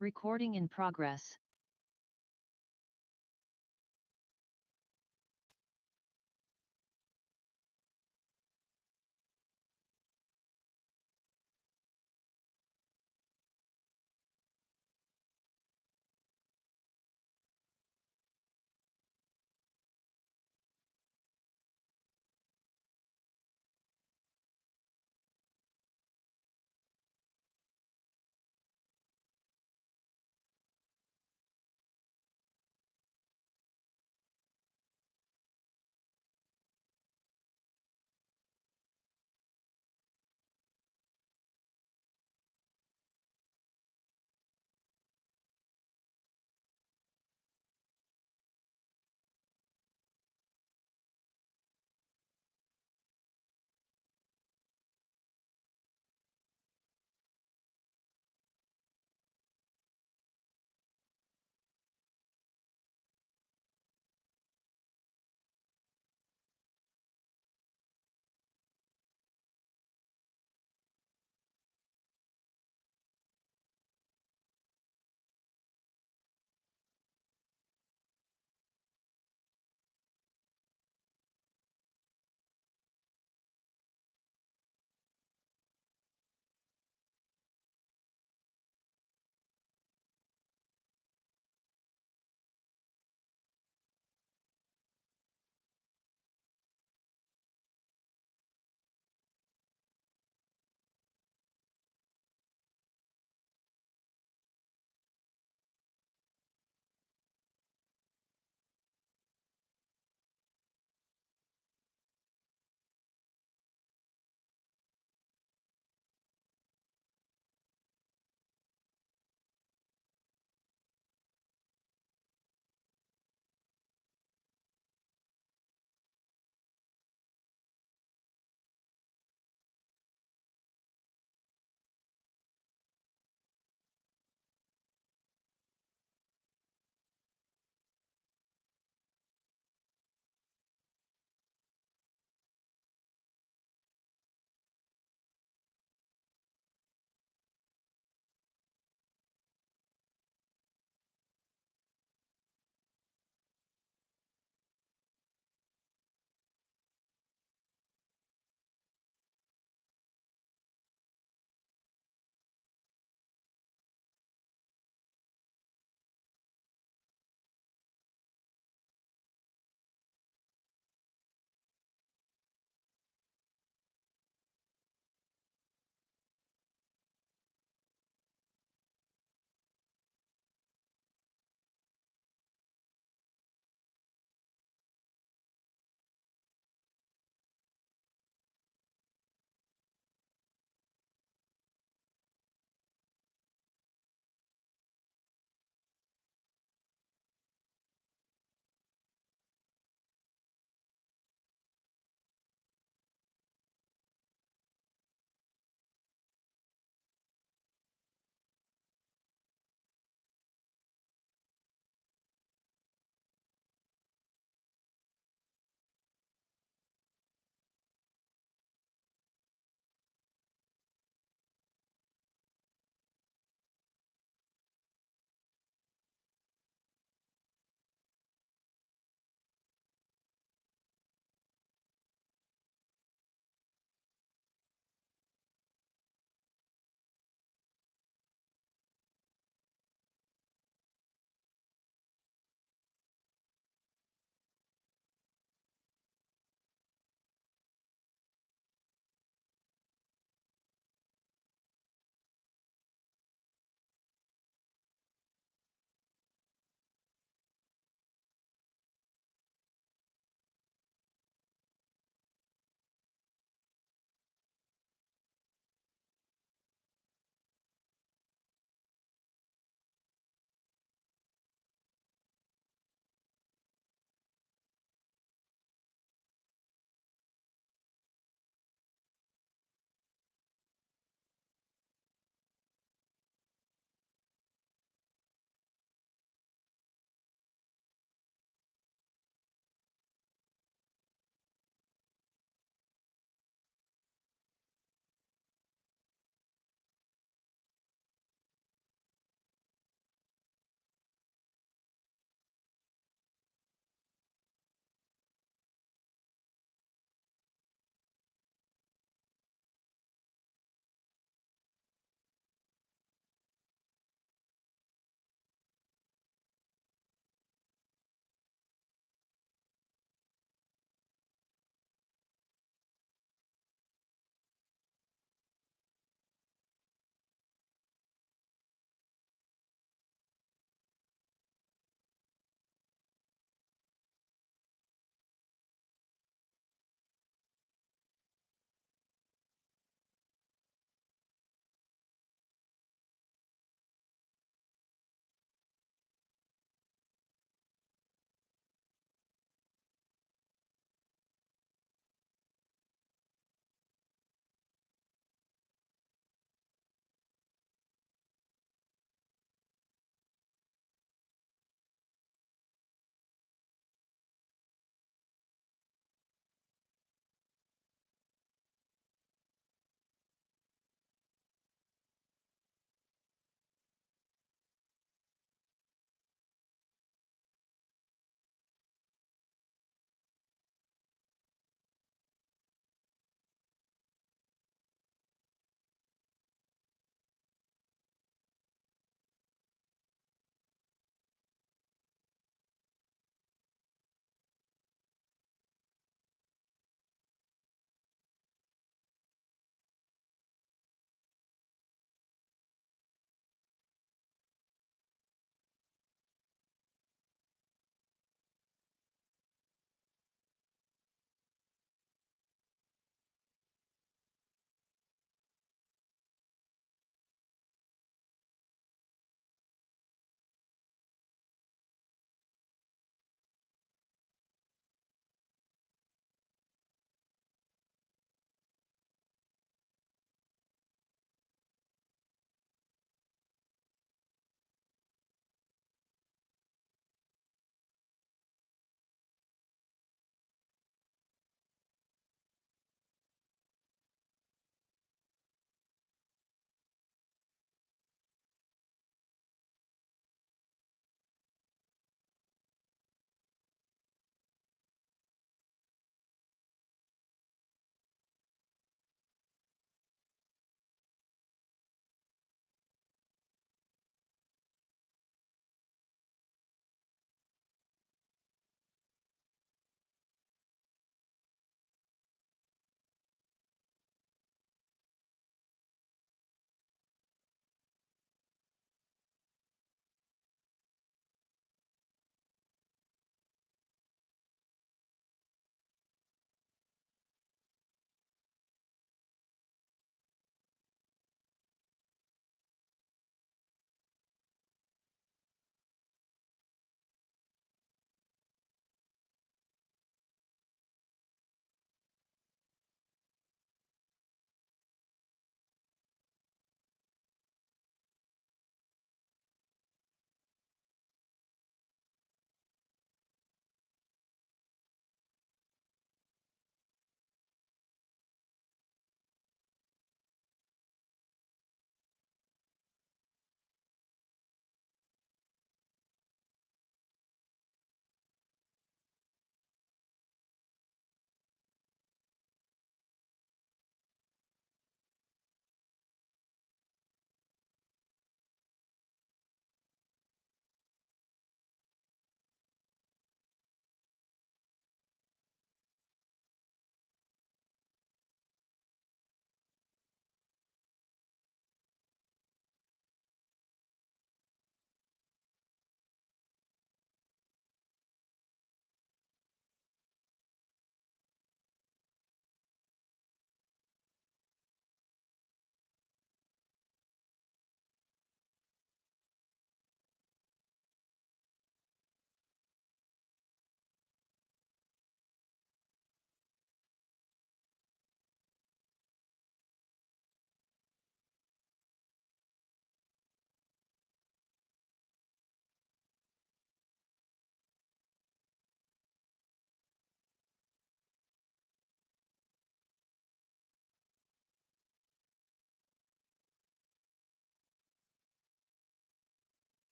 Recording in progress.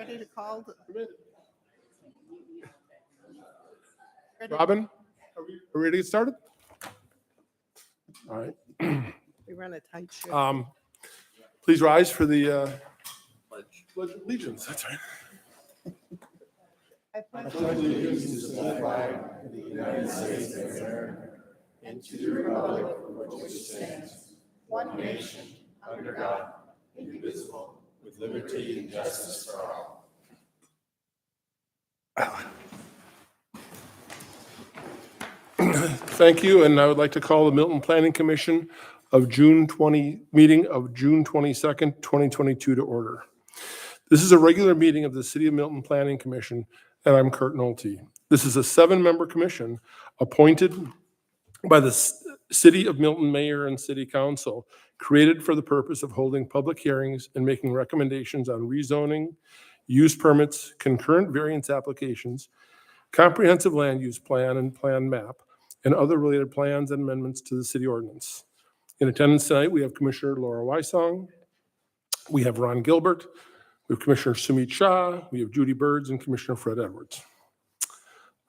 ready to call? Robin, are we ready to get started? All right. We run a tight ship. Please rise for the Pledge of Allegiance. That's right. I pledge allegiance to the flag of the United States of America and to the republic for which it stands, one nation, under God, indivisible, with liberty and justice for all. Thank you, and I would like to call the Milton Planning Commission meeting of June 22nd, 2022 to order. This is a regular meeting of the City of Milton Planning Commission, and I'm Kurt Nolte. This is a 7-member commission appointed by the City of Milton Mayor and City Council, created for the purpose of holding public hearings and making recommendations on rezoning, use permits, concurrent variance applications, comprehensive land use plan and plan map, and other related plans and amendments to the city ordinance. In attendance tonight, we have Commissioner Laura Wysong, we have Ron Gilbert, we have Commissioner Sumit Shah, we have Judy Birds, and Commissioner Fred Edwards.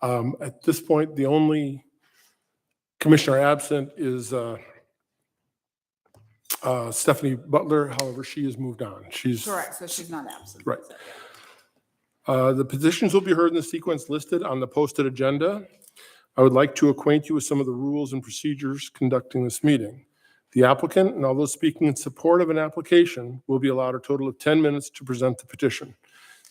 At this point, the only commissioner absent is Stephanie Butler. However, she has moved on. She's Correct, so she's not absent. right. The petitions will be heard in the sequence listed on the posted agenda. I would like to acquaint you with some of the rules and procedures conducting this meeting. The applicant and all those speaking in support of an application will be allowed a total of 10 minutes to present the petition.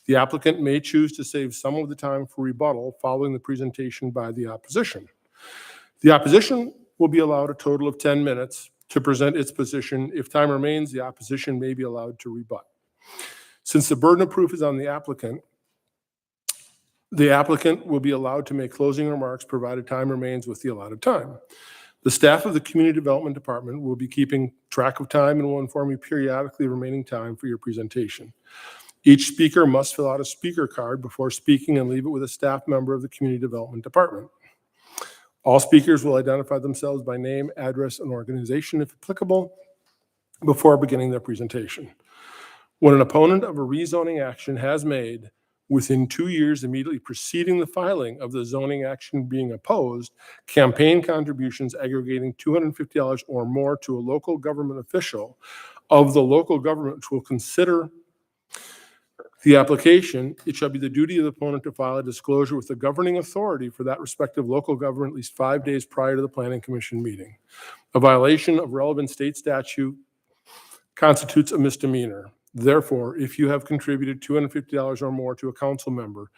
The applicant may choose to save some of the time for rebuttal following the presentation by the opposition. The opposition will be allowed a total of 10 minutes to present its position. If time remains, the opposition may be allowed to rebut. Since the burden of proof is on the applicant will be allowed to make closing remarks provided time remains with the allotted time. The staff of the Community Development Department will be keeping track of time and will inform you periodically of remaining time for your presentation. Each speaker must fill out a speaker card before speaking and leave it with a staff member of the Community Development Department. All speakers will identify themselves by name, address, and organization, if applicable, before beginning their presentation. When an opponent of a rezoning action has made, within 2 years immediately preceding the filing of the zoning action being opposed, campaign contributions aggregating $250 or more to a local government official of the local government which will consider the application, it shall be the duty of the opponent to file a disclosure with the governing authority for that respective local government at least 5 days prior to the Planning Commission meeting. A violation of relevant state statute constitutes a misdemeanor. Therefore, if you have contributed $250 or more to a council member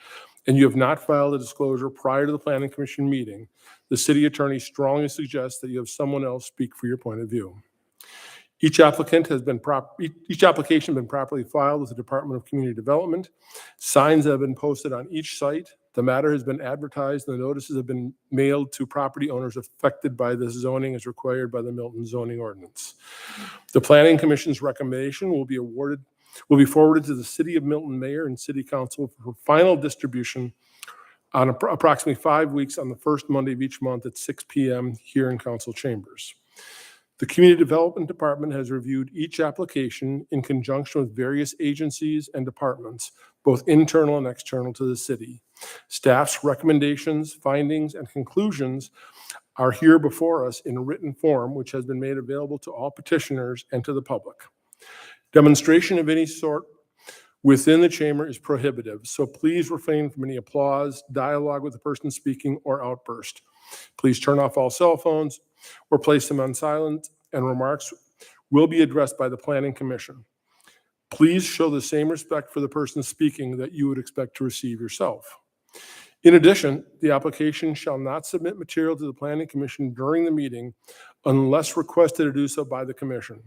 and you have not filed a disclosure prior to the Planning Commission meeting, the city attorney strongly suggests that you have someone else speak for your point of view. Each application has been properly filed with the Department of Community Development. Signs have been posted on each site. The matter has been advertised and the notices have been mailed to property owners affected by this zoning as required by the Milton zoning ordinance. The Planning Commission's recommendation will be forwarded to the City of Milton Mayor and City Council for final distribution on approximately 5 weeks on the first Monday of each month at 6 p.m. here in council chambers. The Community Development Department has reviewed each application in conjunction with various agencies and departments, both internal and external to the city. Staff's recommendations, findings, and conclusions are here before us in a written form, which has been made available to all petitioners and to the public. Demonstration of any sort within the chamber is prohibitive, so please refrain from any applause, dialogue with the person speaking, or outburst. Please turn off all cell phones or place them on silent, and remarks will be addressed by the Planning Commission. Please show the same respect for the person speaking that you would expect to receive yourself. In addition, the application shall not submit material to the Planning Commission during the meeting unless requested to do so by the Commission.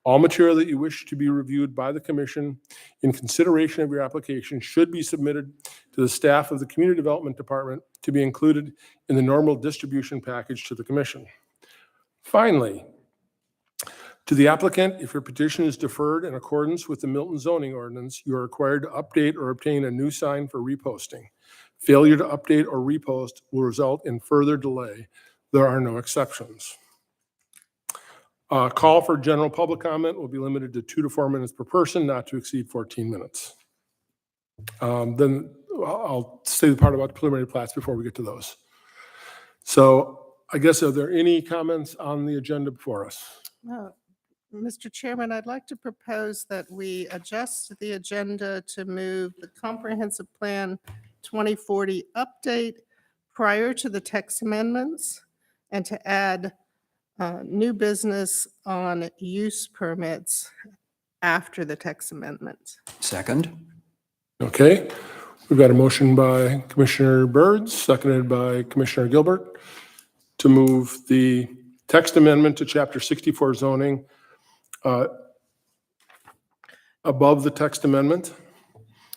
All material that you wish to be reviewed by the Commission in consideration of your application should be submitted to the staff of the Community Development Department to be included in the normal distribution package to the Commission. Finally, to the applicant, if your petition is deferred in accordance with the Milton zoning ordinance, you are required to update or obtain a new sign for reposting. Failure to update or repost will result in further delay. There are no exceptions. Call for general public comment will be limited to 2 to 4 minutes per person, not to exceed 14 minutes. Then I'll say the part about preliminary plats before we get to those. So I guess, are there any comments on the agenda before us? Mr. Chairman, I'd like to propose that we adjust the agenda to move the comprehensive plan 2040 update prior to the text amendments and to add new business on use permits after the text amendments. Second. Okay, we've got a motion by Commissioner Byrd, seconded by Commissioner Gilbert, to move the text amendment to Chapter 64 zoning above the text amendment.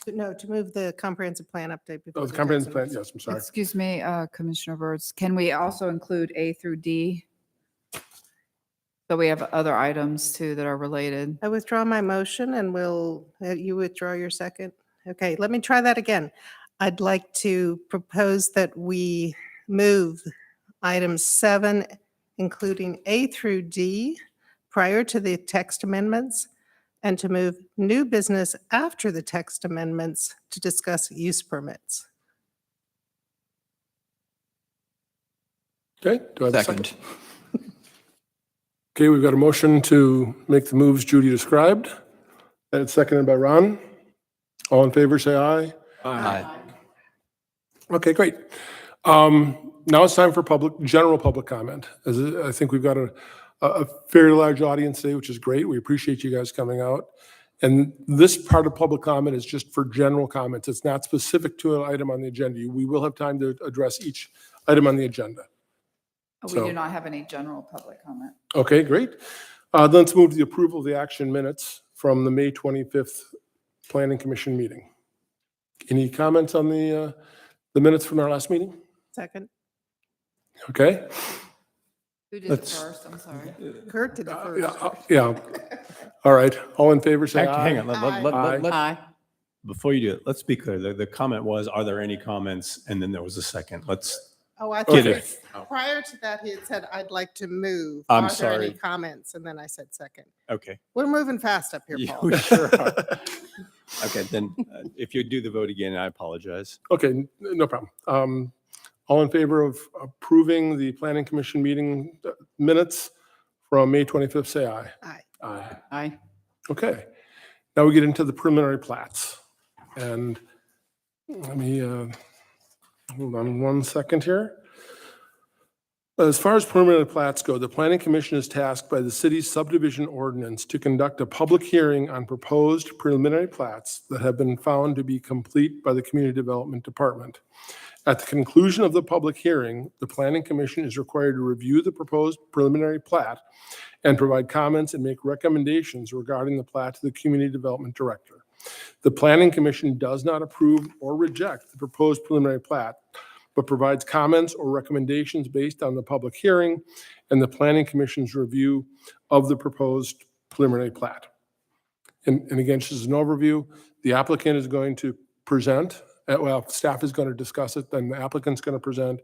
No, to move the comprehensive plan update before. Oh, the comprehensive plan, yes, I'm sorry. Excuse me, Commissioner Birds, can we also include A through D? So we have other items too that are related. I withdraw my motion and you withdraw your second? Okay, let me try that again. I'd like to propose that we move items 7, including A through D, prior to the text amendments, and to move new business after the text amendments to discuss use permits. Okay, do I have a second? Second. Okay, we've got a motion to make the moves Judy described, and it's seconded by Ron. All in favor, say aye. Aye. Okay, great. Now it's time for general public comment. As I think we've got a fairly large audience today, which is great. We appreciate you guys coming out. And this part of public comment is just for general comments. It's not specific to an item on the agenda. We will have time to address each item on the agenda. We So- do not have any general public comment. Okay, great. Then let's move to the approval of the action minutes from the May 25th Planning Commission meeting. Any comments on the minutes from our last meeting? Second. Okay. Who did it Let's- first? I'm sorry. Kurt did the first. Yeah. All right. All in favor, say Actually, aye. hang on, Aye. Aye. before you do it, let's be clear. The comment was, are there any comments? And then there was a second. Let's Oh, I Okay. thought it's- prior to that, he had said, I'd like to move. I'm Are there any sorry. comments? And then I said second. okay. We're moving fast up here, Yeah, Paul. we sure are. Okay, then if you do the vote again, I apologize. Okay, no problem. All in favor of approving the Planning Commission meeting minutes from May 25th, say aye. Aye. Aye. Aye. Okay. Now we get into the preliminary plats. And let me, hold on one second here. As far as preliminary plats go, the Planning Commission is tasked by the city's subdivision ordinance to conduct a public hearing on proposed preliminary plats that have been found to be complete by the Community Development Department. At the conclusion of the public hearing, the Planning Commission is required to review the proposed preliminary plat and provide comments and make recommendations regarding the plat to the Community Development Director. The Planning Commission does not approve or reject the proposed preliminary plat, but provides comments or recommendations based on the public hearing and the Planning Commission's review of the proposed preliminary plat. And again, just as an overview, the applicant is going to present, well, staff is going to discuss it, then the applicant's going to present,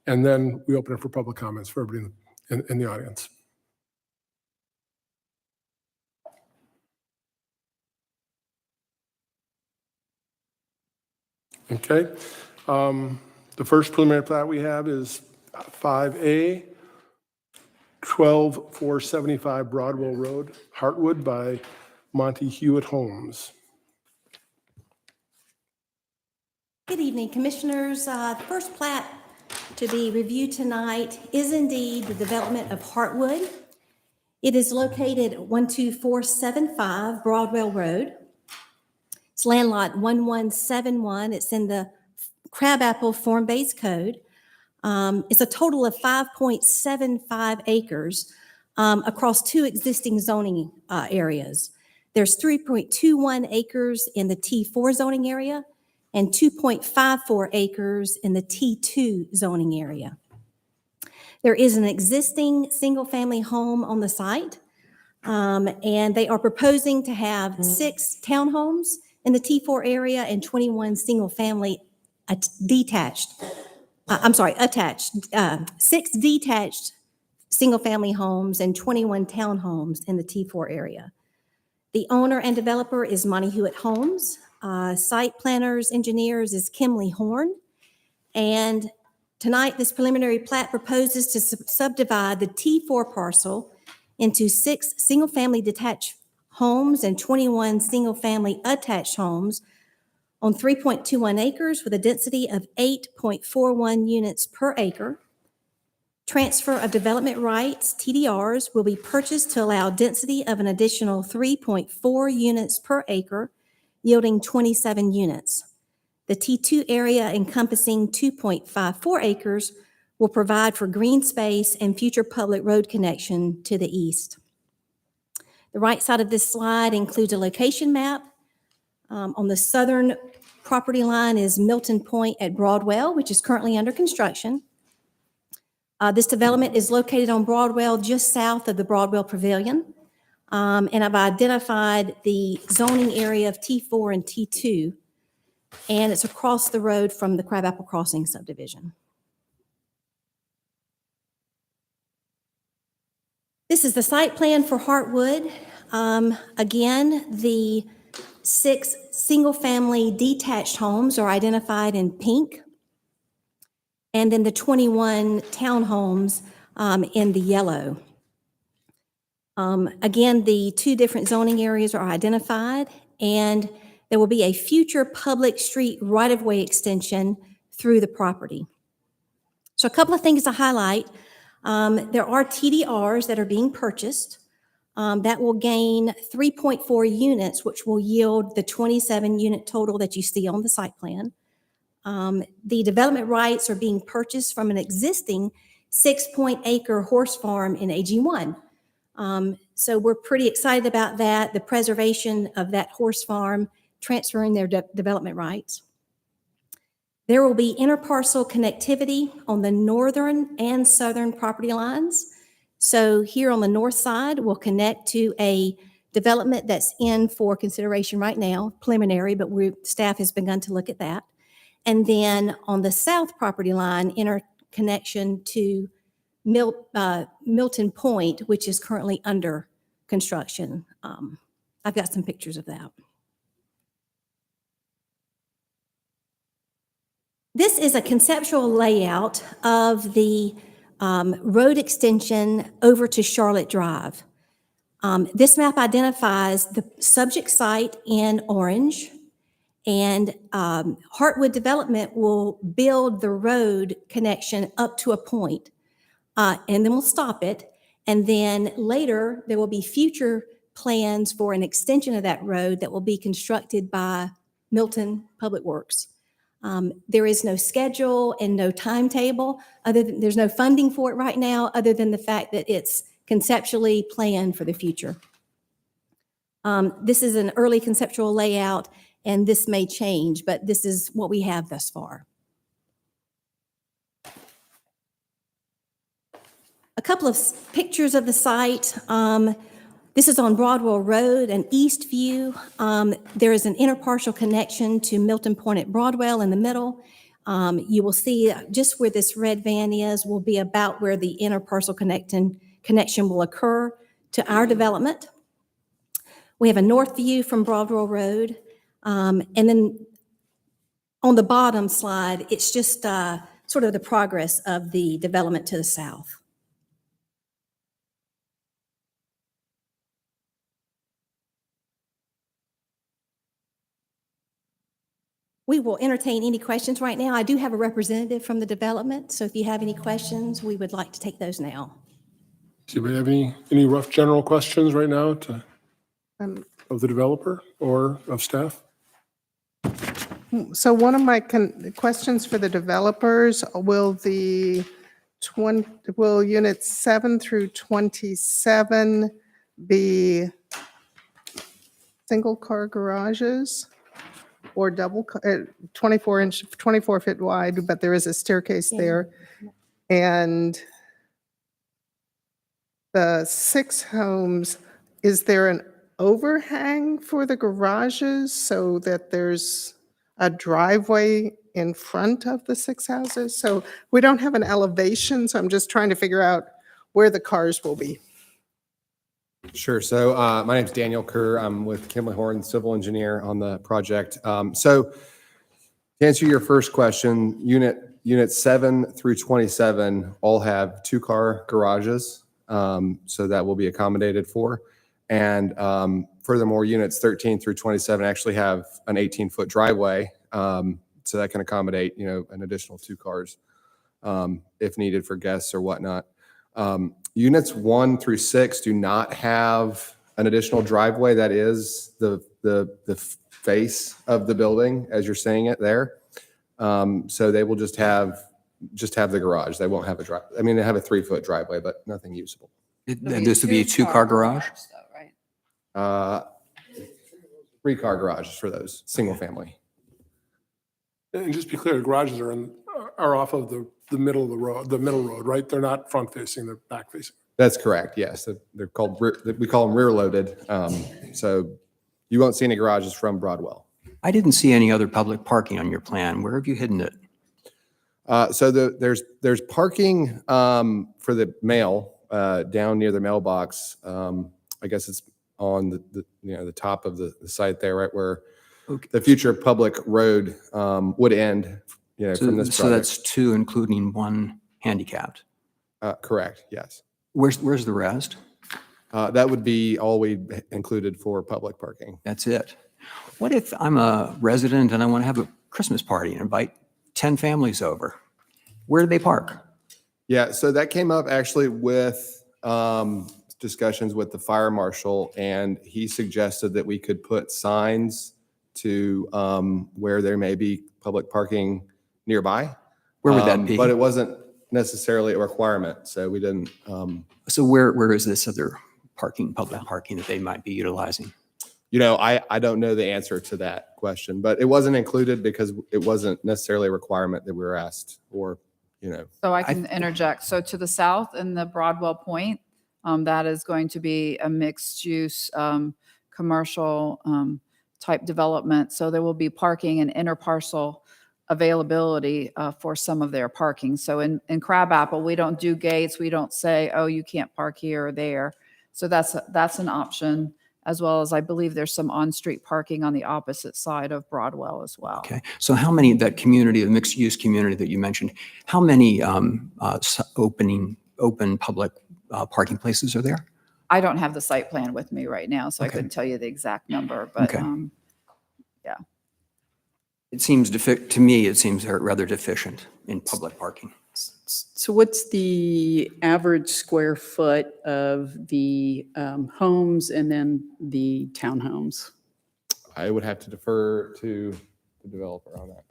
and then we open it for public comments for everybody in the audience. Okay. The first preliminary plat we have is 5A, 12475 Broadwell Road, Hartwood by Monty Hewitt Homes. Good evening, Commissioners. The first plat to be reviewed tonight is indeed the development of Hartwood. It is located at 12475 Broadwell Road. It's land lot 1171. It's in the Crabapple Form-Based Code. It's a total of 5.75 acres across 2 existing zoning areas. There's 3.21 acres in the T4 zoning area and 2.54 acres in the T2 zoning area. There is an existing single-family home on the site, and they are proposing to have 6 townhomes in the T4 area and 21 single-family attached, 6 detached single-family homes and 21 townhomes in the T4 area. The owner and developer is Monty Hewitt Homes. Site planners, engineers is Kimley Horn. And tonight, this preliminary plat proposes to subdivide the T4 parcel into 6 single-family detached homes and 21 single-family attached homes on 3.21 acres with a density of 8.41 units per acre. Transfer of development rights, TDRs, will be purchased to allow density of an additional 3.4 units per acre, yielding 27 units. The T2 area encompassing 2.54 acres will provide for green space and future public road connection to the east. The right side of this slide includes a location map. On the southern property line is Milton Point at Broadwell, which is currently under construction. This development is located on Broadwell, just south of the Broadwell Pavilion. And I've identified the zoning area of T4 and T2, and it's across the road from the Crabapple Crossing subdivision. This is the site plan for Heartwood. Again, the 6 single-family detached homes are identified in pink, and then the 21 townhomes in the yellow. Again, the 2 different zoning areas are identified, and there will be a future public street right-of-way extension through the property. So a couple of things to highlight. There are TDRs that are being purchased that will gain 3.4 units, which will yield the 27 unit total that you see on the site plan. The development rights are being purchased from an existing 6-acre horse farm in AG1. So we're pretty excited about that, the preservation of that horse farm, transferring their development rights. There will be interparcel connectivity on the northern and southern property lines. So here on the north side, we'll connect to a development that's in for consideration right now, preliminary, but staff has begun to look at that. And then on the south property line, interconnection to Milton Point, which is currently under construction. I've got some pictures of that. This is a conceptual layout of the road extension over to Charlotte Drive. This map identifies the subject site in orange, and Heartwood Development will build the road connection up to a point, and then we'll stop it. And then later, there will be future plans for an extension of that road that will be constructed by Milton Public Works. There is no schedule and no timetable, there's no funding for it right now, other than the fact that it's conceptually planned for the future. This is an early conceptual layout, and this may change, but this is what we have thus far. A couple of pictures of the site. This is on Broadwell Road, an east view. There is an interparcel connection to Milton Point at Broadwell in the middle. You will see just where this red van is will be about where the interparcel connection will occur to our development. We have a north view from Broadwell Road. And then on the bottom slide, it's just sort of the progress of the development to the south. We will entertain any questions right now. I do have a representative from the development, so if you have any questions, we would like to take those now. Does anybody have any rough general questions right now of the developer or of staff? So one of my questions for the developers, will units 7 through 27 be single-car garages or 24 feet wide, but there is a staircase there? And the 6 homes, is there an overhang for the garages so that there's a driveway in front of the 6 houses? So we don't have an elevation, so I'm just trying to figure out where the cars will be. Sure. So my name's Daniel Kerr. I'm with Kimley Horn, civil engineer on the project. So to answer your first question, unit 7 through 27 all have 2-car garages. So that will be accommodated for. And furthermore, units 13 through 27 actually have an 18-foot driveway. So that can accommodate, an additional 2 cars if needed for guests or whatnot. Units 1 through 6 do not have an additional driveway. That is the face of the building, as you're saying it there. So they will just have the garage. They won't have a drive. I mean, they have a 3-foot driveway, but nothing usable. This would be a 2-car garage? though, right? 3-car garages for those, single family. And just to be clear, the garages are off of the middle of the middle road, right? They're not front facing, they're back facing. That's correct. Yes. They're called, we call them rear loaded. So you won't see any garages from Broadwell. I didn't see any other public parking on your plan. Where have you hidden it? So there's parking for the mail down near the mailbox. I guess it's on the top of the site there, right where Okay. the future public road would end. From this So project. that's 2, including 1 handicapped. Correct. Yes. Where's the rest? That would be all we included for public parking. That's it. What if I'm a resident and I want to have a Christmas party and invite 10 families over? Where do they park? Yeah. So that came up actually with discussions with the fire marshal, and he suggested that we could put signs to where there may be public parking nearby. Where would that be? But it wasn't necessarily a requirement, so we didn't. So where is this other public parking that they might be utilizing? I don't know the answer to that question, but it wasn't included because it wasn't necessarily a requirement that we were asked or, So I can interject. So to the south in the Broadwell Point, that is going to be a mixed-use commercial type development. So there will be parking and interparcel availability for some of their parking. So in Crabapple, we don't do gates. We don't say, oh, you can't park here or there. So that's an option, as well as I believe there's some on-street parking on the opposite side of Broadwell as well. Okay. So how many, that community, the mixed-use community that you mentioned, how many open public parking places are there? I don't have the site plan with me right now, so I Okay. couldn't tell you the exact number, but Okay. yeah. It seems, to me, it seems rather deficient in public parking. So what's the average square foot of the homes and then the townhomes? I would have to defer to the developer on that.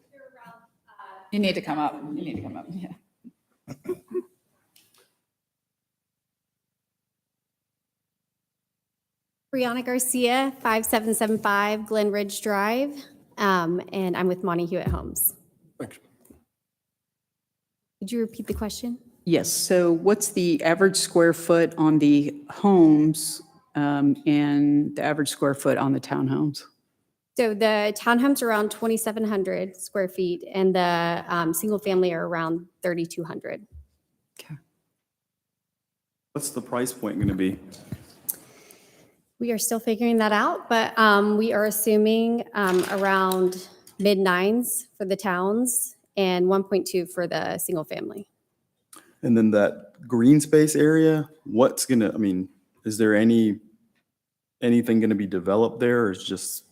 You need to come up. You need to come up, yeah. Brianna Garcia, 5775 Glen Ridge Drive, and I'm with Monty Hewitt Homes. Thanks. Could you repeat the question? Yes, so what's the average square foot on the homes and the average square foot on the townhomes? So the townhomes are around 2,700 square feet, and the single family are around 3,200. What's the price point going to be? We are still figuring that out, but we are assuming around mid-9s for the towns and 1.2 for the single family. And then that green space area, what's going to, is there anything going to be developed there, or is just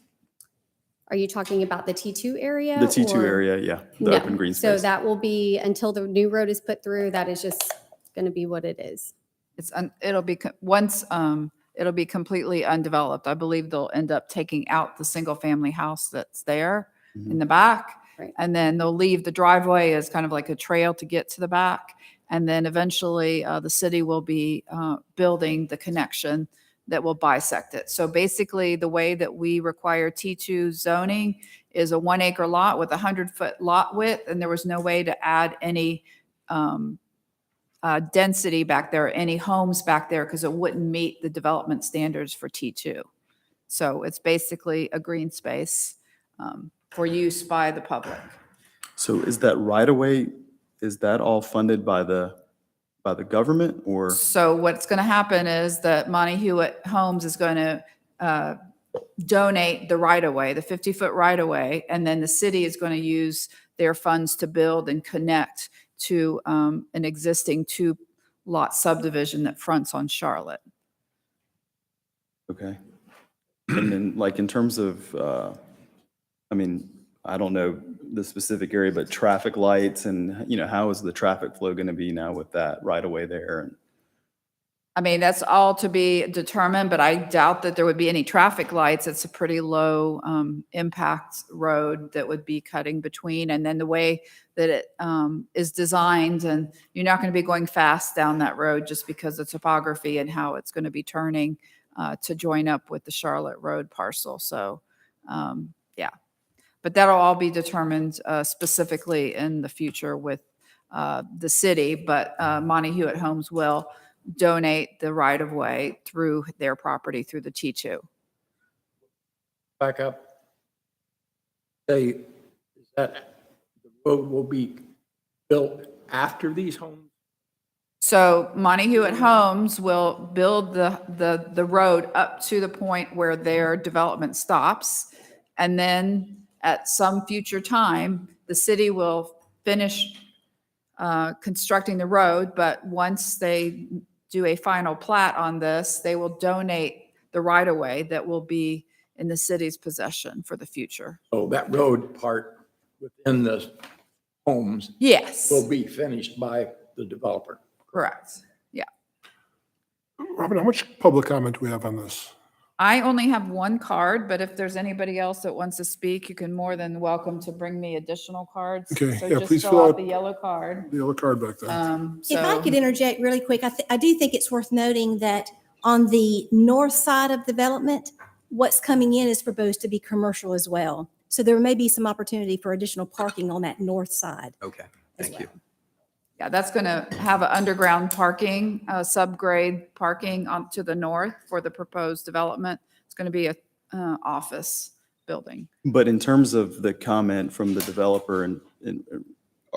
Are you talking about the T2 area? the T2 or- area? Yeah, the No. open green So space. that will be, until the new road is put through, that is just going to be what it is. It'll be, once, it'll be completely undeveloped. I believe they'll end up taking out the single-family house that's there in the back. Right. And then they'll leave the driveway as kind of like a trail to get to the back. And then eventually, the city will be building the connection that will bisect it. So basically, the way that we require T2 zoning is a 1-acre lot with a 100-foot lot width, and there was no way to add any density back there, any homes back there, because it wouldn't meet the development standards for T2. So it's basically a green space for use by the public. So is that right away, is that all funded by the By the government or? So what's going to happen is that Monty Hewitt Homes is going to donate the right-of-way, the 50-foot right-of-way, and then the city is going to use their funds to build and connect to an existing 2-lot subdivision that fronts on Charlotte. Okay. And then like in terms of, I mean, I don't know the specific area, but traffic lights and, you know, how is the traffic flow going to be now with that right away there? I mean, that's all to be determined, but I doubt that there would be any traffic lights. It's a pretty low impact road that would be cutting between. And then the way that it is designed, and you're not going to be going fast down that road just because of topography and how it's going to be turning to join up with the Charlotte Road parcel. So, yeah. But that'll all be determined specifically in the future with the city. But Monty Hewitt Homes will donate the right-of-way through their property through the T2. Back up. Say, is that the road will be built after these homes? So Monty Hewitt Homes will build the road up to the point where their development stops. And then at some future time, the city will finish constructing the road. But once they do a final plat on this, they will donate the right-of-way that will be in the city's possession for the future. Oh, that road part within the homes Yes, will be finished by the developer. correct. Yeah. Robin, how much public comment do we have on this? I only have one card, but if there's anybody else that wants to speak, you can more than welcome to bring me additional cards. Okay, So yeah, just please fill fill out out- the yellow card. The yellow card back there. If I So could interject really quick, I do think it's worth noting that on the north side of development, what's coming in is proposed to be commercial as well. So there may be some opportunity for additional parking on that north side. Okay, as thank you. well. yeah, that's going to have an underground parking, subgrade parking on to the north for the proposed development. It's going to be a office building. But in terms of the comment from the developer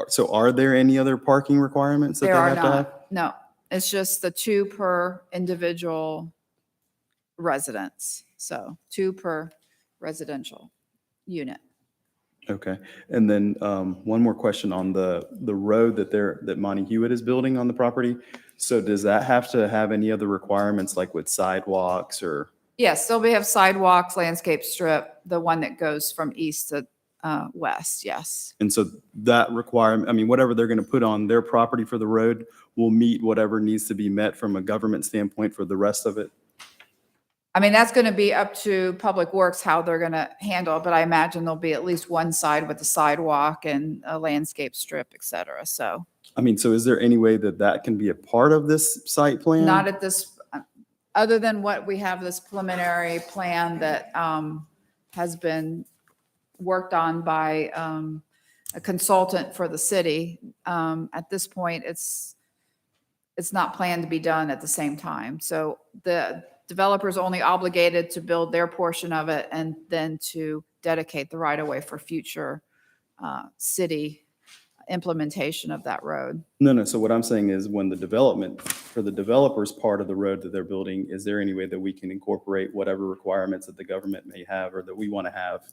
so are there any other parking requirements that they There are have to have? not, no, it's just the 2 per individual residence. So 2 per residential unit. Okay. And then one more question on the road that Monty Hewitt is building on the property. So does that have to have any other requirements like with sidewalks or? Yes, there'll be have sidewalks, landscape strip, the one that goes from east to west, yes. And so that requirement, I mean, whatever they're going to put on their property for the road will meet whatever needs to be met from a government standpoint for the rest of it? I mean, that's going to be up to Public Works, how they're going to handle it, but I imagine there'll be at least one side with a sidewalk and a landscape strip, et cetera. So I mean, so is there any way that that can be a part of this site plan? not at this, other than what we have, this preliminary plan that has been worked on by a consultant for the city. At this point, it's not planned to be done at the same time. So the developer's only obligated to build their portion of it and then to dedicate the right-of-way for future city implementation of that road. No. So what I'm saying is when the development, for the developer's part of the road that they're building, is there any way that we can incorporate whatever requirements that the government may have or that we want to have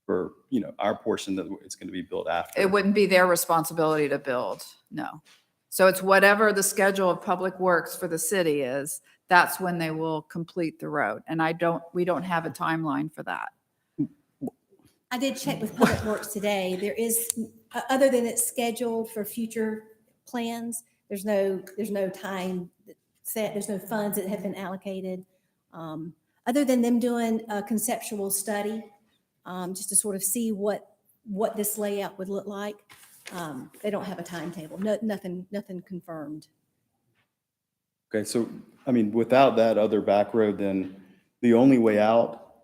for, you know, our portion that it's going to be built after? It wouldn't be their responsibility to build, no. So it's whatever the schedule of Public Works for the city is, that's when they will complete the road. And we don't have a timeline for that. I did check with Public Works today. There is, other than it's scheduled for future plans, there's no time set, there's no funds that have been allocated. Other than them doing a conceptual study, just to sort of see what this layout would look like. They don't have a timetable, nothing confirmed. Okay, so, I mean, without that other back road, then the only way out,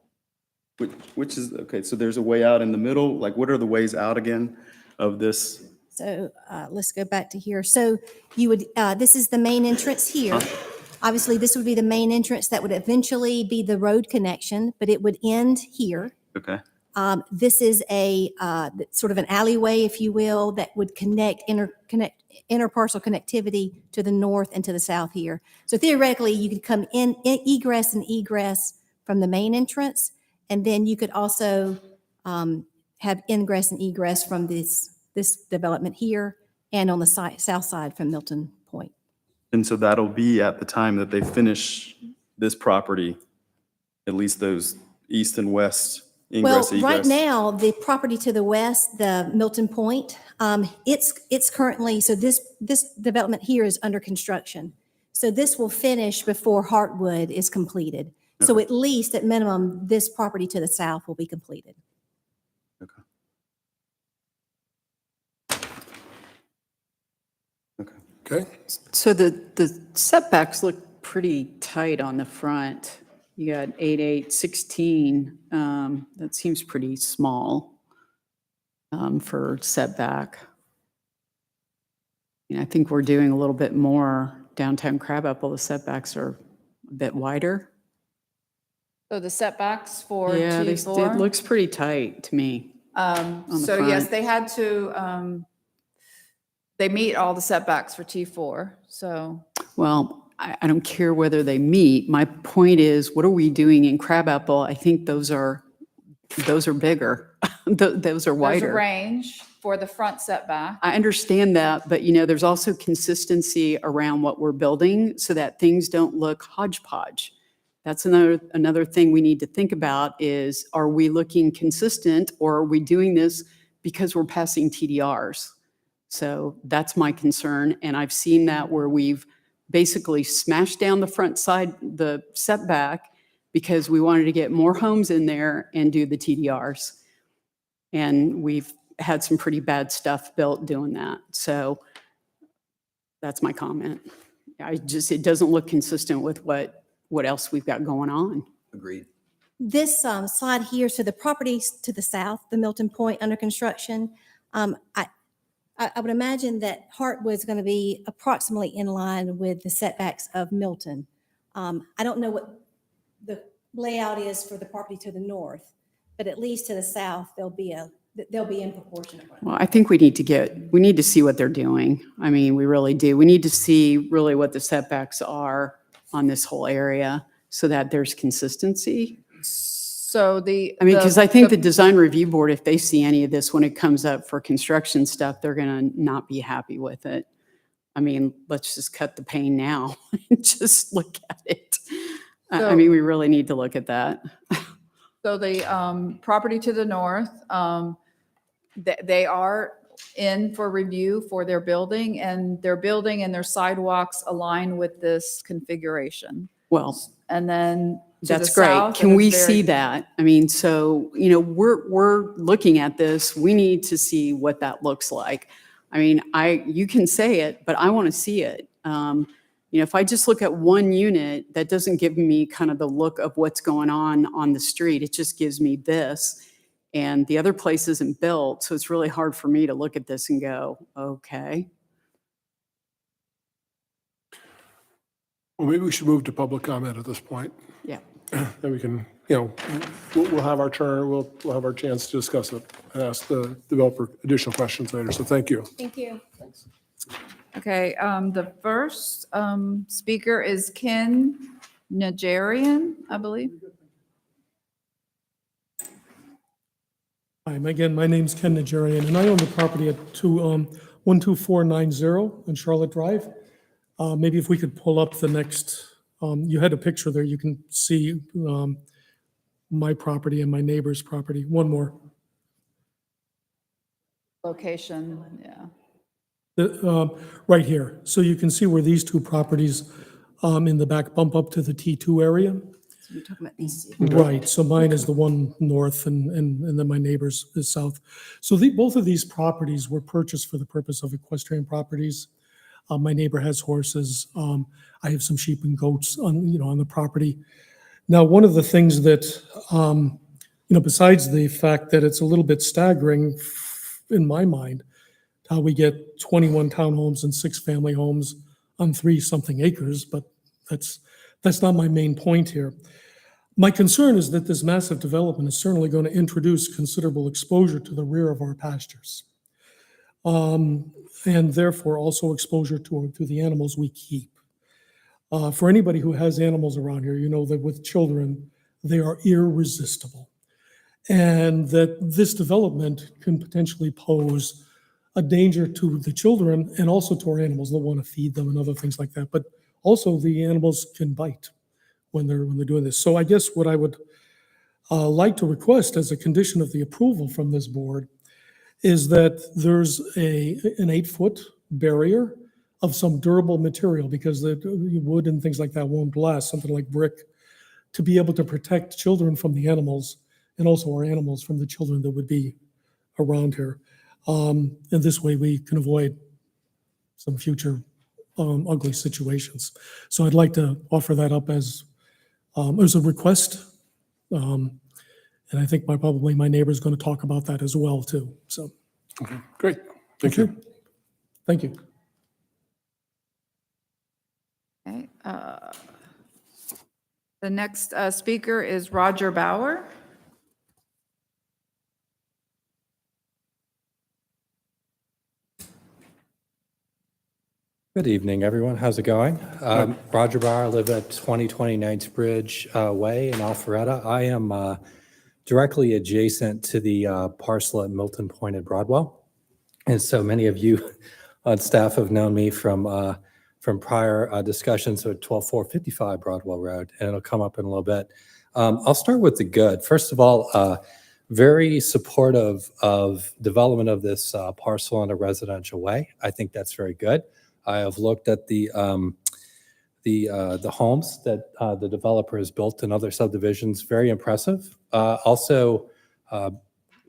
which is, okay, so there's a way out in the middle, like what are the ways out again of this? So let's go back to here. So you would, this is the main entrance here. Obviously, this would be the main entrance that would eventually be the road connection, but it would end here. Okay, This is a sort of an alleyway, if you will, that would connect interparcel connectivity to the north and to the south here. So theoretically, you could come in egress and egress from the main entrance, and then you could also have ingress and egress from this development here and on the south side from Milton Point. And so that'll be at the time that they finish this property, at least those east and west ingress, Well, right egress. now, the property to the west, the Milton Point, it's currently, so this development here is under construction. So this will finish before Heartwood is completed. So at least, at minimum, this property to the south will be completed. Okay? So the setbacks look pretty tight on the front. You got 8, 8, 16. That seems pretty small for setback. I think we're doing a little bit more downtown Crabapple. The setbacks are a bit wider. So the setbacks for Yeah, it T4? looks pretty tight to me. the So yes, front. they had to, they meet all the setbacks for T4, so. Well, I don't care whether they meet. My point is, what are we doing in Crabapple? I think those are bigger. Those are There's a wider. range for the front setback. I understand that, but there's also consistency around what we're building so that things don't look hodgepodge. That's another thing we need to think about is, are we looking consistent or are we doing this because we're passing TDRs? So that's my concern. And I've seen that where we've basically smashed down the front side, the setback, because we wanted to get more homes in there and do the TDRs. And we've had some pretty bad stuff built doing that. So that's my comment. It doesn't look consistent with what else we've got going on. Agreed. This slide here, so the properties to the south, the Milton Point under construction, I would imagine that Heartwood's going to be approximately in line with the setbacks of Milton. I don't know what the layout is for the property to the north, but at least to the south, they'll be in proportion. Well, I think we need to see what they're doing. I mean, we really do. We need to see really what the setbacks are on this whole area so that there's consistency. So Because I think the design review board, if they see any of this when it comes up for construction stuff, they're going to not be happy with it. I mean, let's just cut the pain now and just look at it. We really need to look at that. So the property to the north, they are in for review for their building, and their sidewalks align with this configuration. Well, And then to the that's great. south, Can and we it's see very- that? I mean, so, we're looking at this. We need to see what that looks like. I mean, you can say it, but I want to see it. If I just look at one unit, that doesn't give me kind of the look of what's going on the street. It just gives me this. And the other place isn't built, so it's really hard for me to look at this and go, okay. Well, maybe we should move to public comment at this point. Yeah. Then we can, we'll have our turn, we'll have our chance to discuss it and ask the developer additional questions later. So thank you. Thank you. Okay, the first speaker is Ken Najarian, I believe. Hi, again, my name's Ken Najarian, and I own the property at 12490 on Charlotte Drive. Maybe if we could pull up the next, you had a picture there, you can see my property and my neighbor's property. One more. Location, yeah. Right here. So you can see where these two properties in the back bump up to the T2 area. You're talking about these two. Right, so mine is the one north and then my neighbor's is south. So both of these properties were purchased for the purpose of equestrian properties. My neighbor has horses. I have some sheep and goats on the property. Now, one of the things that, besides the fact that it's a little bit staggering in my mind, how we get 21 townhomes and 6 family homes on 3-something acres, but that's not my main point here. My concern is that this massive development is certainly going to introduce considerable exposure to the rear of our pastures. And therefore also exposure to the animals we keep. For anybody who has animals around here, you know that with children, they are irresistible. And that this development can potentially pose a danger to the children and also to our animals. They'll want to feed them and other things like that. But also the animals can bite when they're doing this. So I guess what I would like to request as a condition of the approval from this board is that there's an 8-foot barrier of some durable material, because the wood and things like that won't last, something like brick, to be able to protect children from the animals and also our animals from the children that would be around here. And this way we can avoid some future ugly situations. So I'd like to offer that up as a request. And I think probably my neighbor's going to talk about that as well too. So. Okay, great. Thank you. Thank you. Okay. The next speaker is Roger Bauer. Good evening, everyone. How's it going? Roger Bauer, I live at 2020 Knightsbridge Way in Alpharetta. I am directly adjacent to the parcel at Milton Point at Broadwell. And so many of you on staff have known me from prior discussions at 12455 Broadwell Road, and it'll come up in a little bit. I'll start with the good. First of all, very supportive of development of this parcel in a residential way. I think that's very good. I have looked at the homes that the developer has built in other subdivisions. Very impressive. Also,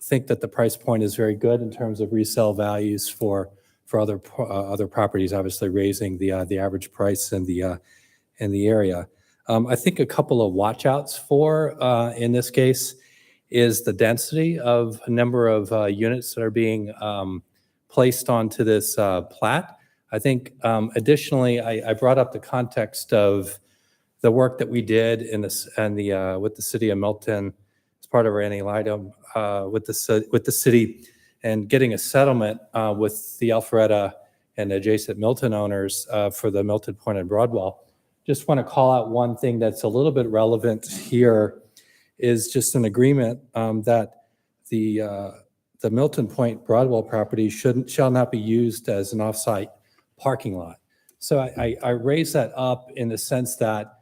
think that the price point is very good in terms of resale values for other properties. Obviously, raising the average price in the area. I think a couple of watchouts for in this case is the density of a number of units that are being placed onto this plat. I think additionally, I brought up the context of the work that we did with the city of Milton as part of our item with the city, and getting a settlement with the Alpharetta and adjacent Milton owners for the Milton Point and Broadwell. Just want to call out one thing that's a little bit relevant here is just an agreement that the Milton Point Broadwell property shall not be used as an offsite parking lot. So I raise that up in the sense that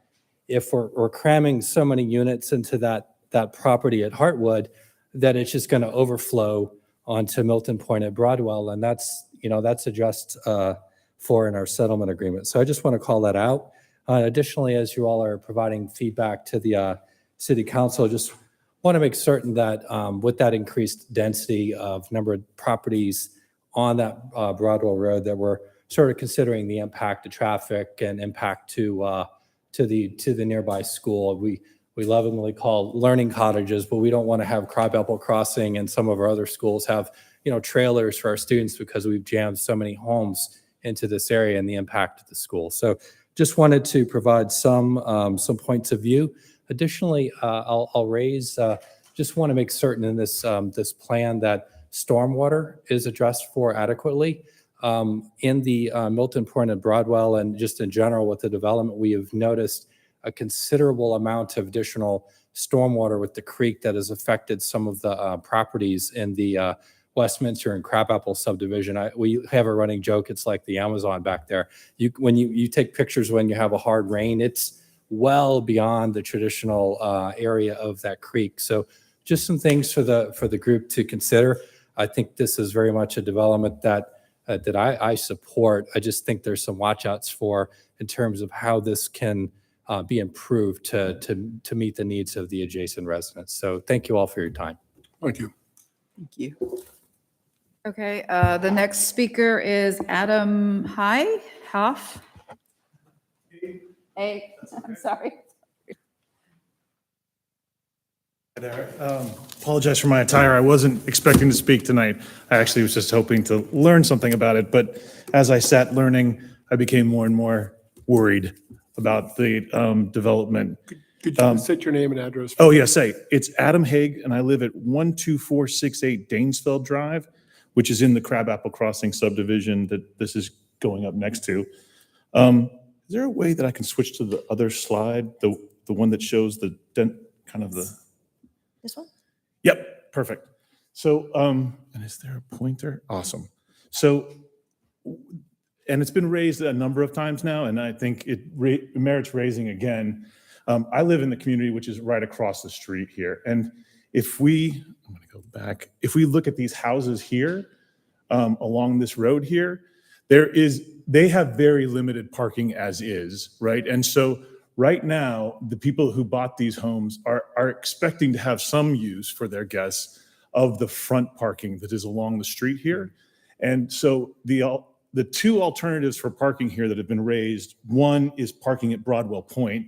if we're cramming so many units into that property at Heartwood, that it's just going to overflow onto Milton Point at Broadwell, and that's addressed for in our settlement agreement. So I just want to call that out. Additionally, as you all are providing feedback to the City Council, just want to make certain that with that increased density of number of properties on that Broadwell Road, that we're sort of considering the impact to traffic and impact to the nearby school. We lovingly call learning cottages, but we don't want to have Crabapple Crossing and some of our other schools have trailers for our students because we've jammed so many homes into this area and the impact of the school. So just wanted to provide some points of view. Additionally, I'll raise, just want to make certain in this plan that stormwater is addressed for adequately. In the Milton Point and Broadwell, and just in general with the development, we have noticed a considerable amount of additional stormwater with the creek that has affected some of the properties in the Westminster and Crabapple subdivision. We have a running joke, it's like the Amazon back there. When you take pictures when you have a hard rain, it's well beyond the traditional area of that creek. So just some things for the group to consider. I think this is very much a development that I support. I just think there's some watchouts for in terms of how this can be improved to meet the needs of the adjacent residents. So thank you all for your time. Thank you. Thank you. Okay, the next speaker is Adam Hoff. Hey, I'm sorry. Hi there. Apologize for my attire. I wasn't expecting to speak tonight. I actually was just hoping to learn something about it. But as I sat learning, I became more and more worried about the development. Could Could you state your name and address? Oh, yeah, it's Adam Haig, and I live at 12468 Danesfeld Drive, which is in the Crabapple Crossing subdivision that this is going up next to. Is there a way that I can switch to the other slide, the one that shows the kind of the? This one? Yep, perfect. So, and is there a pointer? Awesome. So, and it's been raised a number of times now, and I think it merits raising again. I live in the community which is right across the street here, and I'm going to go back. If we look at these houses here, along this road here, they have very limited parking as is, right? And so right now, the people who bought these homes are expecting to have some use for their guests of the front parking that is along the street here. And so the two alternatives for parking here that have been raised, one is parking at Broadwell Point.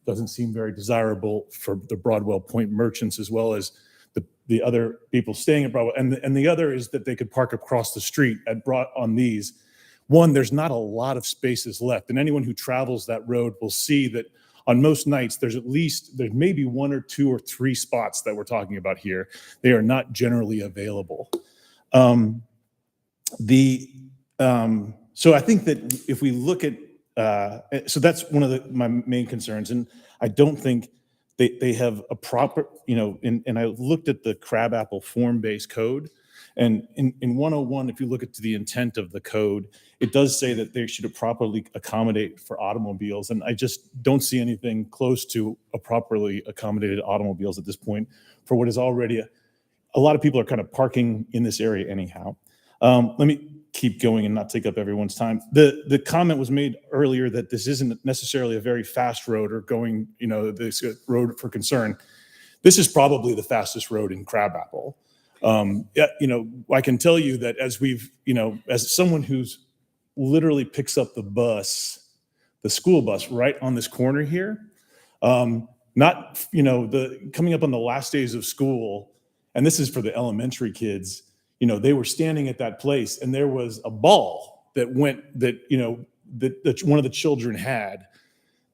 Doesn't seem very desirable for the Broadwell Point merchants as well as the other people staying at Broadwell. And the other is that they could park across the street on these. One, there's not a lot of spaces left, and anyone who travels that road will see that on most nights, there's maybe 1 or 2 or 3 spots that we're talking about here. They are not generally available. So I think that if we look at, so that's one of my main concerns, and I don't think they have a proper, and I looked at the Crabapple form-based code, and in 101, if you look at the intent of the code, it does say that they should properly accommodate for automobiles, and I just don't see anything close to a properly accommodated automobiles at this point for what is already a lot of people are kind of parking in this area anyhow. Let me keep going and not take up everyone's time. The comment was made earlier that this isn't necessarily a very fast road or going, this road for concern. This is probably the fastest road in Crabapple. I can tell you that as someone who's literally picks up the school bus right on this corner here, coming up on the last days of school, and this is for the elementary kids, they were standing at that place and there was a ball that one of the children had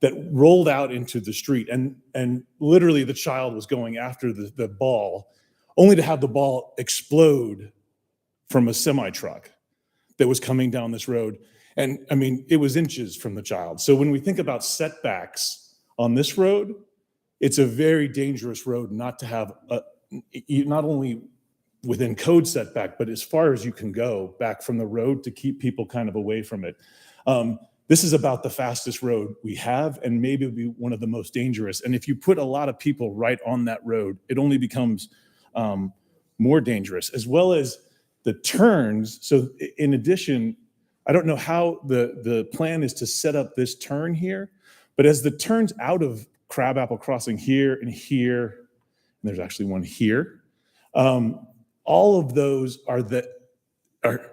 that rolled out into the street, and literally the child was going after the ball, only to have the ball explode from a semi-truck that was coming down this road. And I mean, it was inches from the child. So when we think about setbacks on this road, it's a very dangerous road not to have, not only within code setback, but as far as you can go back from the road to keep people kind of away from it. This is about the fastest road we have, and maybe it'll be one of the most dangerous. And if you put a lot of people right on that road, it only becomes more dangerous, as well as the turns. So in addition, I don't know how the plan is to set up this turn here, but as the turns out of Crabapple Crossing here and here, and there's actually one here, all of those are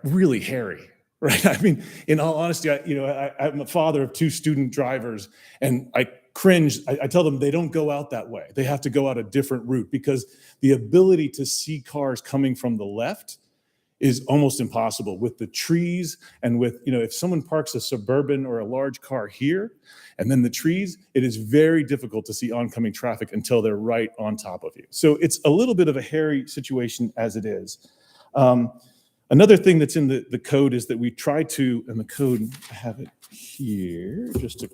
really hairy, right? I mean, in all honesty, I'm a father of 2 student drivers, and I cringe. I tell them they don't go out that way. They have to go out a different route because the ability to see cars coming from the left is almost impossible with the trees and with, if someone parks a Suburban or a large car here and then the trees, it is very difficult to see oncoming traffic until they're right on top of you. So it's a little bit of a hairy situation as it is. Another thing that's in the code is that we try to, and the code, I have it here, just to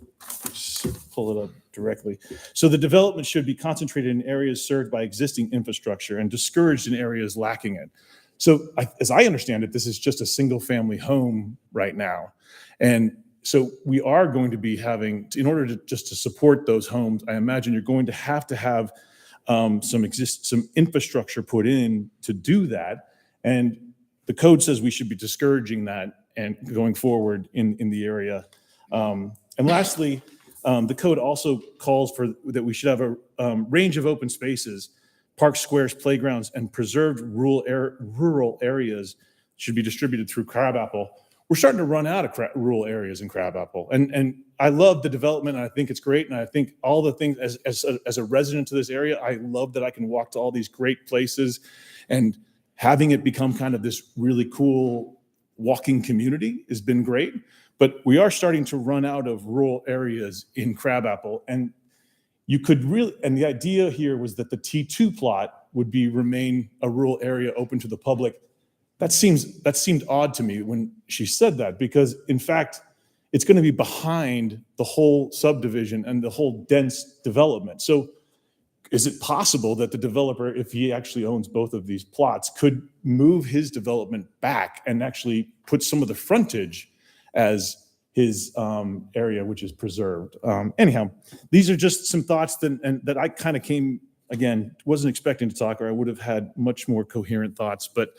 pull it up directly. So the development should be concentrated in areas served by existing infrastructure and discouraged in areas lacking it. So as I understand it, this is just a single family home right now. And so we are going to be having, in order to support those homes, I imagine you're going to have some infrastructure put in to do that. And the code says we should be discouraging that and going forward in the area. And lastly, the code also calls for that we should have a range of open spaces, parks, squares, playgrounds, and preserved rural areas should be distributed through Crabapple. We're starting to run out of rural areas in Crabapple. And I love the development, and I think it's great. And I think all the things, as a resident to this area, I love that I can walk to all these great places, and having it become kind of this really cool walking community has been great. But we are starting to run out of rural areas in Crabapple. And you could really, and the idea here was that the T2 plot would remain a rural area open to the public. That seemed odd to me when she said that, because in fact, it's going to be behind the whole subdivision and the whole dense development. So is it possible that the developer, if he actually owns both of these plots, could move his development back and actually put some of the frontage as his area, which is preserved? Anyhow, these are just some thoughts that I kind of came, again, wasn't expecting to talk, or I would have had much more coherent thoughts, but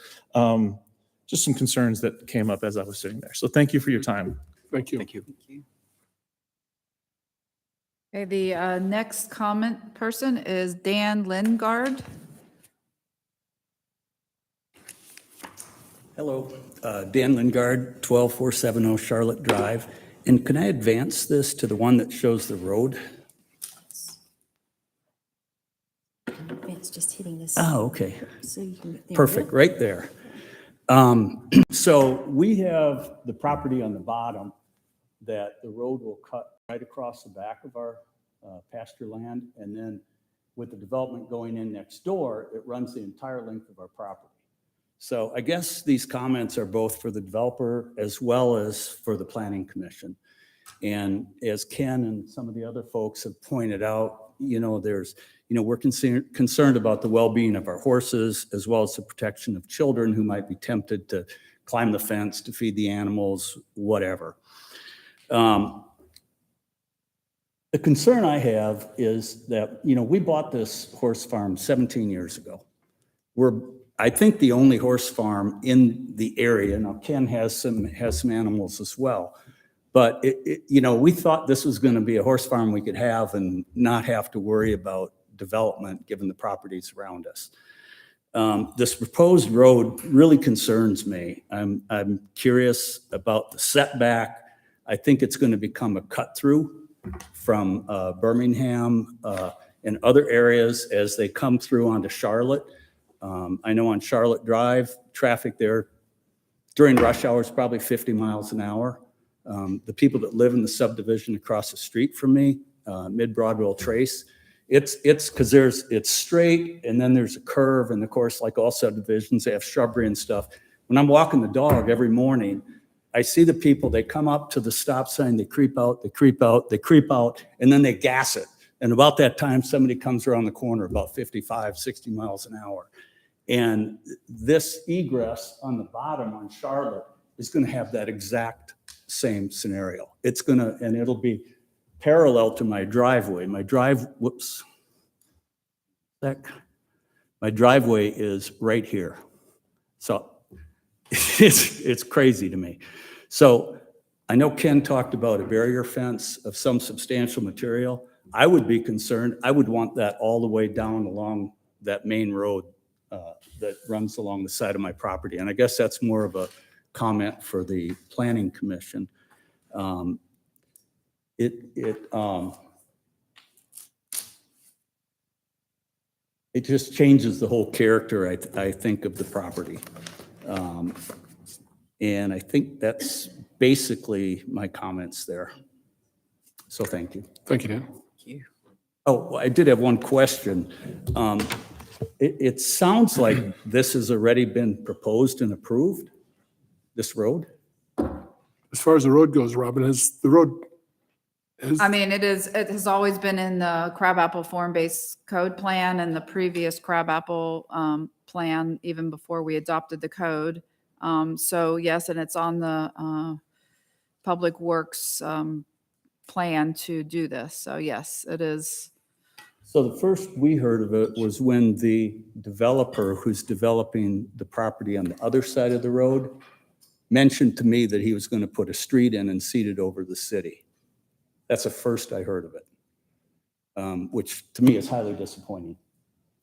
just some concerns that came up as I was sitting there. So thank you for your time. Thank you. Thank you. Okay, the next comment person is Dan Lingard. Hello, Dan Lingard, 12470 Charlotte Drive. And can I advance this to the one that shows the road? It's just hitting this. Oh, okay. So you can, there we go. Perfect, right there. So we have the property on the bottom that the road will cut right across the back of our pasture land. And then with the development going in next door, it runs the entire length of our property. So I guess these comments are both for the developer as well as for the planning commission. And as Ken and some of the other folks have pointed out, we're concerned about the well-being of our horses, as well as the protection of children who might be tempted to climb the fence to feed the animals, whatever. The concern I have is that, we bought this horse farm 17 years ago. We're, I think, the only horse farm in the area. Now, Ken has some animals as well. But, we thought this was going to be a horse farm we could have and not have to worry about development given the properties around us. This proposed road really concerns me. I'm curious about the setback. I think it's going to become a cut through from Birmingham and other areas as they come through onto Charlotte. I know on Charlotte Drive, traffic there during rush hour is probably 50 miles an hour. The people that live in the subdivision across the street from me, Mid-Broadwell Trace, it's because it's straight and then there's a curve, and of course, like all subdivisions, they have shrubbery and stuff. When I'm walking the dog every morning, I see the people, they come up to the stop sign, they creep out, they creep out, they creep out, and then they gas it. And about that time, somebody comes around the corner about 55, 60 miles an hour. And this egress on the bottom on Charlotte is going to have that exact same scenario. It's going to, and it'll be parallel to my driveway. My driveway is right here. So it's crazy to me. So I know Ken talked about a barrier fence of some substantial material. I would be concerned. I would want that all the way down along that main road that runs along the side of my property. And I guess that's more of a comment for the planning commission. It just changes the whole character, I think, of the property. And I think that's basically my comments there. So thank you. Thank you, Dan. Oh, I did have one question. It sounds like this has already been proposed and approved, this road? As far as the road goes, Robin, it has always been in the crabapple form-based code plan and the previous crabapple plan, even before we adopted the code. So yes, and it's on the Public Works plan to do this. So yes, it is. So the first we heard of it was when the developer who's developing the property on the other side of the road mentioned to me that he was going to put a street in and seed it over the city. That's the first I heard of it, which to me is highly disappointing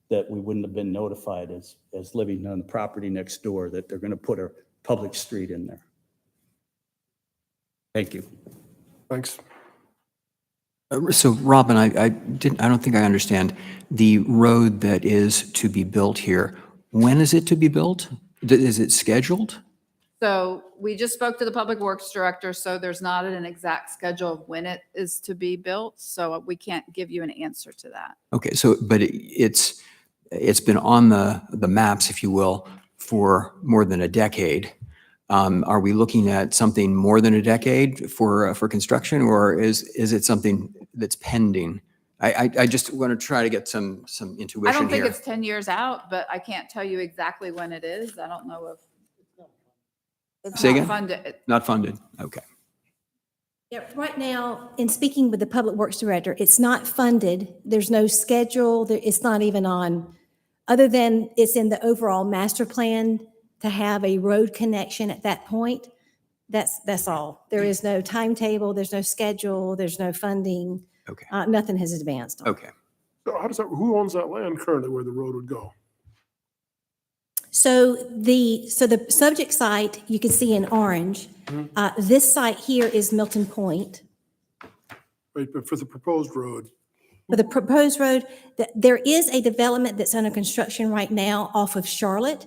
that we wouldn't have been notified as living on the property next door that they're going to put a public street in there. Thank you. thanks. So Robin, I don't think I understand the road that is to be built here. When is it to be built? Is it scheduled? So we just spoke to the Public Works Director, so there's not an exact schedule of when it is to be built, so we can't give you an answer to that. Okay, so, but it's been on the maps, if you will, for more than a decade. Are we looking at something more than a decade for construction, or is it something that's pending? I just want to try to get some intuition I don't think here. it's 10 years out, but I can't tell you exactly when it is. I don't know if. It's Say not again? funded. Not funded, okay. Yeah, right now, in speaking with the Public Works Director, it's not funded. There's no schedule. It's not even on, other than it's in the overall master plan to have a road connection at that point. That's all. There is no timetable, there's no schedule, there's no funding. Okay. Nothing has advanced on. Okay. So how does that, who owns that land currently where the road would go? So the subject site, you can see in orange. This site here is Milton Point. Right, but for the proposed road, For the proposed road, there is a development that's under construction right now off of Charlotte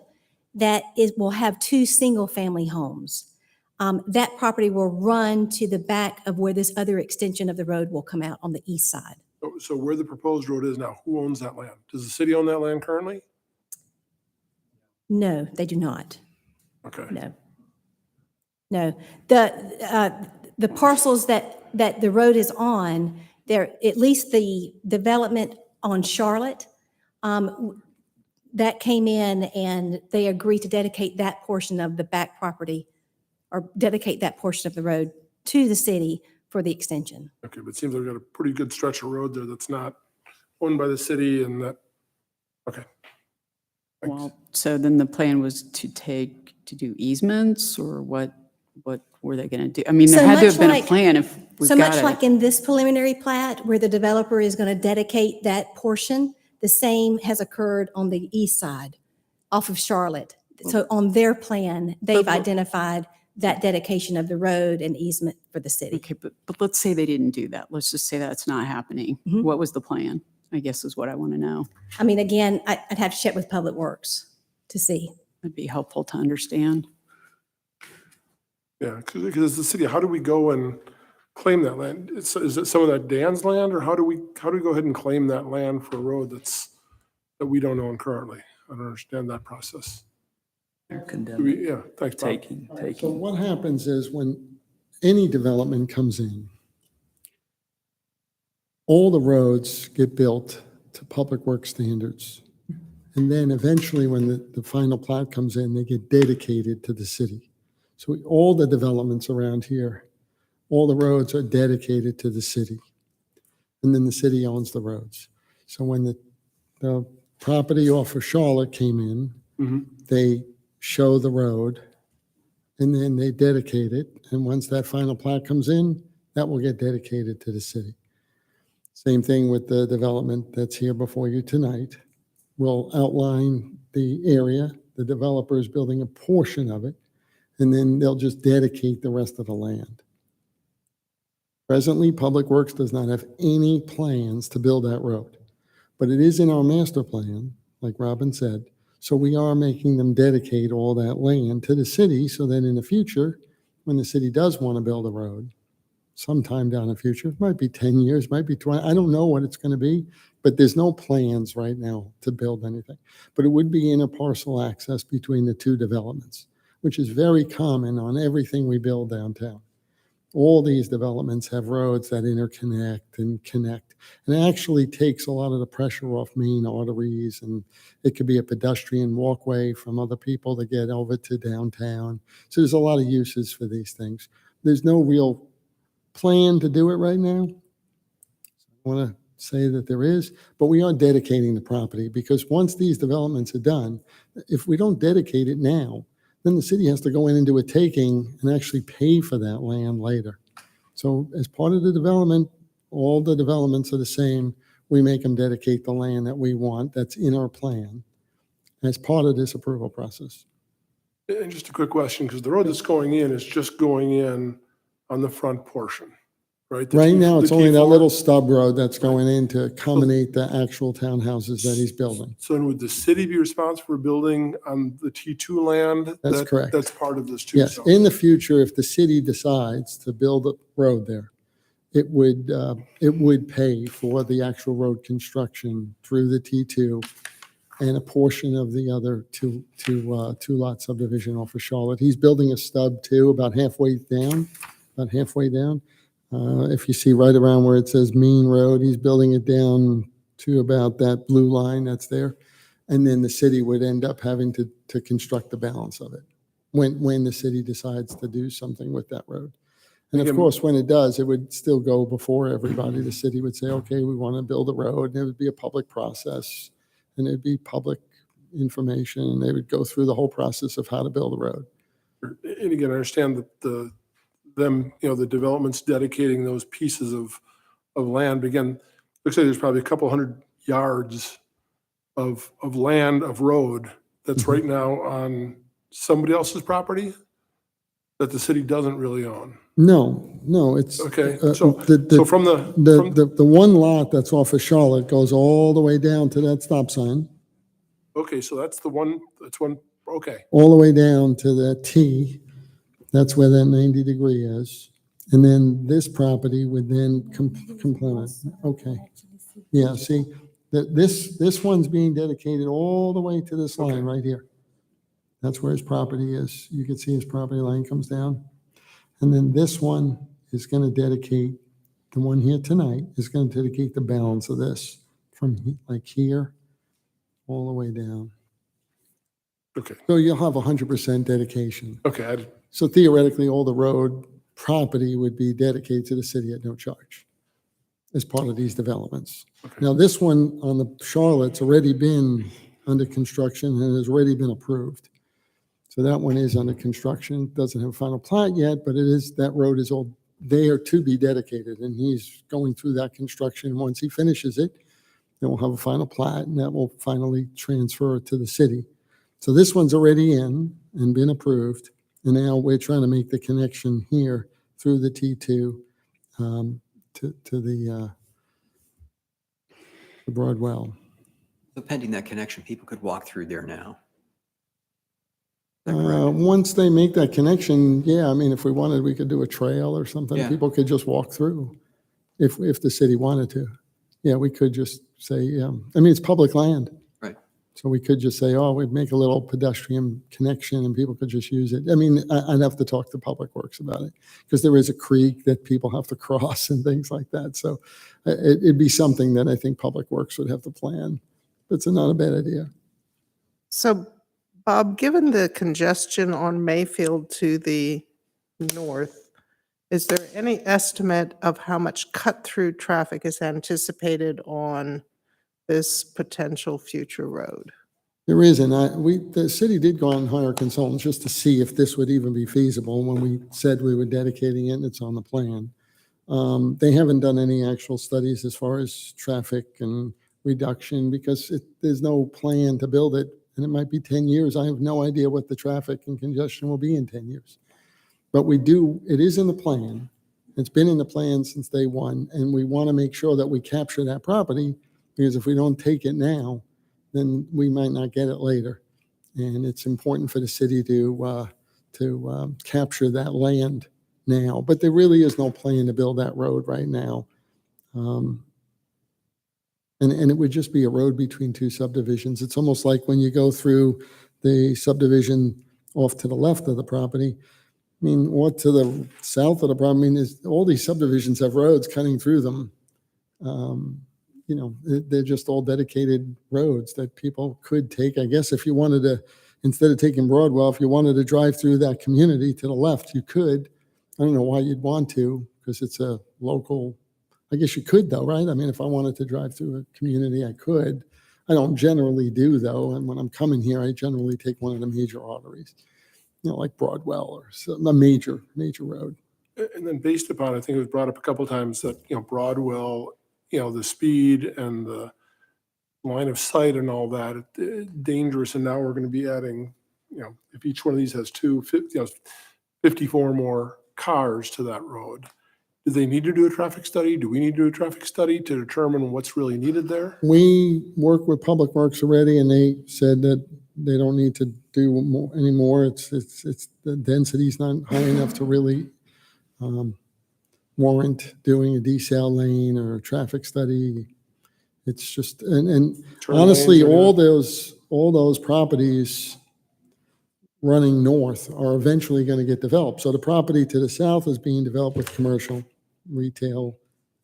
that will have 2 single-family homes. That property will run to the back of where this other extension of the road will come out on the east side. so where the proposed road is now, who owns that land? Does the city own that land currently? No, they do not. Okay. No. No. The parcels that the road is on, there, at least the development on Charlotte, that came in and they agreed to dedicate that portion of the back property or dedicate that portion of the road to the city for the extension. Okay, but it seems like we've got a pretty good stretch of road there that's not owned by the city and that, okay. Thanks. Well, so then the plan was to do easements, or what were they going to do? I mean, there So had to much have been a like- plan if we've So got much it. like in this preliminary plat where the developer is going to dedicate that portion, the same has occurred on the east side off of Charlotte. So on their plan, they've identified that dedication of the road and easement for the city. Okay, but let's say they didn't do that. Let's just say that's not happening. Mhm. What was the plan? I guess is what I want to know. I mean, again, I'd have to check with Public Works to see. It'd be helpful to understand. Yeah, because as the city, how do we go and claim that land? Is it some of that Dan's land, or how do we go ahead and claim that land for a road that we don't own currently? I don't understand that process. Yeah, thanks, Bob. So what happens is when any development comes in, all the roads get built to public works standards. And then eventually when the final plat comes in, they get dedicated to the city. So all the developments around here, all the roads are dedicated to the city. And then the city owns the roads. So when the property off of Charlotte came in, they show the road and then they dedicate it. And once that final plat comes in, that will get dedicated to the city. Same thing with the development that's here before you tonight. We'll outline the area, the developer is building a portion of it, and then they'll just dedicate the rest of the land. Presently, Public Works does not have any plans to build that road, but it is in our master plan, like Robin said, so we are making them dedicate all that land to the city so that in the future, when the city does want to build a road, sometime down the future, it might be 10 years, might be 20, I don't know what it's going to be, but there's no plans right now to build anything. But it would be interparcel access between the 2 developments, which is very common on everything we build downtown. All these developments have roads that interconnect and connect. And it actually takes a lot of the pressure off main arteries, and it could be a pedestrian walkway from other people to get over to downtown. So there's a lot of uses for these things. There's no real plan to do it right now. I want to say that there is, but we are dedicating the property because once these developments are done, if we don't dedicate it now, then the city has to go in and do a taking and actually pay for that land later. So as part of the development, all the developments are the same. We make them dedicate the land that we want that's in our plan as part of this approval process. And just a quick question, because the road that's going in is just going in on the front portion. right? The Right T- now, the it's only that T4? little stub road that's going in to accommodate the actual townhouses that he's building. So then would the city be responsible for building on the T2 land? That's correct. That's part of this too. Yes, so. in the future, if the city decides to build a road there, it would pay for the actual road construction through the T2 and a portion of the other two lot subdivision off of Charlotte. He's building a stub too, about halfway down. If you see right around where it says Main Road, he's building it down to about that blue line that's there. And then the city would end up having to construct the balance of it when the city decides to do something with that road. And of Again- course, when it does, it would still go before everybody. The city would say, okay, we want to build a road, and it would be a public process, and it'd be public information, and they would go through the whole process of how to build a road. And again, I understand that the development's dedicating those pieces of land. But again, looks like there's probably a couple hundred yards of land, of road that's right now on somebody else's property that the city doesn't really own. No, it's. Okay, uh, so from The one lot that's off of Charlotte goes all the way down to that stop sign, okay, so that's one, okay. all the way down to the T. That's where that 90 degree is. And then this property would then complement. Okay. Yeah, see, this one's being dedicated all the way to this line right here. That's where his property is. You can see his property line comes down. And then this one is going to dedicate, the one here tonight is going to dedicate the balance of this from like here all the way down. Okay, So you'll have 100% dedication. okay, So theoretically, all the road property would be dedicated to the city at no charge as part of these developments. Okay. Now, this one on the Charlotte's already been under construction and has already been approved. So that one is under construction, doesn't have a final plat yet, but that road is all there to be dedicated, and he's going through that construction. Once he finishes it, then we'll have a final plat, and that will finally transfer it to the city. So this one's already in and been approved, and now we're trying to make the connection here through the T2 to the Broadwell. So pending that connection, people could walk through there now. Once they make that connection, yeah, I mean, if we wanted, we could do a trail or something. Yeah. People could just walk through if the city wanted to. Yeah, we could just say, I mean, it's public land. Right. So we could just say, oh, we'd make a little pedestrian connection and people could just use it. I mean, I'd have to talk to Public Works about it because there is a creek that people have to cross and things like that. So it'd be something that I think Public Works would have to plan. It's not a bad idea. So Bob, given the congestion on Mayfield to the north, is there any estimate of how much cut-through traffic is anticipated on this potential future road? There is, and the city did go out and hire consultants just to see if this would even be feasible when we said we were dedicating it and it's on the plan. They haven't done any actual studies as far as traffic and reduction because there's no plan to build it, and it might be 10 years. I have no idea what the traffic and congestion will be in 10 years. But it is in the plan. It's been in the plan since day one, and we want to make sure that we capture that property because if we don't take it now, then we might not get it later. And it's important for the city to capture that land now. But there really is no plan to build that road right now. And it would just be a road between two subdivisions. It's almost like when you go through the subdivision off to the left of the property, I mean, or to the south of the property, I mean, all these subdivisions have roads cutting through them. They're just all dedicated roads that people could take. I guess if you wanted to, instead of taking Broadwell, if you wanted to drive through that community to the left, you could. I don't know why you'd want to, because it's a local, I guess you could though, right? I mean, if I wanted to drive through a community, I could. I don't generally do though. And when I'm coming here, I generally take one of the major arteries, like Broadwell or a major road. And then based upon, I think it was brought up a couple of times that, Broadwell, the speed and the line of sight and all that, dangerous. And now we're going to be adding, if each one of these has 54 more cars to that road. Do they need to do a traffic study? Do we need to do a traffic study to determine what's really needed there? We work with Public Works already, and they said that they don't need to do more anymore. It's the density's not high enough to really warrant doing a decel lane or a traffic study. It's just, and Turn honestly, lanes, all those properties running north are eventually going to get developed. So the property to the south is being developed with commercial, retail,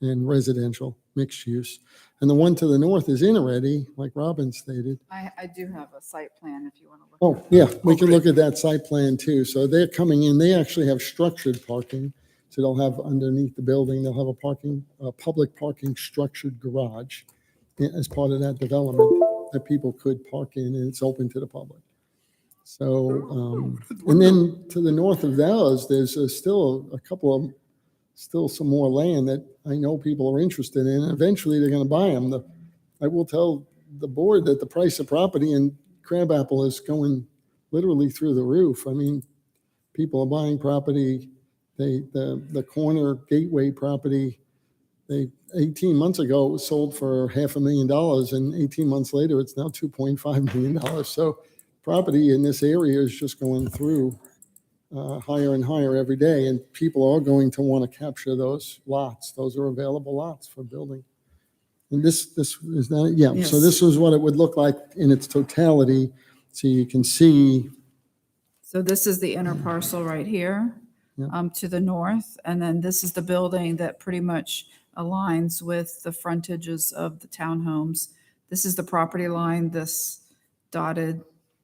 and residential mixed use. And the one to the north is in already, like Robin stated. I do have a site plan if you want to look. Oh, yeah, we can look at that site plan too. So they're coming in, they actually have structured parking. So they'll have underneath the building, they'll have a public parking structured garage as part of that development that people could park in, and it's open to the public. So, and then to the north of those, there's still a couple of, still some more land that I know people are interested in. Eventually, they're going to buy them. I will tell the board that the price of property in Crabapple is going literally through the roof. I mean, people are buying property. The corner gateway property, 18 months ago, it was sold for $500,000, and 18 months later, it's now $2.5 million. So property in this area is just going through higher and higher every day, and people are going to want to capture those lots. Those are available lots for building. And this is not, yeah, Yes. so this is what it would look like in its totality. So you can see, So this is the inner parcel right here, Yeah. to the north. And then this is the building that pretty much aligns with the frontages of the townhomes. This is the property line, this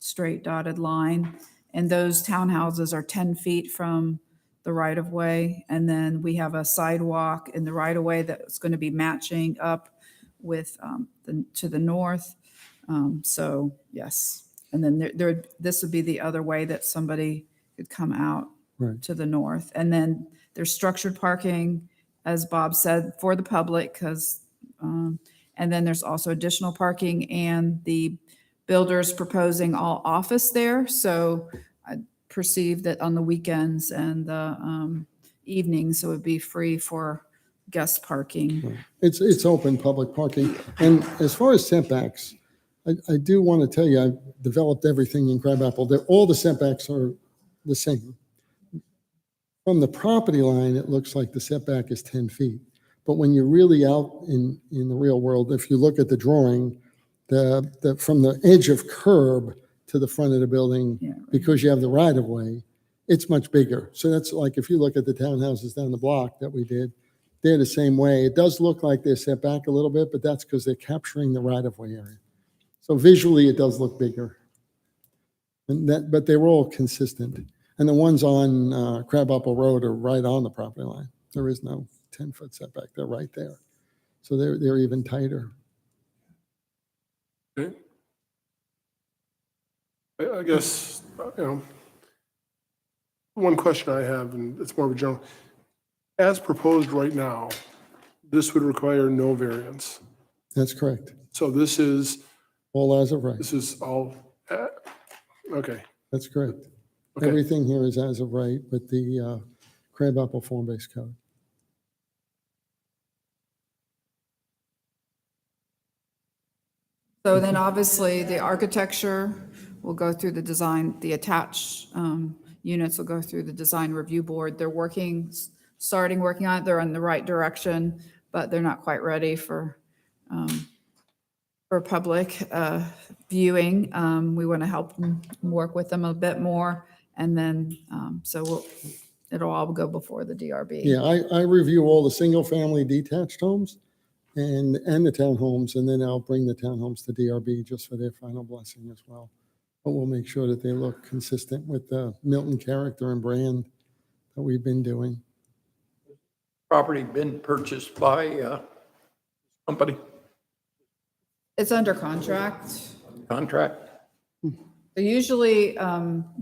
straight dotted line. And those townhouses are 10 feet from the right of way. And then we have a sidewalk in the right of way that's going to be matching up with to the north. So yes. And then this would be the other way that somebody could come out Right. to the north. And then there's structured parking, as Bob said, for the public, because, and then there's also additional parking, and the builder's proposing all office there. So I perceive that on the weekends and the evenings, it would be free for guest parking. it's open public parking. And as far as setbacks, I do want to tell you, I've developed everything in Crabapple. All the setbacks are the same. From the property line, it looks like the setback is 10 feet. But when you're really out in the real world, if you look at the drawing, from the edge of curb to the front of the building, Yeah, right. because you have the right of way, it's much bigger. So that's like if you look at the townhouses down the block that we did, they're the same way. It does look like they're set back a little bit, but that's because they're capturing the right of way area. So visually, it does look bigger. But they were all consistent. And the ones on Crabapple Road are right on the property line. There is no 10-foot setback. They're right there. So they're even tighter. Okay. I guess, one question I have, and it's more of a general, as proposed right now, this would require no variance. That's correct. So this is All as of right. This is all, okay. That's correct. Okay. Everything here is as of right with the Crabapple form-based code. So then obviously the architecture will go through the design, the attached units will go through the design review board. They're starting working on it. They're in the right direction, but they're not quite ready for public viewing. We want to help them, work with them a bit more. And then, it'll all go before the DRB. Yeah, I review all the single-family detached homes and the townhomes, and then I'll bring the townhomes to DRB just for their final blessing as well. But we'll make sure that they look consistent with the Milton character and brand that we've been doing. Property been purchased by company It's under contract. contract? Usually,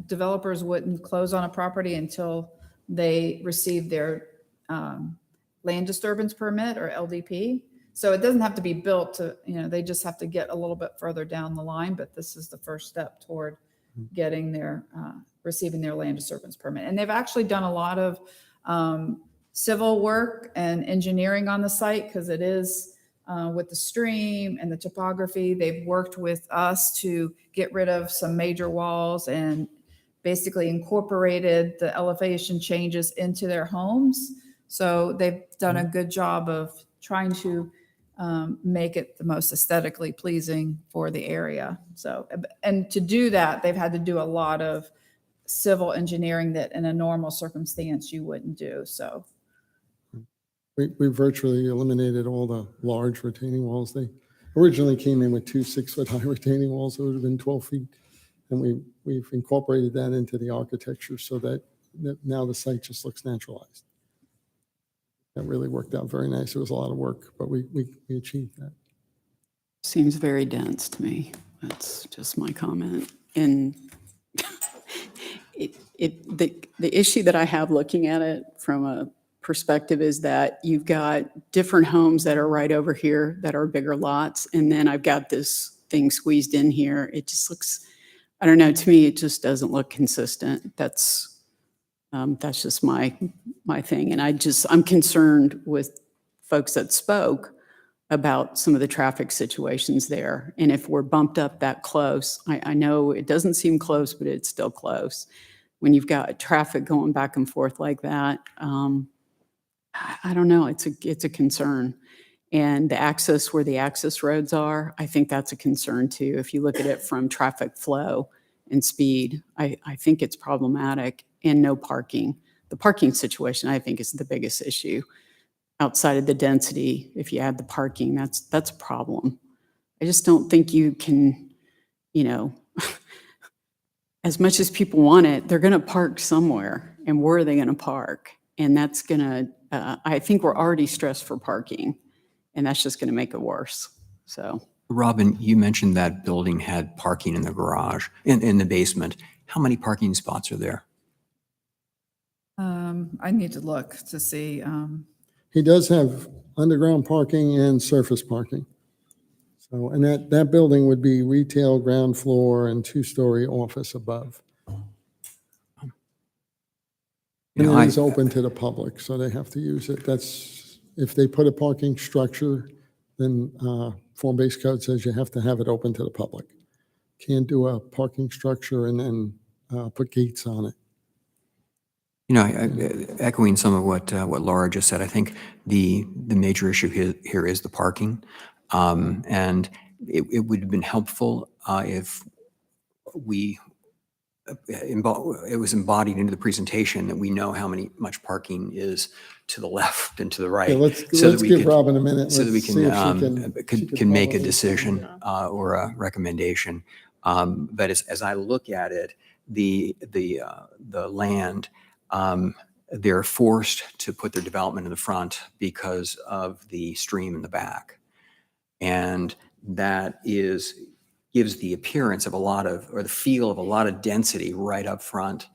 developers wouldn't close on a property until they receive their land disturbance permit or LDP. So it doesn't have to be built to, they just have to get a little bit further down the line, but this is the first step toward getting receiving their land disturbance permit. And they've actually done a lot of civil work and engineering on the site because it is with the stream and the topography. They've worked with us to get rid of some major walls and basically incorporated the elevation changes into their homes. So they've done a good job of trying to make it the most aesthetically pleasing for the area. So, and to do that, they've had to do a lot of civil engineering that in a normal circumstance you wouldn't do. So We virtually eliminated all the large retaining walls. They originally came in with 2 6-foot high retaining walls, so it would have been 12 feet. And we've incorporated that into the architecture so that now the site just looks naturalized. That really worked out very nice. It was a lot of work, but we achieved that. Seems very dense to me. That's just my comment. And the issue that I have looking at it from a perspective is that you've got different homes that are right over here that are bigger lots. And then I've got this thing squeezed in here. It just looks, I don't know, to me, it just doesn't look consistent. That's just my thing. And I'm concerned with folks that spoke about some of the traffic situations there. And if we're bumped up that close, I know it doesn't seem close, but it's still close. When you've got traffic going back and forth like that, I don't know, it's a concern. And the access where the access roads are, I think that's a concern too. If you look at it from traffic flow and speed, I think it's problematic. And no parking. The parking situation, I think, is the biggest issue. Outside of the density, if you add the parking, that's a problem. I just don't think you can, as much as people want it, they're going to park somewhere. And where are they going to park? And that's going to, I think we're already stressed for parking, and that's just going to make it worse. So, Robin, you mentioned that building had parking in the garage, in the basement. How many parking spots are there? I need to look to see. He does have underground parking and surface parking. So, and that building would be retail ground floor and 2-story office above. And it is open to the public, so they have to use it. That's, if they put a parking structure, then form-based code says you have to have it open to the public. Can't do a parking structure and then put gates on it. Echoing some of what Laura just said, I think the major issue here is the parking. And it would have been helpful if it was embodied into the presentation that we know how much parking is to the left and to the right. Yeah, let's give Robin a minute. So that we Let's see if she can make a follow this. decision or a recommendation. But as I look at it, the land, they're forced to put their development in the front because of the stream in the back. And that gives the appearance of or the feel of a lot of density right up front.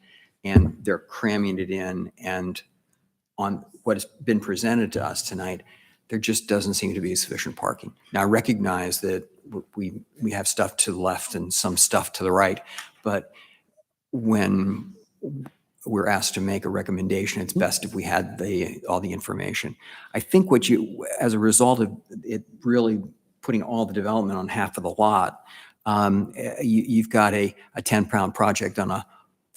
And they're cramming it in. And on what has been presented to us tonight, there just doesn't seem to be sufficient parking. Now, I recognize that we have stuff to the left and some stuff to the right, but when we're asked to make a recommendation, it's best if we had all the information. I think as a result of it really putting all the development on half of the lot, you've got a 10-pound project on a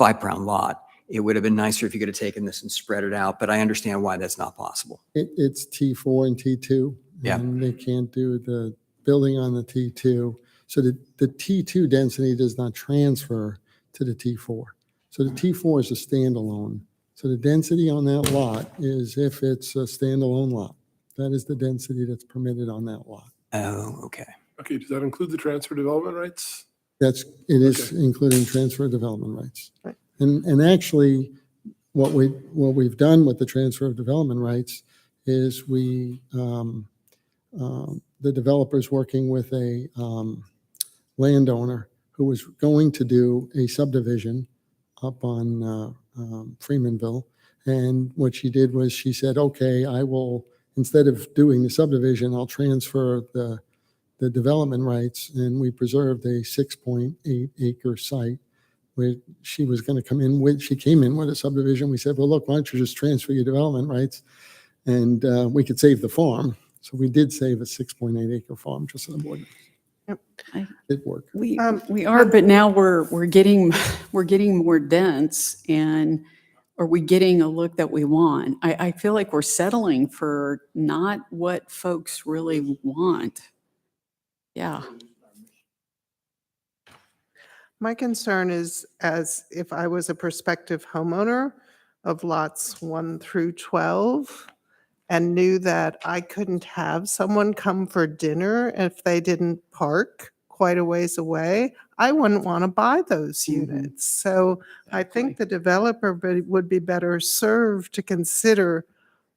5-pound lot. It would have been nicer if you could have taken this and spread it out, but I understand why that's not possible. It's T4 and T2. Yeah. And they can't do the building on the T2. So the T2 density does not transfer to the T4. So the T4 is a standalone. So the density on that lot is if it's a standalone lot. That is the density that's permitted on that lot. Oh, okay. Okay, does that include the transfer development rights? It is including transfer development rights. Right. And actually, what we've done with the transfer of development rights is the developer's working with a landowner who was going to do a subdivision up on Freemanville. And what she did was she said, okay, I will, instead of doing the subdivision, I'll transfer the development rights. And we preserved a 6.8 acre site where she was going to come in with, she came in with a subdivision. We said, well, look, why don't you just transfer your development rights and we could save the farm. So we did save a 6.8 acre farm, just so the board knows. I- It worked. We are, but now we're getting more dense, and are we getting a look that we want? I feel like we're settling for not what folks really want. Yeah. My concern is, as if I was a prospective homeowner of lots 1 through 12 and knew that I couldn't have someone come for dinner if they didn't park quite a ways away, I wouldn't want to buy those units. So I think the developer would be better served to consider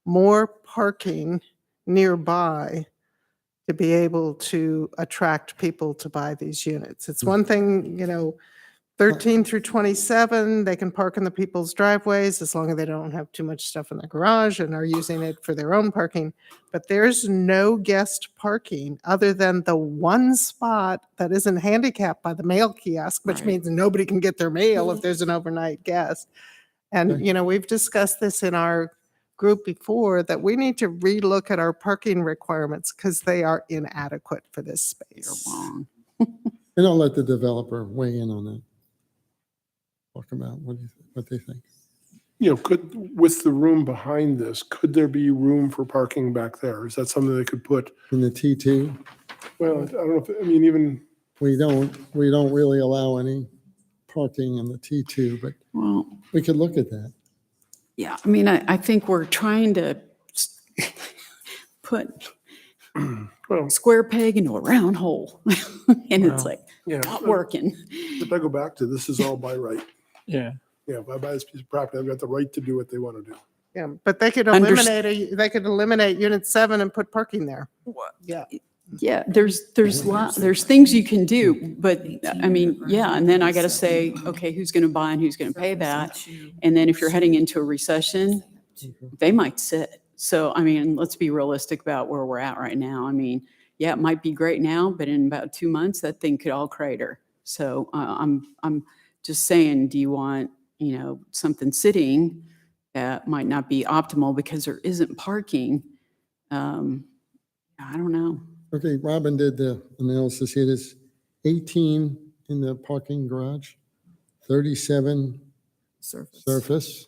more parking nearby to be able to attract people to buy these units. It's one thing, 13 through 27, they can park in the people's driveways as long as they don't have too much stuff in the garage and are using it for their own parking. But there's no guest parking other than the one spot that isn't handicapped by the mail kiosk, which Right. means nobody can get their mail if there's an overnight guest. And, we've discussed this in our group before, that we need to relook at our parking requirements because they are inadequate for this space. Wrong. And I'll let the developer weigh in on that. Talk about what they think. With the room behind this, could there be room for parking back there? Is that something they could put? In the T2, Well, I don't know if, even, we don't really allow any parking in the T2, but Well, we could look at that. yeah, I mean, I think we're trying to put well, square peg into a round hole. And it's like, yeah. not working. If I go back to, this is all by right. Yeah. Yeah, if I buy this piece of property, I've got the right to do what they want to do. Yeah, but they could Underst- eliminate unit 7 and put parking there. Yeah. Yeah, there's things you can do, but I mean, yeah, and then I got to say, okay, who's going to buy and who's going to pay that? And then if you're heading into a recession, they might sit. So, I mean, let's be realistic about where we're at right now. I mean, yeah, it might be great now, but in about 2 months, that thing could all crater. So I'm just saying, do you want, something sitting that might not be optimal because there isn't parking? I don't know. Okay, Robin did the analysis here. There's 18 in the parking garage, 37 surface,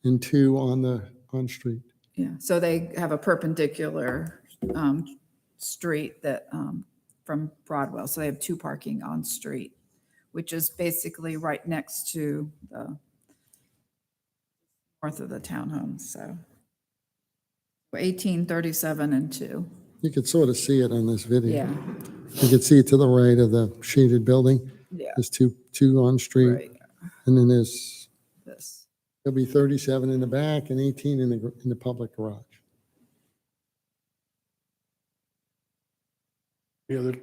and 2 on street. Yeah, so they have a perpendicular street that, from Broadwell, so they have 2 parking on street, which is basically right next to the north of the townhomes, so 18, 37, and 2. You could sort of see it on this video. Yeah. You could see it to the right of the shaded building. Yeah. There's two on street, Right, and then this. there'll be 37 in the back and 18 in the public garage. Any other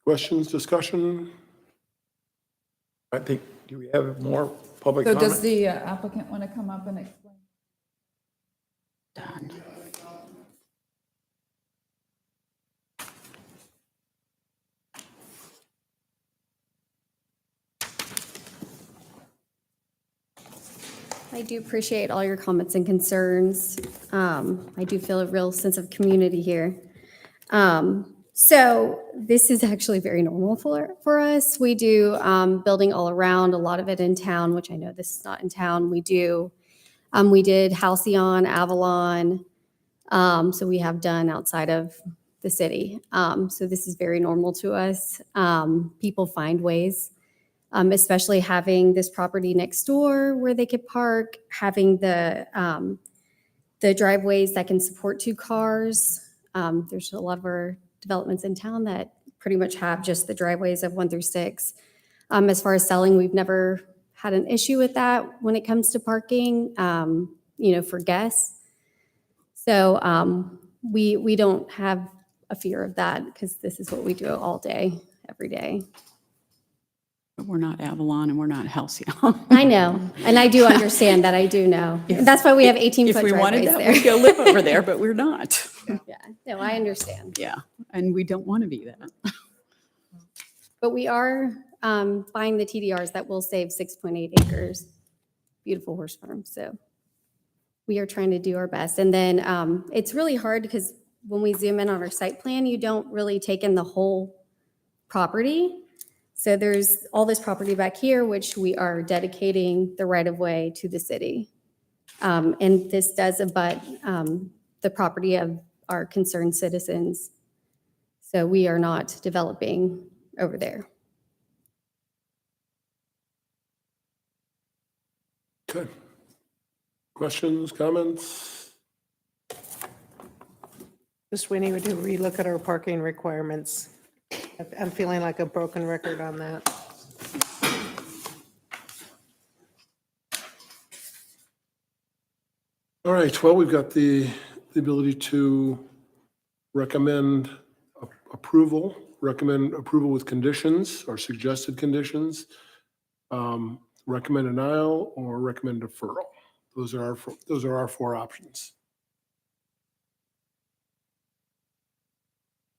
questions, discussion? I think, do we have more public So comment? does the applicant want to come up and explain? Done. I do appreciate all your comments and concerns. I do feel a real sense of community here. So this is actually very normal for us. We do building all around, a lot of it in town, which I know this is not in town. We did Halcyon, Avalon. So we have done outside of the city. So this is very normal to us. People find ways. Especially having this property next door where they could park, having the driveways that can support 2 cars. There's a lot of our developments in town that pretty much have just the driveways of 1 through 6. As far as selling, we've never had an issue with that when it comes to parking, for guests. So we don't have a fear of that because this is what we do all day, every day. But we're not Avalon and we're not Halcyon. I know, and I do understand that. I do know. That's why we have 18-foot If we wanted driveways that, we'd there. go live over there, but we're not. Yeah, no, I understand. Yeah, and we don't want to be that. But we are buying the TDRs that will save 6.8 acres. Beautiful horse farm. So we are trying to do our best. And then it's really hard because when we zoom in on our site plan, you don't really take in the whole property. So there's all this property back here, which we are dedicating the right of way to the city. And this does abut the property of our concerned citizens. So we are not developing over there. Okay. Questions, comments? Just we need to relook at our parking requirements. I'm feeling like a broken record on that. All right, well, we've got the ability to recommend approval with conditions or suggested conditions, recommend denial, or recommend deferral. Those are our four options.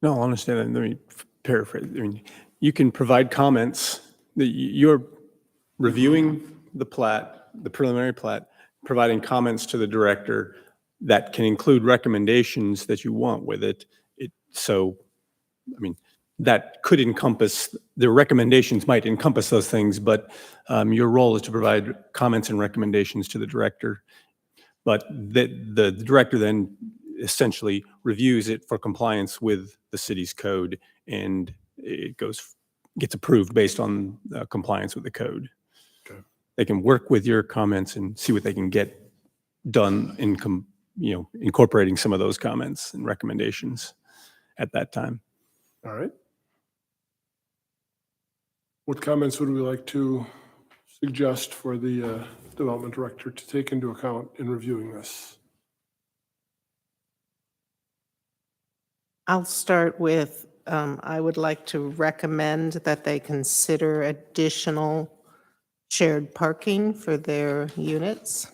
No, I'll understand that. Let me paraphrase. I mean, you can provide comments. You're reviewing the plat, the preliminary plat, providing comments to the director that can include recommendations that you want with it. So, I mean, that could encompass, the recommendations might encompass those things, but your role is to provide comments and recommendations to the director. But the director then essentially reviews it for compliance with the city's code, and it gets approved based on compliance with the code. Okay. They can work with your comments and see what they can get done in incorporating some of those comments and recommendations at that time. All right. What comments would we like to suggest for the development director to take into account in reviewing this? I'll start with, I would like to recommend that they consider additional shared parking for their units.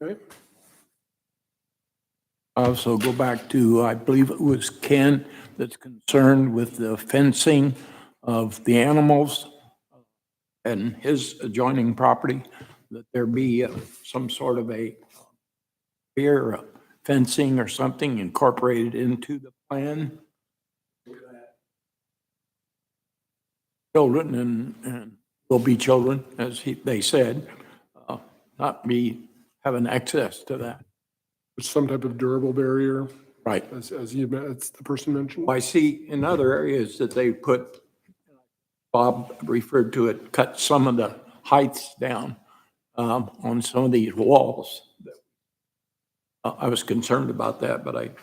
Okay. Also go back to, I believe it was Ken that's concerned with the fencing of the animals and his adjoining property, that there be some sort of a beer fencing or something incorporated into the plan. Children and will be children, as they said, not be having access to that. Some type of durable barrier, Right. as the person mentioned. I see in other areas that they put, Bob referred to it, cut some of the heights down on some of these walls. I was concerned about that, but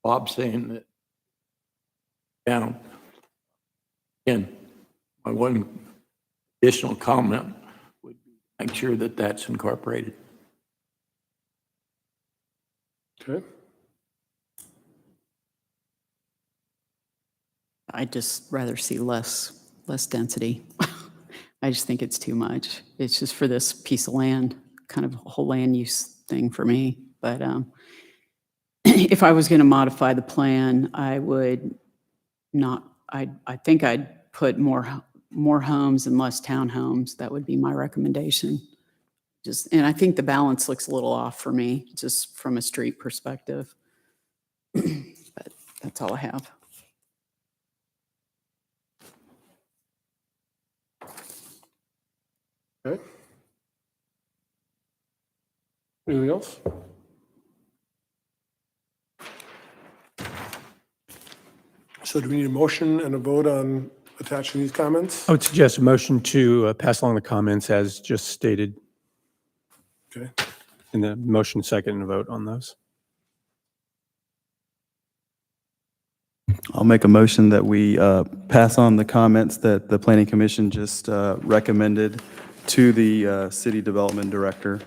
Bob saying that down. And my one additional comment would be make sure that that's incorporated. Okay. I'd just rather see less density. I just think it's too much. It's just for this piece of land, kind of a whole land use thing for me. But if I was going to modify the plan, I would not, I think I'd put more homes and less townhomes. That would be my recommendation. And I think the balance looks a little off for me, just from a street perspective. But that's all I have. Okay. Anything else? So do we need a motion and a vote on attaching these comments? I would suggest a motion to pass along the comments as just stated. Okay. And the motion second and a vote on those. I'll make a motion that we pass on the comments that the Planning Commission just recommended to the City Development Director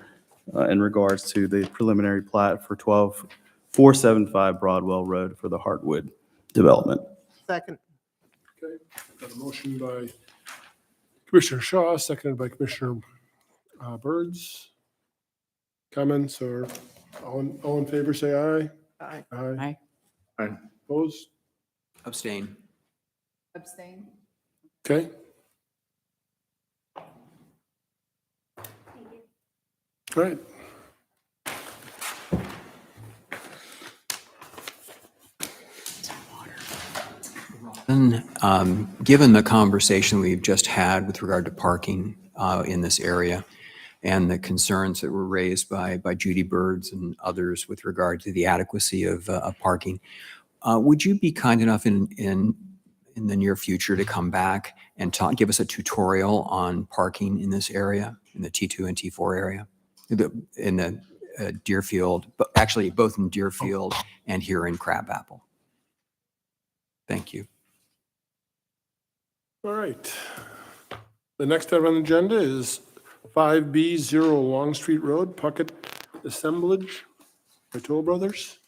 in regards to the preliminary plat for 12475 Broadwell Road for the Heartwood development. Second. Okay. Got a motion by Commissioner Shaw, seconded by Commissioner Birds. Comments or all in favor, say aye. Aye. Aye. Aye. Aye. Opposed? Abstain. Abstain? Okay. All right. Given the conversation we've just had with regard to parking in this area and the concerns that were raised by Judy Birds and others with regard to the adequacy of parking, would you be kind enough in the near future to come back and give us a tutorial on parking in this area, in the T2 and T4 area, in the Deerfield, but actually both in Deerfield and here in Crabapple? Thank you. All right. The next item on the agenda is 5B0 Long Street Road, Puckett Assemblage by Toll Brothers.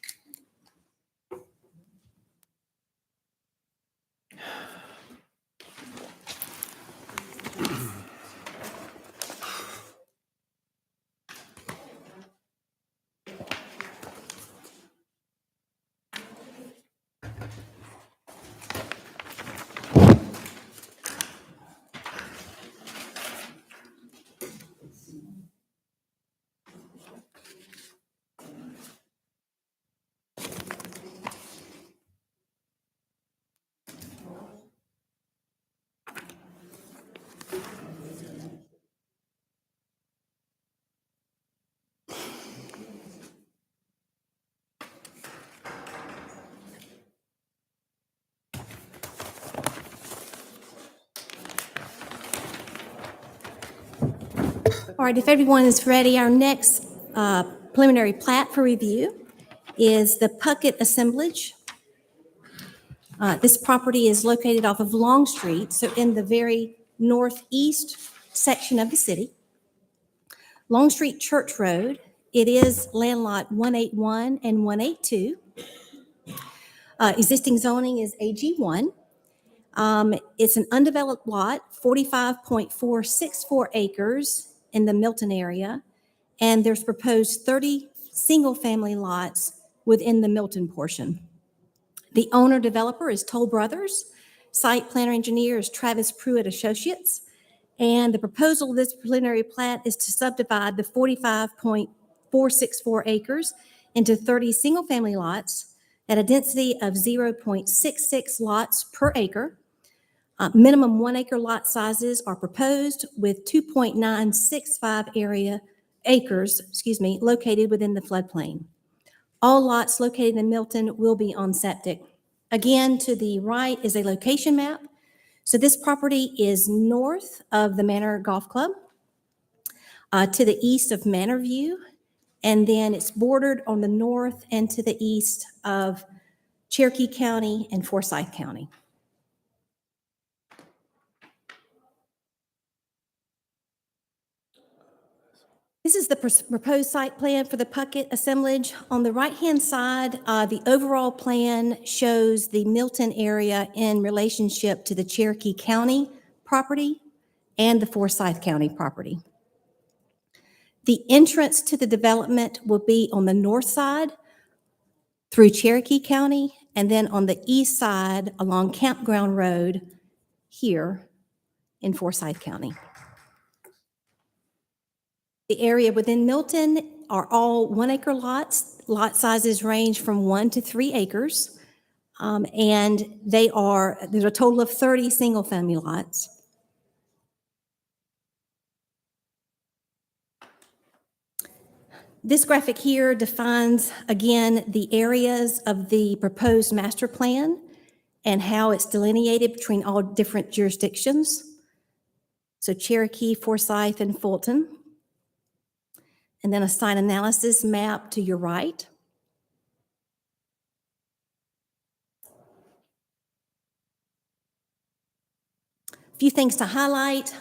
All right, if everyone is ready, our next preliminary plat for review is the Puckett Assemblage. This property is located off of Long Street, so in the very northeast section of the city. Long Street Church Road, it is land lot 181 and 182. Existing zoning is AG1. It's an undeveloped lot, 45.464 acres in the Milton area, and there's proposed 30 single-family lots within the Milton portion. The owner developer is Toll Brothers. Site planner engineer is Travis Pruitt Associates. And the proposal of this preliminary plat is to subdivide the 45.464 acres into 30 single-family lots at a density of 0.66 lots per acre. Minimum 1 acre lot sizes are proposed with 2.965 acres located within the floodplain. All lots located in Milton will be on septic. Again, to the right is a location map. So this property is north of the Manor Golf Club, to the east of Manor View, and then it's bordered on the north and to the east of Cherokee County and Forsyth County. This is the proposed site plan for the Puckett assemblage. On the right-hand side, the overall plan shows the Milton area in relationship to the Cherokee County property and the Forsyth County property. The entrance to the development will be on the north side through Cherokee County, and then on the east side along Campground Road here in Forsyth County. The area within Milton are all 1 acre lots. Lot sizes range from 1 to 3 acres. And there's a total of 30 single family lots. This graphic here defines, again, the areas of the proposed master plan and how it's delineated between all different jurisdictions. So Cherokee, Forsyth, and Fulton. And then a site analysis map to your right. A few things to highlight.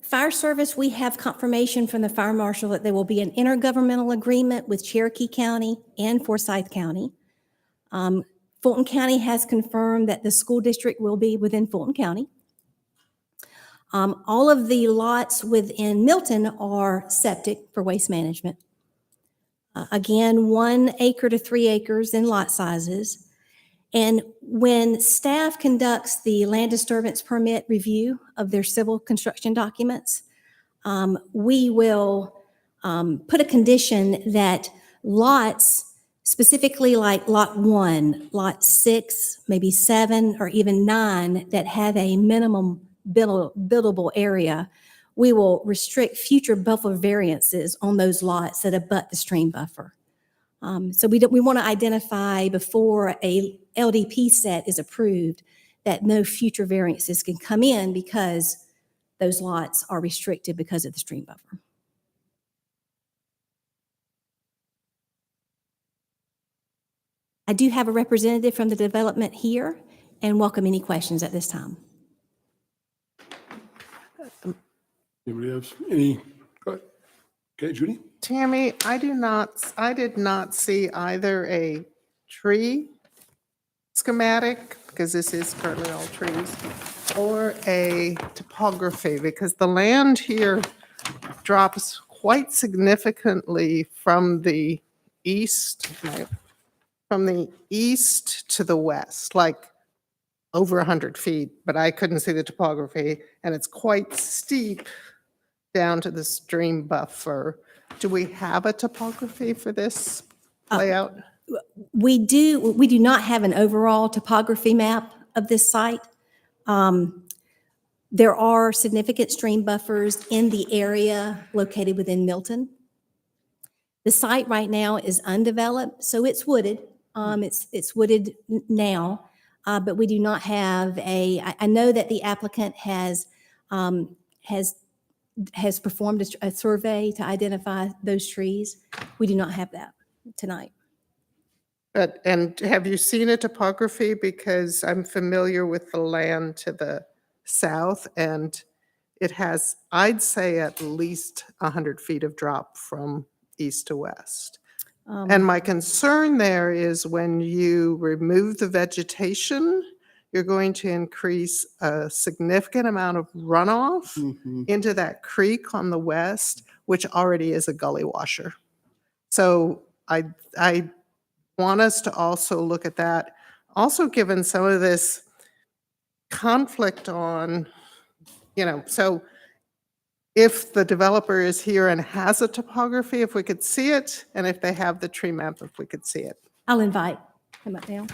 Fire service, we have confirmation from the fire marshal that there will be an intergovernmental agreement with Cherokee County and Forsyth County. Fulton County has confirmed that the school district will be within Fulton County. All of the lots within Milton are septic for waste management. Again, 1 acre to 3 acres in lot sizes. And when staff conducts the land disturbance permit review of their civil construction documents, we will put a condition that lots, specifically like Lot 1, Lot 6, maybe 7, or even 9, that have a minimum buildable area, we will restrict future buffer variances on those lots that abut the stream buffer. So we want to identify before a LDP set is approved that no future variances can come in because those lots are restricted because of the stream buffer. I do have a representative from the development here and welcome any questions at this time. Anybody have any? Go ahead. Okay, Judy? Tammy, I did not see either a tree schematic, because this is currently all trees, or a topography, because the land here drops quite significantly from the east to the west, like over 100 feet, but I couldn't see the topography, and it's quite steep down to the stream buffer. Do we have a topography for this layout? We do not have an overall topography map of this site. There are significant stream buffers in the area located within Milton. The site right now is undeveloped, so it's wooded. It's wooded now, but we do not have I know that the applicant has performed a survey to identify those trees. We do not have that tonight. And have you seen a topography? Because I'm familiar with the land to the south, and it has, I'd say, at least 100 feet of drop from east to west. And my concern there is when you remove the vegetation, you're going to increase a significant amount of runoff into that creek on the west, which already is a gully washer. So I want us to also look at that. Also, given some of this conflict on, so if the developer is here and has a topography, if we could see it, and if they have the tree map, if we could see it. I'll invite him up now.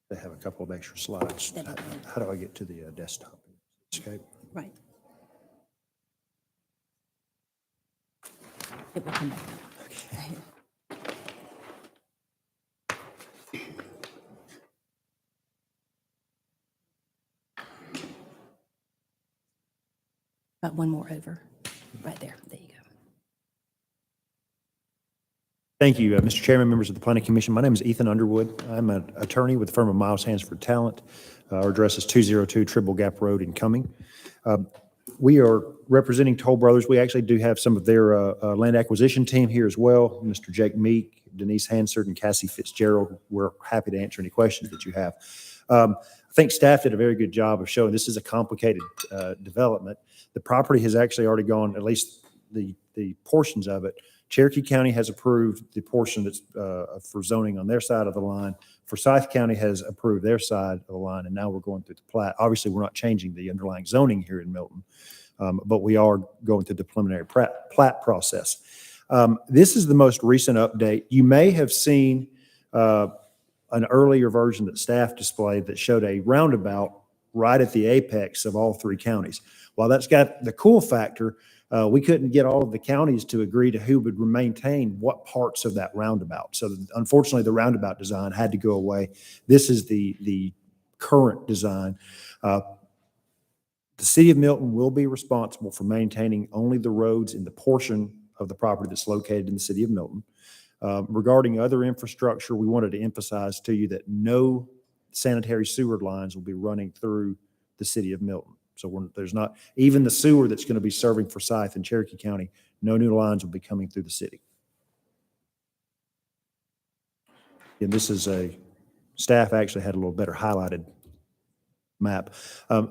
They have a couple of extra slides. How do I get to the desktop? Escape? Right. It will come back. Okay. About one more over, right there. There you go. Thank you, Mr. Chairman, members of the Planning Commission. My name is Ethan Underwood. I'm an attorney with the firm of Miles Hansford Talent. Our address is 202 Triple Gap Road in Cumming. We are representing Toll Brothers. We actually do have some of their land acquisition team here as well. Mr. Jake Meek, Denise Hansard, and Cassie Fitzgerald. We're happy to answer any questions that you have. I think staff did a very good job of showing this is a complicated development. The property has actually already gone, at least the portions of it. Cherokee County has approved the portion that's for zoning on their side of the line. Forsyth County has approved their side of the line, and now we're going through the plat. Obviously, we're not changing the underlying zoning here in Milton, but we are going through the preliminary plat process. This is the most recent update. You may have seen an earlier version that staff displayed that showed a roundabout right at the apex of all three counties. While that's got the cool factor, we couldn't get all of the counties to agree to who would maintain what parts of that roundabout. So unfortunately, the roundabout design had to go away. This is the current design. The city of Milton will be responsible for maintaining only the roads in the portion of the property that's located in the city of Milton. Regarding other infrastructure, we wanted to emphasize to you that no sanitary sewer lines will be running through the city of Milton. So there's not, even the sewer that's going to be serving Forsyth and Cherokee County, no new lines will be coming through the city. And this is staff actually had a little better highlighted map.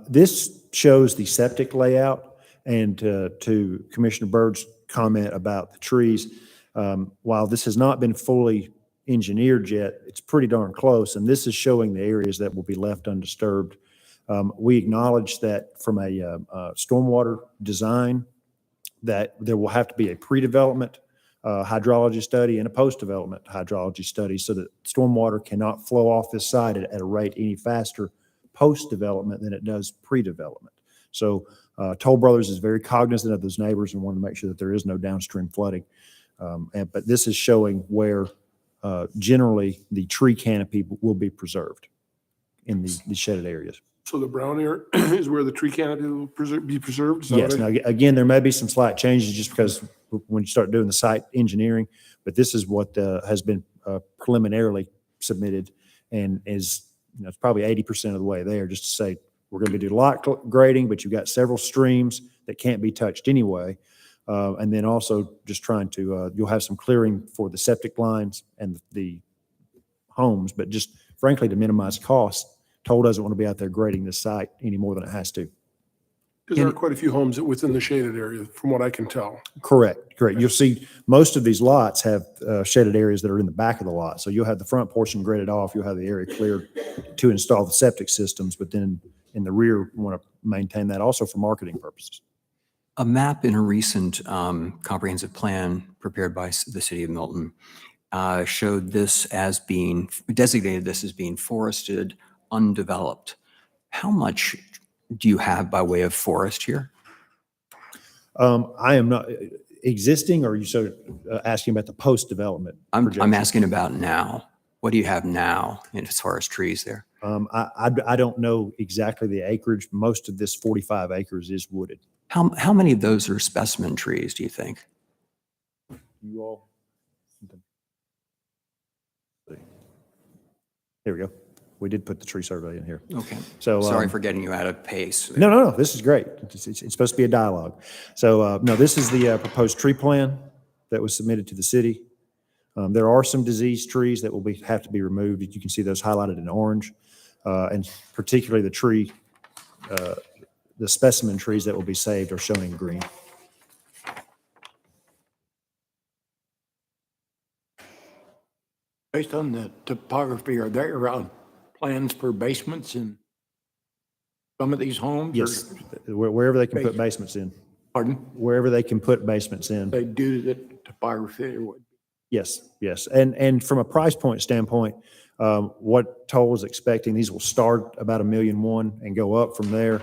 This shows the septic layout, and to Commissioner Byrd's comment about the trees, while this has not been fully engineered yet, it's pretty darn close, and this is showing the areas that will be left undisturbed. We acknowledge that from a stormwater design, that there will have to be a pre-development hydrology study and a post-development hydrology study so that stormwater cannot flow off this site at a rate any faster post-development than it does pre-development. So Toll Brothers is very cognizant of those neighbors and want to make sure that there is no downstream flooding. But this is showing where generally the tree canopy will be preserved in the shaded areas. So the brown area is where the tree canopy will be preserved? Is that Yes. what Now, I- again, there may be some slight changes just because when you start doing the site engineering, but this is what has been preliminarily submitted and is, it's probably 80% of the way there, just to say, we're going to do lot grading, but you've got several streams that can't be touched anyway. And then also just trying to, you'll have some clearing for the septic lines and the homes, but just frankly, to minimize costs, Toll doesn't want to be out there grading this site any more than it has to. Because there are quite a few homes within the shaded area, from what I can tell. Correct. You'll see most of these lots have shaded areas that are in the back of the lot. So you'll have the front portion graded off, you'll have the area cleared to install the septic systems, but then in the rear, we want to maintain that also for marketing purposes. A map in a recent comprehensive plan prepared by the city of Milton showed this as being, designated this as being forested, undeveloped. How much do you have by way of forest here? I am not existing, or are you sort of asking about the post-development? I'm asking about now. What do you have now as far as trees there? I don't know exactly the acreage. Most of this 45 acres is wooded. How many of those are specimen trees, do you think? You all. Here we go. We did put the tree survey in here. Okay. So sorry for getting you out of pace. No. This is great. It's supposed to be a dialogue. So no, this is the proposed tree plan that was submitted to the city. There are some diseased trees that will have to be removed. You can see those highlighted in orange, and particularly the tree, the specimen trees that will be saved are shown in green. Based on the topography, are there plans for basements in some of these homes? Yes, wherever they can put basements in. Pardon? Wherever they can put basements in. They do the topography or what? Yes. And from a price point standpoint, what Toll is expecting, these will start about $1.1 million and go up from there.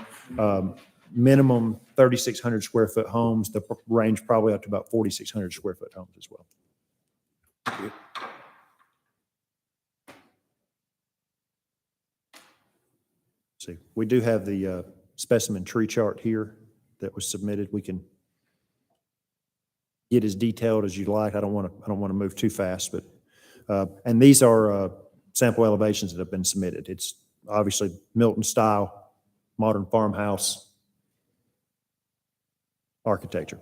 Minimum 3,600 square foot homes, the range probably up to about 4,600 square foot homes as well. See, we do have the specimen tree chart here that was submitted. We can get as detailed as you'd like. I don't want to move too fast, but and these are sample elevations that have been submitted. It's obviously Milton style, modern farmhouse architecture.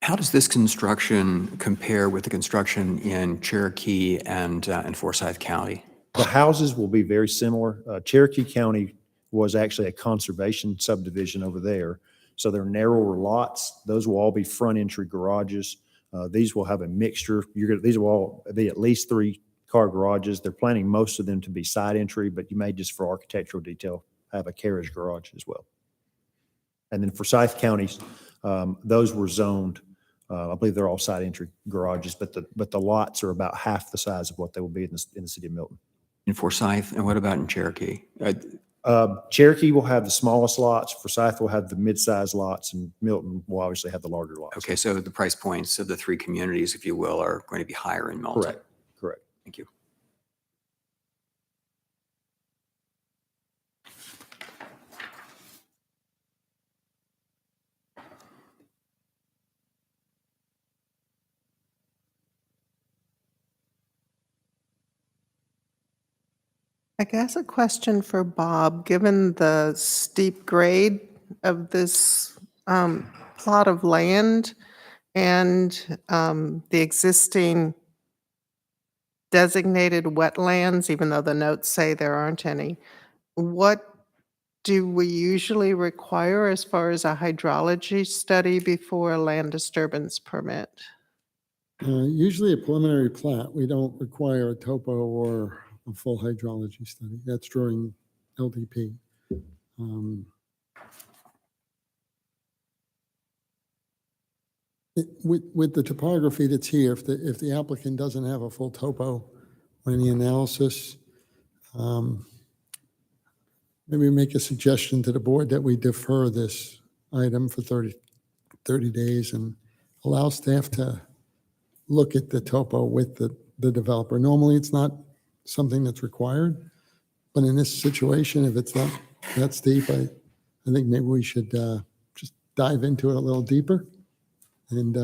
How does this construction compare with the construction in Cherokee and Forsyth County? The houses will be very similar. Cherokee County was actually a conservation subdivision over there. So they're narrower lots. Those will all be front entry garages. These will have a mixture. These will all be at least 3-car garages. They're planning most of them to be side entry, but you may just for architectural detail have a carriage garage as well. And then for Forsyth counties, those were zoned. I believe they're all side entry garages, but the lots are about half the size of what they will be in the city of Milton. In Forsyth, and what about in Cherokee? Cherokee will have the smallest lots, Forsyth will have the mid-sized lots, and Milton will obviously have the larger lots. Okay, so the price points of the 3 communities, if you will, are going to be higher in Milton. Correct. Thank you. I guess a question for Bob, given the steep grade of this plot of land and the existing designated wetlands, even though the notes say there aren't any, what do we usually require as far as a hydrology study before a land disturbance permit? Usually a preliminary plat, we don't require a topo or a full hydrology study. That's during LDP. With the topography that's here, if the applicant doesn't have a full topo or any analysis, maybe make a suggestion to the board that we defer this item for 30 days and allow staff to look at the topo with the developer. Normally, it's not something that's required, but in this situation, if it's not that steep, I think maybe we should just dive into it a little deeper and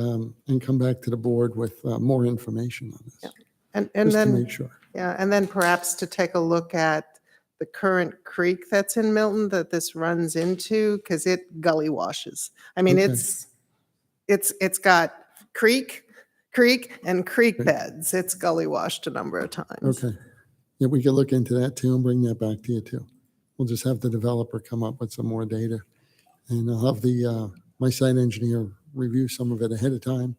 come back to the board with more information on this. And Just to then, make sure. yeah, and then perhaps to take a look at the current creek that's in Milton that this runs into, because it gully washes. I mean, Okay. it's got creek, and creek beds. It's gully washed a number of times. Okay. Yeah, we could look into that too and bring that back to you too. We'll just have the developer come up with some more data. And I'll have my site engineer review some of it ahead of time.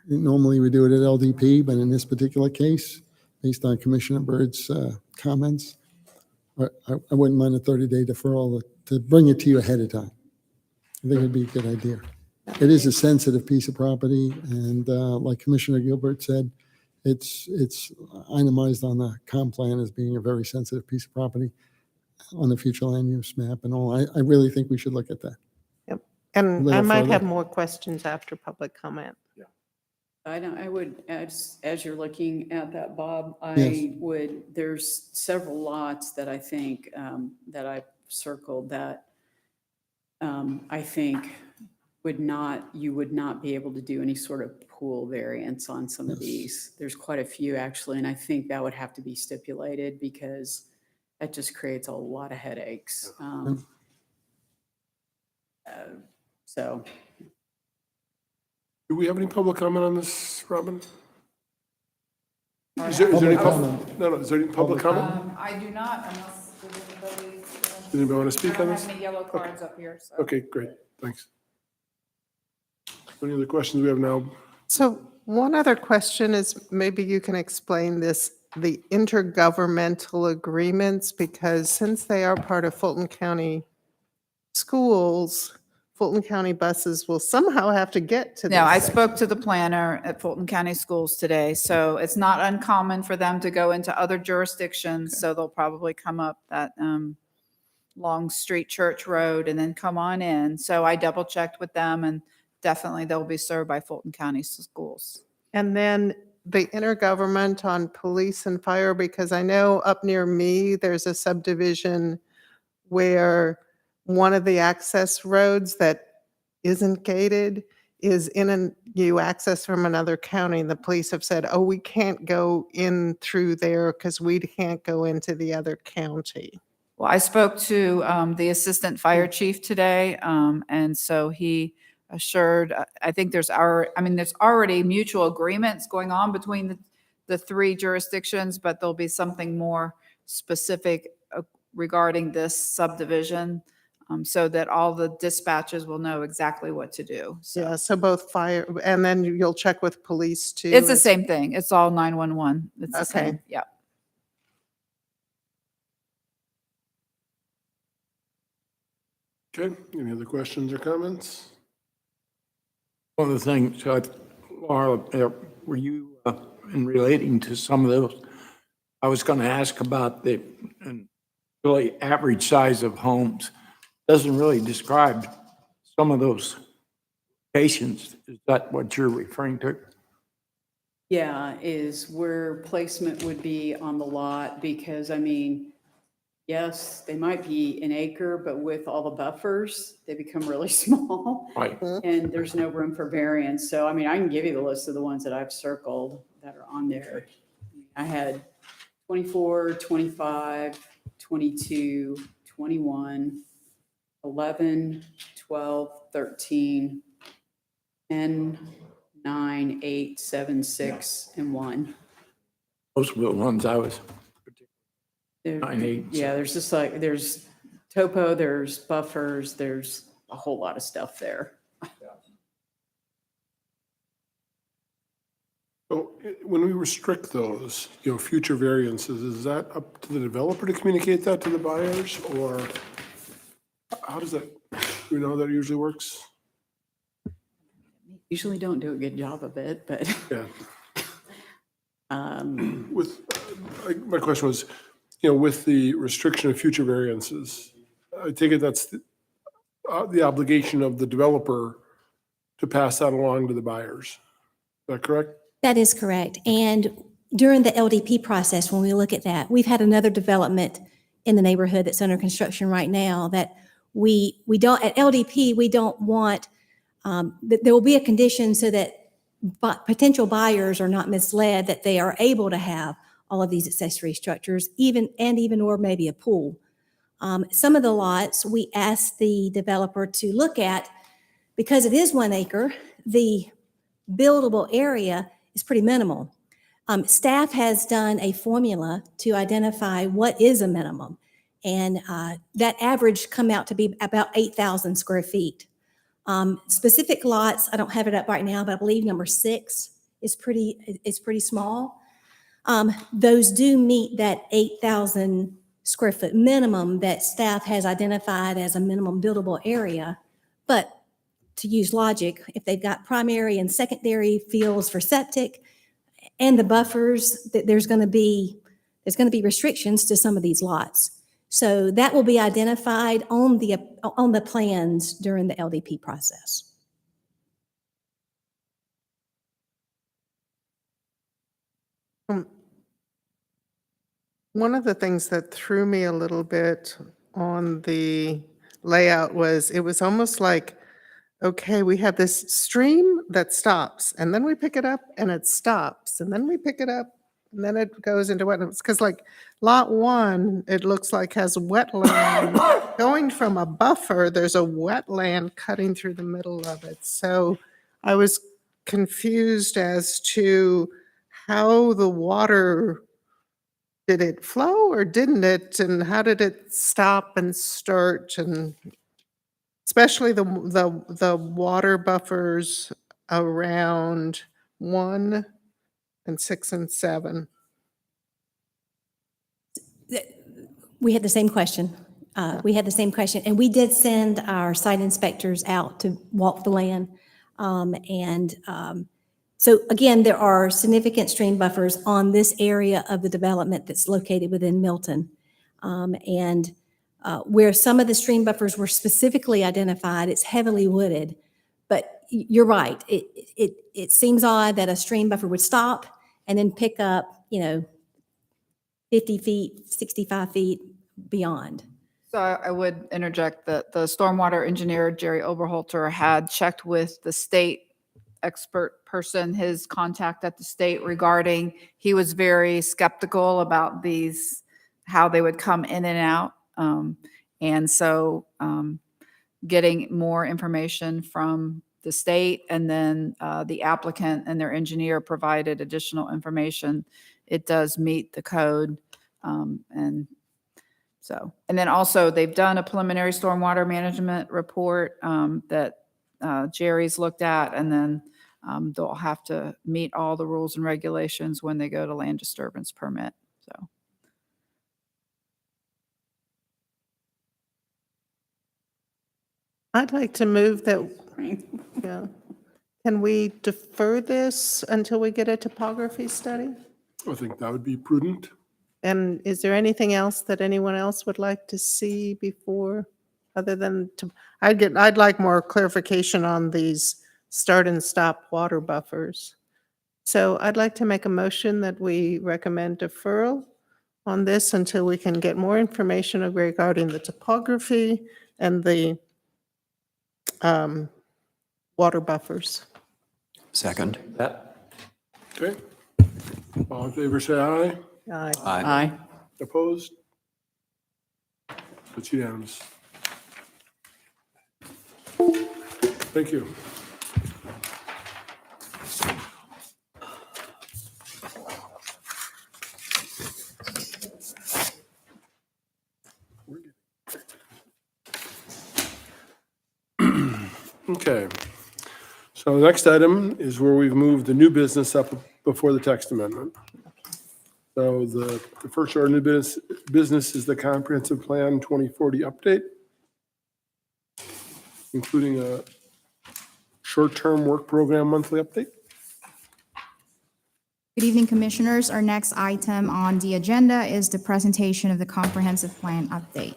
Normally we do it at LDP, but in this particular case, based on Commissioner Byrd's comments, I wouldn't mind a 30-day deferral to bring it to you ahead of time. I think it'd be a good idea. It is a sensitive piece of property, and like Commissioner Gilbert said, it's itemized on the comp plan as being a very sensitive piece of property on the future land use map and all. I really think we should look at that. Yep. And I Little might further. have more questions after public comment. I would, as you're looking at that, Bob, Yes. there's several lots that I think, that I've circled that I think you would not be able to do any sort of pool variance on some of Yes. these. There's quite a few actually, and I think that would have to be stipulated because that just creates a lot of headaches. So. Do we have any public comment on this, Robin? Is there any public? No, is there any public comment? I do not unless there's anybody. Does anybody want to speak on I this? don't have any yellow cards up here, so. Okay, great, thanks. Any other questions we have now? So one other question is maybe you can explain this, the intergovernmental agreements, because since they are part of Fulton County schools, Fulton County buses will somehow have to get to this. No, I section. spoke to the planner at Fulton County Schools today, so it's not uncommon for them to go into other jurisdictions, so they'll probably come up that Long Street Church Road and then come on in. So I double checked with them and definitely they'll be served by Fulton County Schools. And then the intergovernment on police and fire, because I know up near me, there's a subdivision where one of the access roads that isn't gated is you access from another county, and the police have said, oh, we can't go in through there because we can't go into the other county. Well, I spoke to the assistant fire chief today, and so he assured, I think there's already mutual agreements going on between the three jurisdictions, but there'll be something more specific regarding this subdivision, so that all the dispatches will know exactly what to do. So Yeah, so both fire, and then you'll check with police too. it's the same thing. It's all 911. It's the Okay. same. Yeah. Okay, any other questions or comments? One of the things, Laura, were you, in relating to some of those, I was going to ask about the really average size of homes. Doesn't really describe some of those locations. Is that what you're referring to? Yeah, is where placement would be on the lot, because I mean, yes, they might be an acre, but with all the buffers, they become really small. Right. And there's no room for variance. So, I mean, I can give you the list of the ones that I've circled that are on there. I had 24, 25, 22, 21, 11, 12, 13, 10, 9, 8, 7, 6, and 1. Those were the ones I was. There- 9/8. Yeah, there's just like, there's topo, there's buffers, there's a whole lot of stuff there. So when we restrict those, future variances, is that up to the developer to communicate that to the buyers, or how does that, do you know how that usually works? Usually don't do a good job of it, but Yeah. um, My question was, with the restriction of future variances, I take it that's the obligation of the developer to pass that along to the buyers. Is that correct? That is correct. And during the LDP process, when we look at that, we've had another development in the neighborhood that's under construction right now that we don't, at LDP, we don't want, there will be a condition so that potential buyers are not misled that they are able to have all of these accessory structures, even or maybe a pool. Some of the lots, we asked the developer to look at, because it is 1 acre, the buildable area is pretty minimal. Staff has done a formula to identify what is a minimum, and that average come out to be about 8,000 square feet. Specific lots, I don't have it up right now, but I believe number 6 is pretty small. Those do meet that 8,000 square foot minimum that staff has identified as a minimum buildable area. But to use logic, if they've got primary and secondary fields for septic and the buffers, there's going to be restrictions to some of these lots. So that will be identified on the plans during the LDP process. One of the things that threw me a little bit on the layout was it was almost like, okay, we have this stream that stops, and then we pick it up and it stops, and then we pick it up and then it goes into wetlands. Because like lot 1, it looks like has wetland. Going from a buffer, there's a wetland cutting through the middle of it. So I was confused as to how the water, did it flow or didn't it? And how did it stop and start? And especially the water buffers around 1 and 6 and 7. We had the same question. And we did send our site inspectors out to walk the land. So again, there are significant stream buffers on this area of the development that's located within Milton. Where some of the stream buffers were specifically identified, it's heavily wooded. But you're right, it seems odd that a stream buffer would stop and then pick up, 50 feet, 65 feet beyond. So I would interject that the stormwater engineer, Jerry Oberholter, had checked with the state expert person, his contact at the state regarding, he was very skeptical about these, how they would come in and out. And so getting more information from the state, and then the applicant and their engineer provided additional information. It does meet the code. And then also they've done a preliminary stormwater management report that Jerry's looked at, and then they'll have to meet all the rules and regulations when they go to land disturbance permit, so. I'd like to move that, yeah. Can we defer this until we get a topography study? I think that would be prudent. And is there anything else that anyone else would like to see before, other than, I'd like more clarification on these start and stop water buffers. So I'd like to make a motion that we recommend deferral on this until we can get more information regarding the topography and the water buffers. Second. Okay. All in favor, say aye. Aye. Aye. Opposed? It's unanimous. Thank you. Okay. So the next item is where we've moved the new business up before the text amendment. So the first order of new business is the comprehensive plan 2040 update, including a short-term work program monthly update. Good evening, Commissioners. Our next item on the agenda is the presentation of the comprehensive plan update.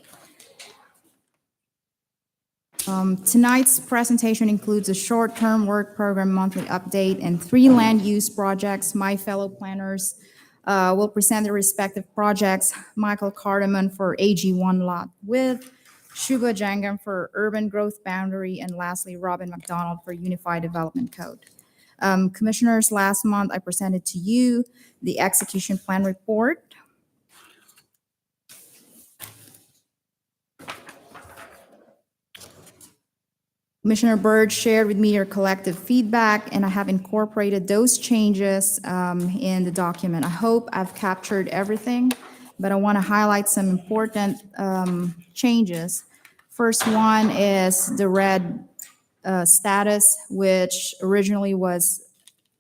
Tonight's presentation includes a short-term work program monthly update and 3 land use projects. My fellow planners will present their respective projects. Michael Cardamon for AG1 lot width, Shubha Jangam for urban growth boundary, and lastly, Robin McDonald for Unified Development Code. Commissioners, last month I presented to you the execution plan report. Commissioner Byrd shared with me your collective feedback, and I have incorporated those changes in the document. I hope I've captured everything, but I want to highlight some important changes. First one is the red status, which originally was,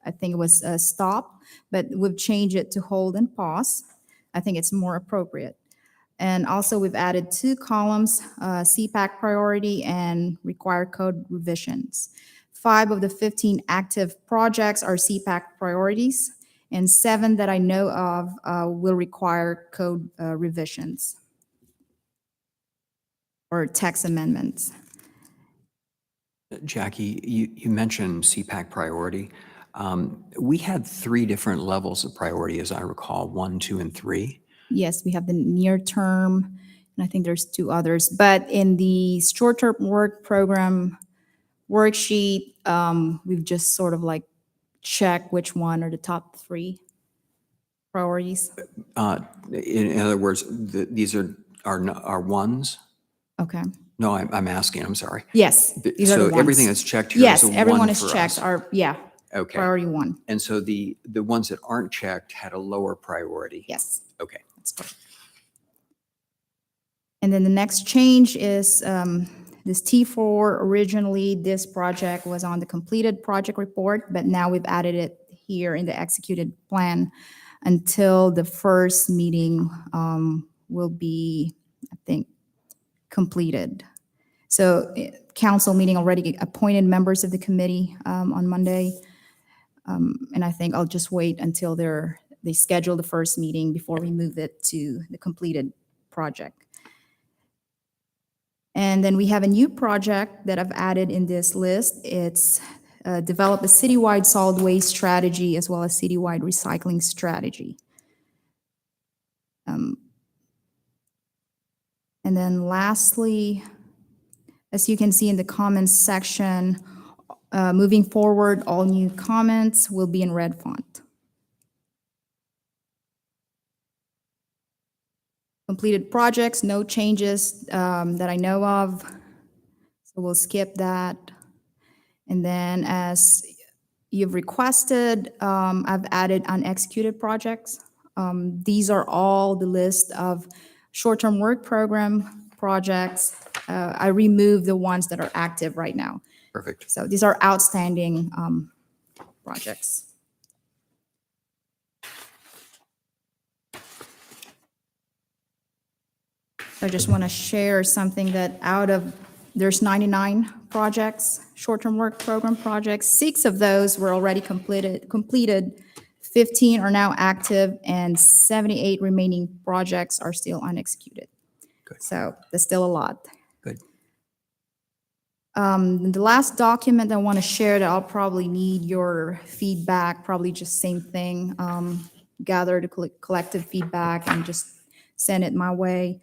I think it was stop, but we've changed it to hold and pause. I think it's more appropriate. And also we've added 2 columns, CPAC priority and required code revisions. 5 of the 15 active projects are CPAC priorities, and 7 that I know of will require code revisions or text amendments. Jackie, you mentioned CPAC priority. We had 3 different levels of priority, as I recall, 1, 2, and 3. Yes, we have the near term, and I think there's 2 others. But in the short-term work program worksheet, we've just sort of like checked which one are the top 3 priorities. In other words, these are ones? Okay. No, I'm asking, I'm sorry. Yes, these are the ones. So everything that's checked here is Yes, a 1 everyone is for checked, us. are, yeah, Okay. priority 1. And so the ones that aren't checked had a lower priority? Yes. Okay. That's correct. And then the next change is this T4. Originally, this project was on the completed project report, but now we've added it here in the executed plan until the first meeting will be, I think, completed. So council meeting already appointed members of the committee on Monday. And I think I'll just wait until they schedule the first meeting before we move it to the completed project. And then we have a new project that I've added in this list. It's develop a citywide solid waste strategy as well as citywide recycling strategy. And then lastly, as you can see in the comments section, moving forward, all new comments will be in red font. Completed projects, no changes that I know of. So we'll skip that. And then as you've requested, I've added unexecuted projects. These are all the list of short-term work program projects. I removed the ones that are active right now. Perfect. So these are outstanding projects. I just want to share something that there's 99 projects, short-term work program projects. 6 of those were already completed. 15 are now active, and 78 remaining projects are still unexecuted. Good. So there's still a lot. Good. The last document I want to share that I'll probably need your feedback, probably just same thing, gather the collective feedback and just send it my way.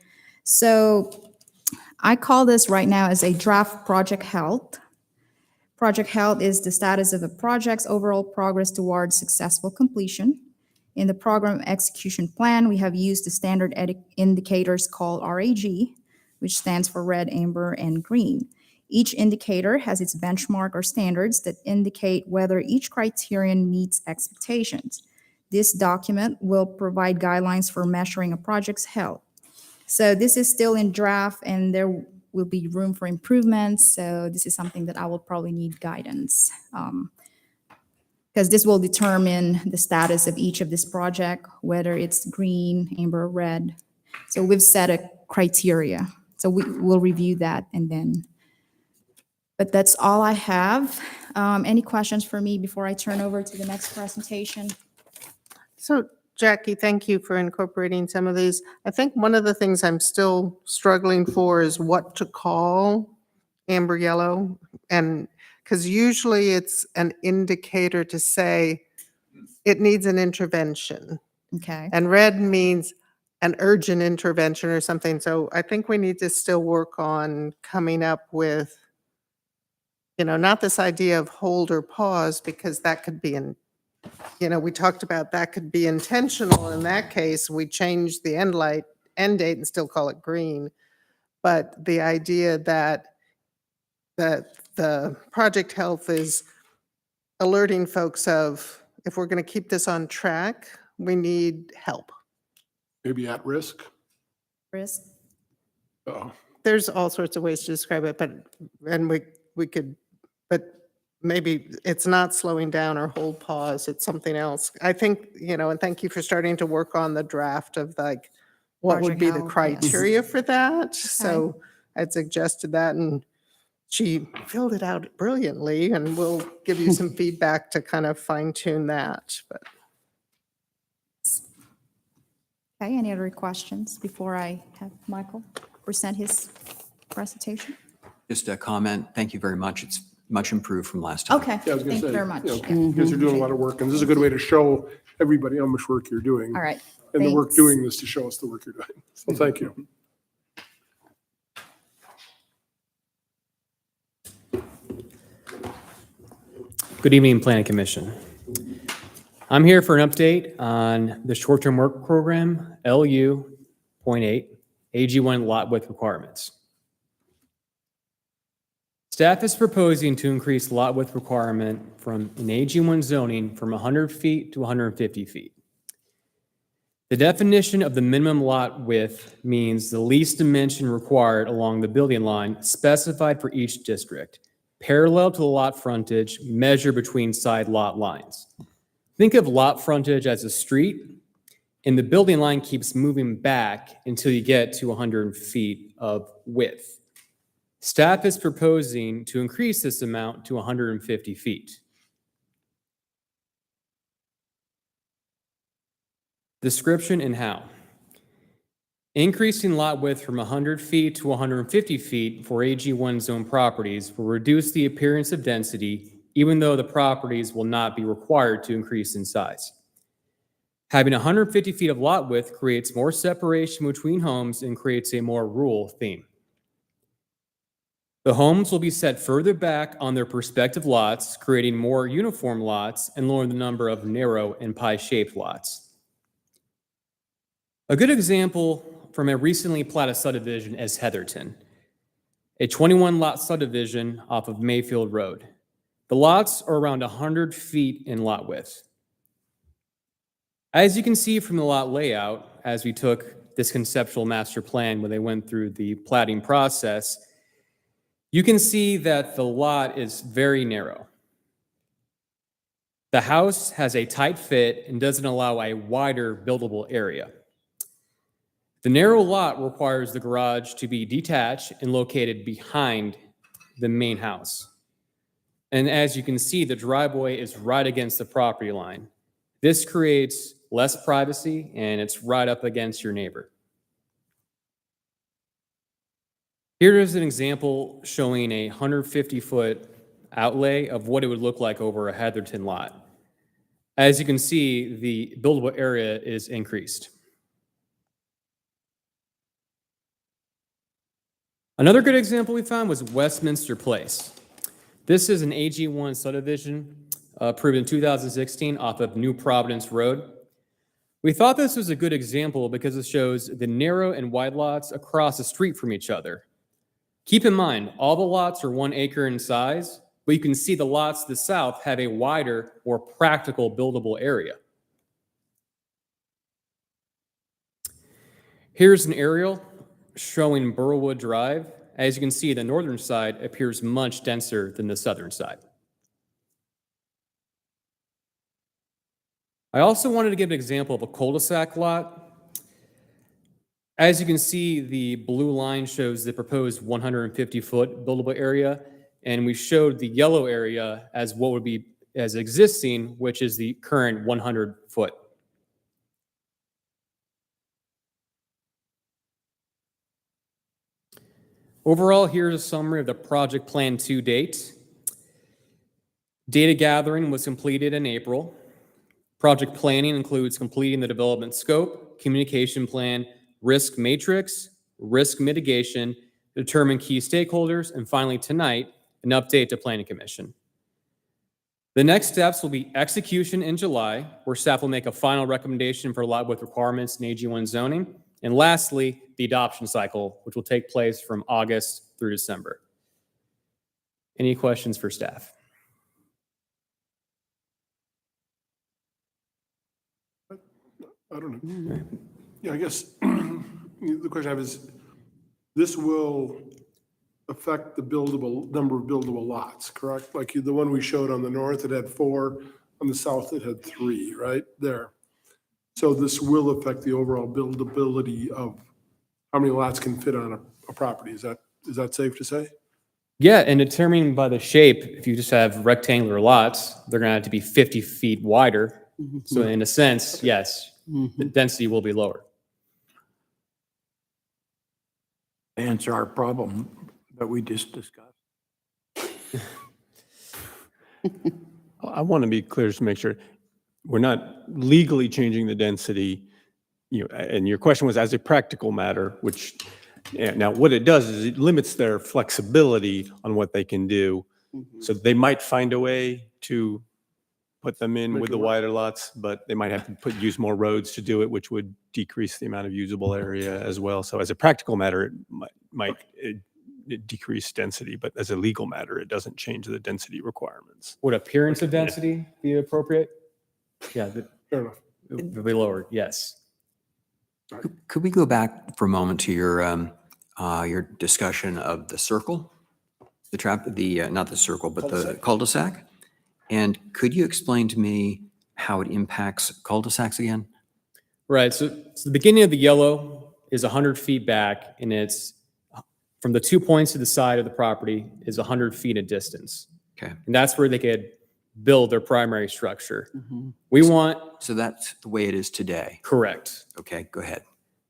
So I call this right now as a draft project health. Project health is the status of a project's overall progress towards successful completion. In the program execution plan, we have used the standard indicators called RAG, which stands for red, amber, and green. Each indicator has its benchmark or standards that indicate whether each criterion meets expectations. This document will provide guidelines for measuring a project's health. So this is still in draft, and there will be room for improvements. So this is something that I will probably need guidance. Because this will determine the status of each of this project, whether it's green, amber, or red. So we've set a criteria. So we'll review that and then, but that's all I have. Any questions for me before I turn over to the next presentation? So Jackie, thank you for incorporating some of these. I think one of the things I'm still struggling for is what to call amber yellow. And because usually it's an indicator to say it needs an intervention. Okay. And red means an urgent intervention or something. So I think we need to still work on coming up with, not this idea of hold or pause, because that could be we talked about that could be intentional. In that case, we change the end date and still call it green. But the idea that the project health is alerting folks of, if we're going to keep this on track, we need help. Maybe at risk. Chris? Oh, There's all sorts of ways to describe it, but maybe it's not slowing down or hold pause. It's something else. I think, and thank you for starting to work on the draft of like, what would Project be the health, yes. criteria for that? So I'd suggested that, and she filled it out brilliantly, and we'll give you some feedback to kind of fine tune that. But Okay, any other questions before I have Michael present his presentation? Just a comment. Thank you very much. It's much improved from last time. Okay, yeah, I was gonna thank you say, very much. you Yeah. guys are doing a lot of work, and this is a good way to show everybody how much work you're doing. All right. And the work thanks. doing this to show us the work you're doing. So thank you. Good evening, Planning Commission. I'm here for an update on the short-term work program, LU.8, AG1 lot width requirements. Staff is proposing to increase lot width requirement from an AG1 zoning from 100 feet to 150 feet. The definition of the minimum lot width means the least dimension required along the building line specified for each district, parallel to the lot frontage measured between side lot lines. Think of lot frontage as a street, and the building line keeps moving back until you get to 100 feet of width. Staff is proposing to increase this amount to 150 feet. Description and how. Increasing lot width from 100 feet to 150 feet for AG1 zone properties will reduce the appearance of density, even though the properties will not be required to increase in size. Having 150 feet of lot width creates more separation between homes and creates a more rural theme. The homes will be set further back on their respective lots, creating more uniform lots and lowering the number of narrow and pie-shaped lots. A good example from a recently platted subdivision is Heatherton, a 21-lot subdivision off of Mayfield Road. The lots are around 100 feet in lot width. As you can see from the lot layout, as we took this conceptual master plan when they went through the platting process, you can see that the lot is very narrow. The house has a tight fit and doesn't allow a wider buildable area. The narrow lot requires the garage to be detached and located behind the main house. And as you can see, the driveway is right against the property line. This creates less privacy, and it's right up against your neighbor. Here is an example showing a 150-foot outlay of what it would look like over a Heatherton lot. As you can see, the buildable area is increased. Another good example we found was Westminster Place. This is an AG1 subdivision approved in 2016 off of New Providence Road. We thought this was a good example because it shows the narrow and wide lots across the street from each other. Keep in mind, all the lots are 1 acre in size, but you can see the lots to the south have a wider, more practical buildable area. Here's an aerial showing Burrowwood Drive. as you can see, the northern side appears much denser than the southern side. I also wanted to give an example of a cul-de-sac lot. As you can see, the blue line shows the proposed 150-foot buildable area, and we showed the yellow area as what would be as existing, which is the current 100-foot. Overall, here's a summary of the project plan to date. Data gathering was completed in April. Project planning includes completing the development scope, communication plan, risk matrix, risk mitigation, determine key stakeholders, and finally tonight, an update to Planning Commission. The next steps will be execution in July, where staff will make a final recommendation for lot width requirements in AG1 zoning. And lastly, the adoption cycle, which will take place from August through December. Any questions for staff? I don't know. Yeah, I guess the question I have is, this will affect the number of buildable lots, correct? Like the one we showed on the north, it had 4, on the south, it had 3, right there. So this will affect the overall buildability of how many lots can fit on a property. Is that safe to say? Yeah, and determining by the shape, if you just have rectangular lots, they're gonna have to be 50 feet wider. So in a sense, yes, the density will be lower. Answer our problem that we just discussed. I want to be clear just to make sure we're not legally changing the density, and your question was as a practical matter, which, now what it does is it limits their flexibility on what they can do. So they might find a way to put them in with the wider lots, but they might have to use more roads to do it, which would decrease the amount of usable area as well. So as a practical matter, it might decrease density, but as a legal matter, it doesn't change the density requirements. Would appearance of density be appropriate? Yeah, Fair enough. it would be lowered, yes. Could we go back for a moment to your discussion of the circle? Not the circle, but the cul-de-sac? And could you explain to me how it impacts cul-de-sacs again? Right, so the beginning of the yellow is 100 feet back, and it's from the 2 points to the side of the property is 100 feet of distance. Okay. And that's where they could build their primary structure. We want... So that's the way it is today? Correct. Okay, go ahead.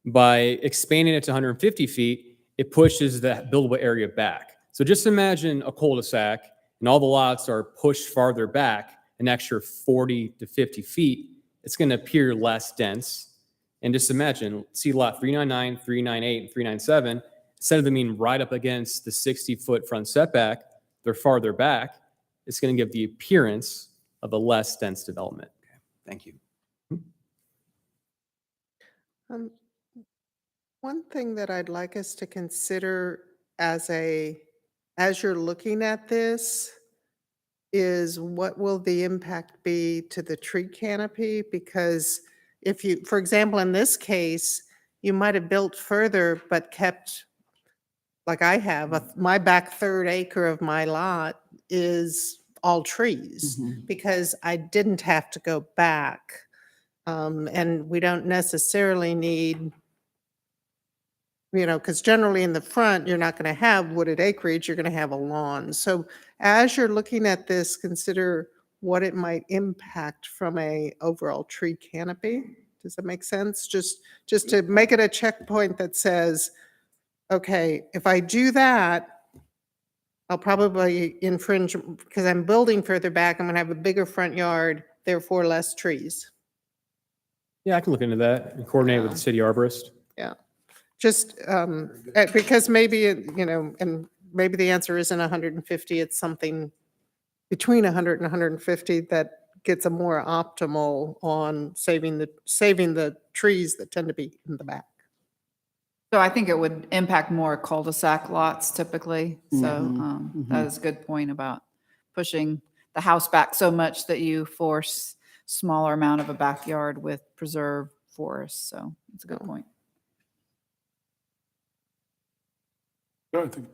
By expanding it to 150 feet, it pushes that buildable area back. So just imagine a cul-de-sac, and all the lots are pushed farther back an extra 40 to 50 feet. It's going to appear less dense. And just imagine, see lot 399, 398, and 397, instead of them being right up against the 60-foot front setback, they're farther back. It's going to give the appearance of a less dense development. Okay, thank you. One thing that I'd like us to consider as you're looking at this is what will the impact be to the tree canopy? Because if you, for example, in this case, you might have built further but kept, like I have, my back 3rd acre of my lot is all trees because I didn't have to go back. And we don't necessarily need, because generally in the front, you're not going to have wooded acreage, you're going to have a lawn. So as you're looking at this, consider what it might impact from a overall tree canopy. Does that make sense? Just to make it a checkpoint that says, okay, if I do that, I'll probably infringe because I'm building further back. I'm going to have a bigger front yard, therefore less trees. Yeah, I can look into that and coordinate with the city arborist. Yeah. Just because maybe, and maybe the answer isn't 150, it's something between 100 and 150 that gets a more optimal on saving the trees that tend to be in the back. So I think it would impact more cul-de-sac lots typically. So that is a good point about pushing the house back so much that you force smaller amount of a backyard with preserved forests. So it's a good point. No, I think,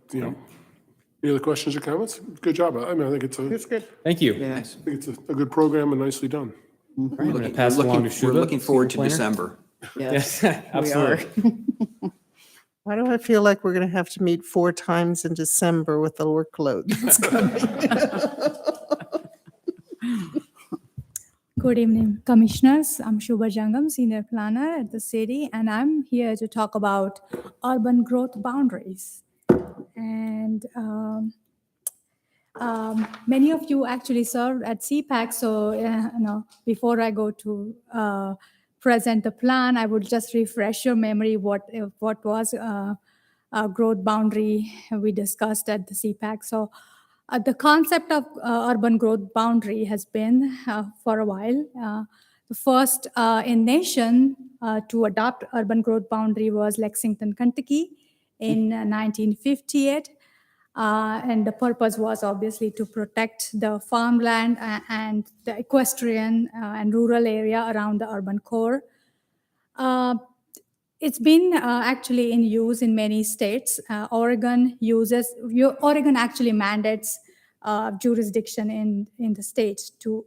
any other questions or comments? Good job. I mean, I think it's good. Thank you. I think it's a good program and nicely done. All right, I'm going to We're pass it along to looking, we're Shuba, looking forward to senior planner. December. Yes, we are. absolutely. Why do I feel like we're going to have to meet 4 times in December with the workload that's coming? Good evening, Commissioners. I'm Shubha Jangam, Senior Planner at the city, and I'm here to talk about urban growth boundaries. And many of you actually served at CPAC, so before I go to present the plan, I would just refresh your memory what was a growth boundary we discussed at the CPAC. So the concept of urban growth boundary has been for a while. The first in nation to adopt urban growth boundary was Lexington, Kentucky in 1958. And the purpose was obviously to protect the farmland and the equestrian and rural area around the urban core. It's been actually in use in many states. Oregon actually mandates jurisdiction in the states to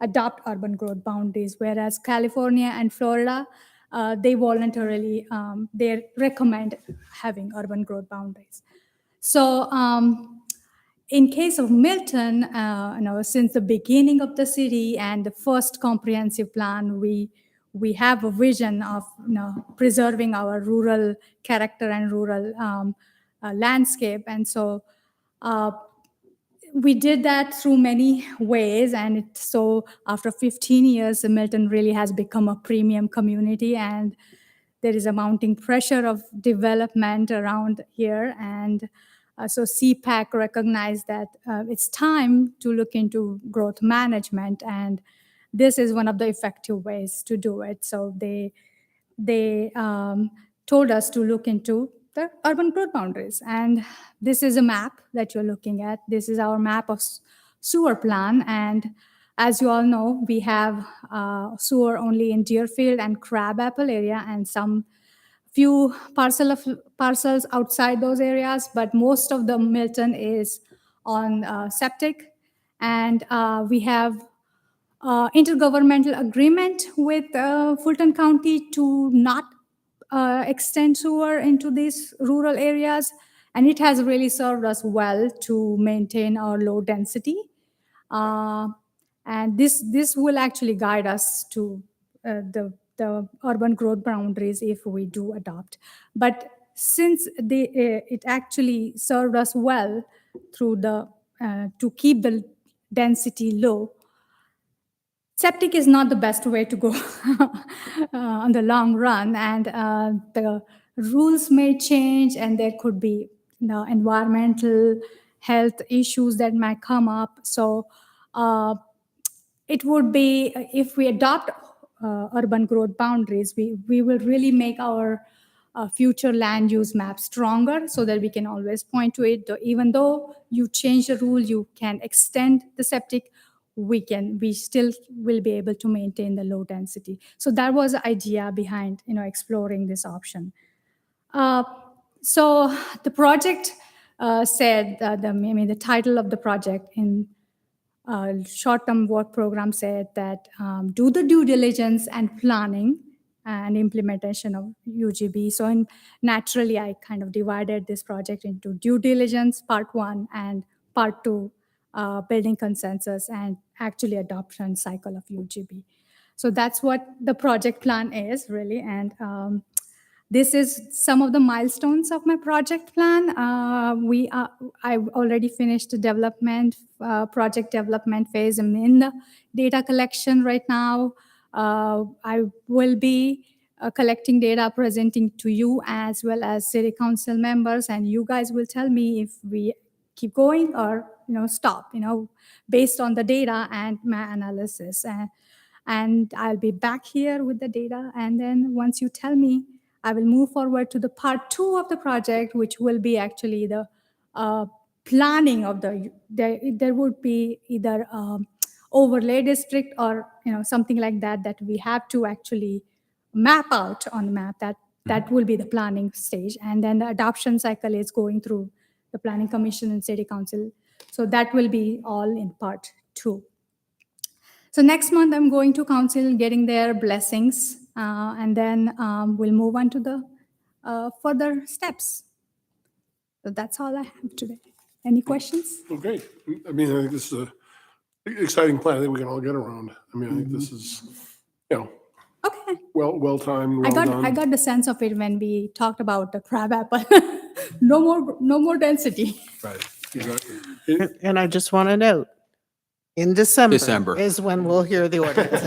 adopt urban growth boundaries, whereas California and Florida, they voluntarily, they recommend having urban growth boundaries. So in case of Milton, since the beginning of the city and the first comprehensive plan, we have a vision of preserving our rural character and rural landscape. And so we did that through many ways. And so after 15 years, Milton really has become a premium community, and there is a mounting pressure of development around here. And so CPAC recognized that it's time to look into growth management, and this is one of the effective ways to do it. So they told us to look into the urban growth boundaries. And this is a map that you're looking at. This is our map of sewer plan. And as you all know, we have sewer only in Deerfield and Crabapple area, and some few parcels outside those areas, but most of the Milton is on septic. And we have intergovernmental agreement with Fulton County to not extend sewer into these rural areas. And it has really served us well to maintain our low density. And this will actually guide us to the urban growth boundaries if we do adopt. But since it actually served us well through to keep the density low, septic is not the best way to go on the long run. And the rules may change, and there could be environmental health issues that might come up. So it would be, if we adopt urban growth boundaries, we will really make our future land use map stronger, so that we can always point to it. Even though you change the rule, you can extend the septic, we still will be able to maintain the low density. So that was the idea behind exploring this option. So the project said, the title of the project in short-term work program said that do the due diligence and planning and implementation of UGB. So naturally, I kind of divided this project into due diligence, part 1, and part 2, building consensus and actually adoption cycle of UGB. So that's what the project plan is really. And this is some of the milestones of my project plan. I've already finished the development, project development phase. I'm in the data collection right now. I will be collecting data, presenting to you as well as city council members, and you guys will tell me if we keep going or stop, based on the data and my analysis. And I'll be back here with the data. And then once you tell me, I will move forward to the part 2 of the project, which will be actually the planning of there would be either overlay district or something like that we have to actually map out on the map. That will be the planning stage. And then the adoption cycle is going through the planning commission and city council. So that will be all in part 2. So next month, I'm going to council, getting their blessings, and then we'll move on to the further steps. So that's all I have today. Any questions? Well, great. I mean, I think this is an exciting plan. I think we can all get around. I mean, I think this is, Okay. well timed, well done. I got the sense of it when we talked about the crab apple. No more density. Right, exactly. And I just want to note, in December December. is when we'll hear the ordinance.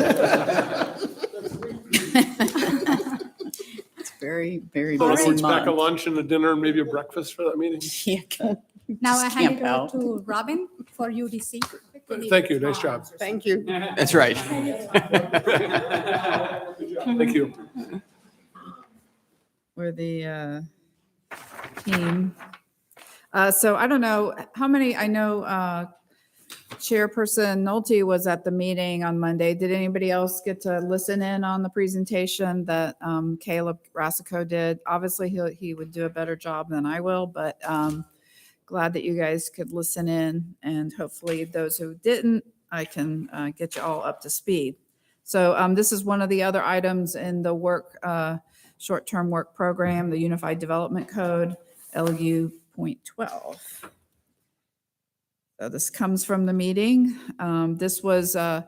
It's very, very So busy it's back a month. lunch and a dinner and maybe a breakfast for that meeting. Now I Just hand camp it over out. to Robin for UDC. Thank you, nice job. Thank you. That's right. Thank you. We're the team. So I don't know how many, I know Chairperson Nolte was at the meeting on Monday. Did anybody else get to listen in on the presentation that Caleb Rassico did? Obviously, he would do a better job than I will, but glad that you guys could listen in, and hopefully those who didn't, I can get you all up to speed. So this is one of the other items in the short-term work program, the Unified Development Code, LU.12. So this comes from the meeting. This was a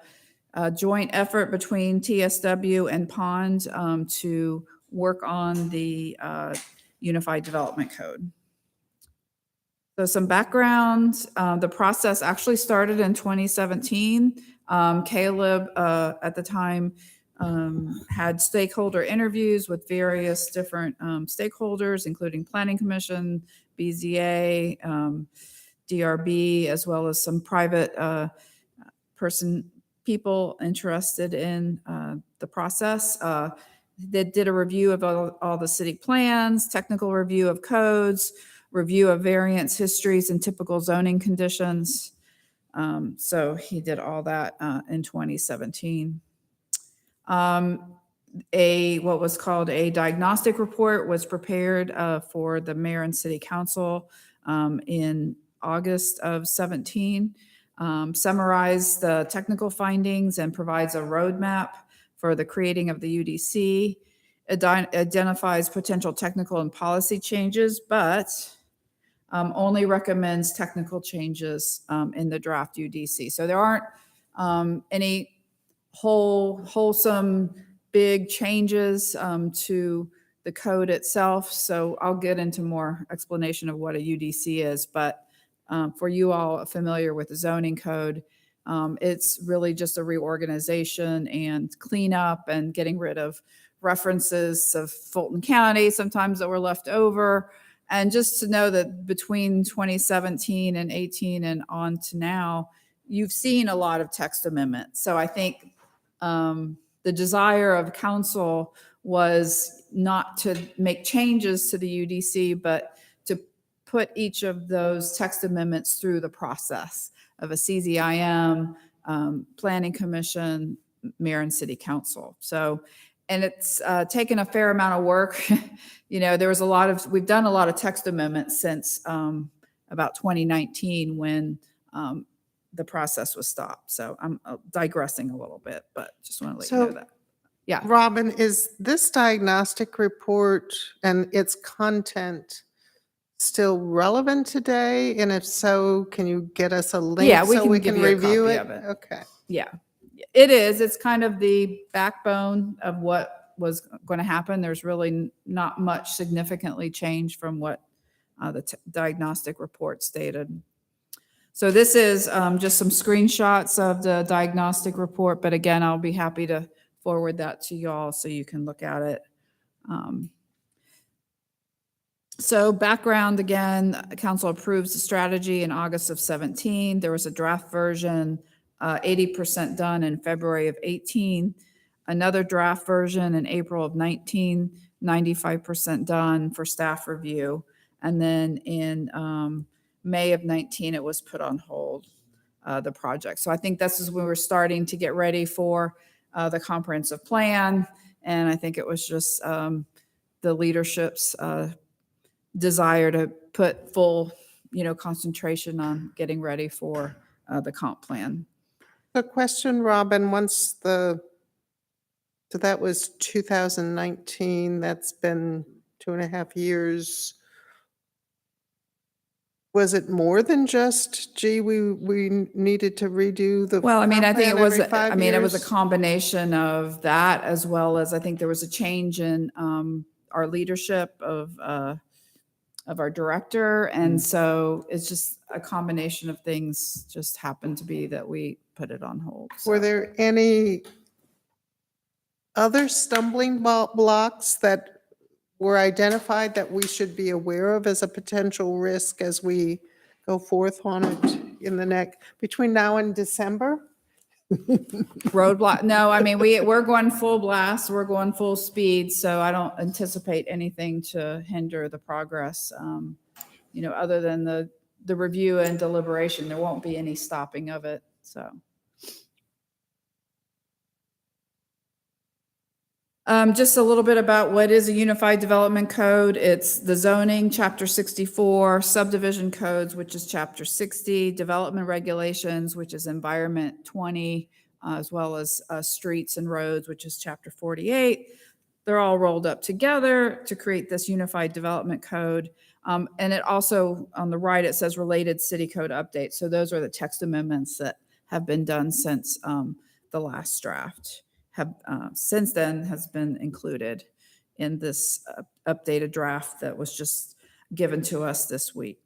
joint effort between TSW and Pond to work on the Unified Development Code. So some background, the process actually started in 2017. Caleb at the time had stakeholder interviews with various different stakeholders, including Planning Commission, BZA, DRB, as well as some private people interested in the process. They did a review of all the city plans, technical review of codes, review of variance histories and typical zoning conditions. So he did all that in 2017. What was called a diagnostic report was prepared for the mayor and city council in August of 17. Summarized the technical findings and provides a roadmap for the creating of the UDC. It identifies potential technical and policy changes, but only recommends technical changes in the draft UDC. So there aren't any wholesome big changes to the code itself. So I'll get into more explanation of what a UDC is, but for you all familiar with the zoning code, it's really just a reorganization and cleanup and getting rid of references of Fulton County sometimes that were left over. And just to know that between 2017 and 18 and on to now, you've seen a lot of text amendments. So I think the desire of council was not to make changes to the UDC, but to put each of those text amendments through the process of a CZIM, Planning Commission, Mayor and City Council. So, and it's taken a fair amount of work. You know, there was we've done a lot of text amendments since about 2019 when the process was stopped. So I'm digressing a little bit, but just want to let you know that. Yeah. Robin, is this diagnostic report and its content still relevant today? And if so, can you get us a link so we can give you a review copy it? of it. Okay. Yeah, it is. It's kind of the backbone of what was going to happen. There's really not much significantly changed from what the diagnostic report stated. So this is just some screenshots of the diagnostic report, but again, I'll be happy to forward that to y'all so you can look at it. So background again, council approves the strategy in August of 17. There was a draft version, 80% done in February of 18. Another draft version in April of 19, 95% done for staff review. And then in May of 19, it was put on hold, the project. So I think this is when we're starting to get ready for the comprehensive plan. And I think it was just the leadership's desire to put full, concentration on getting ready for the comp plan. A question, Robin, so that was 2019, that's been 2.5 years. Was it more than just, gee, we needed to redo the? Well, I mean, I comp think it plan was, every 5 it was a years? combination of that, as well as I think there was a change in our leadership of our director. And so it's just a combination of things just happened to be that we put it on hold. Were So. there any other stumbling blocks that were identified that we should be aware of as a potential risk as we go forth on it between now and December? Roadblock, no, I mean, we're going full blast, we're going full speed, so I don't anticipate anything to hinder the progress. Other than the review and deliberation, there won't be any stopping of it, so. Just a little bit about what is a unified development code. It's the zoning, chapter 64, subdivision codes, which is chapter 60, development regulations, which is environment 20, as well as streets and roads, which is chapter 48. They're all rolled up together to create this unified development code. And it also, on the right, it says related city code updates. So those are the text amendments that have been done since the last draft. Have since then has been included in this updated draft that was just given to us this week.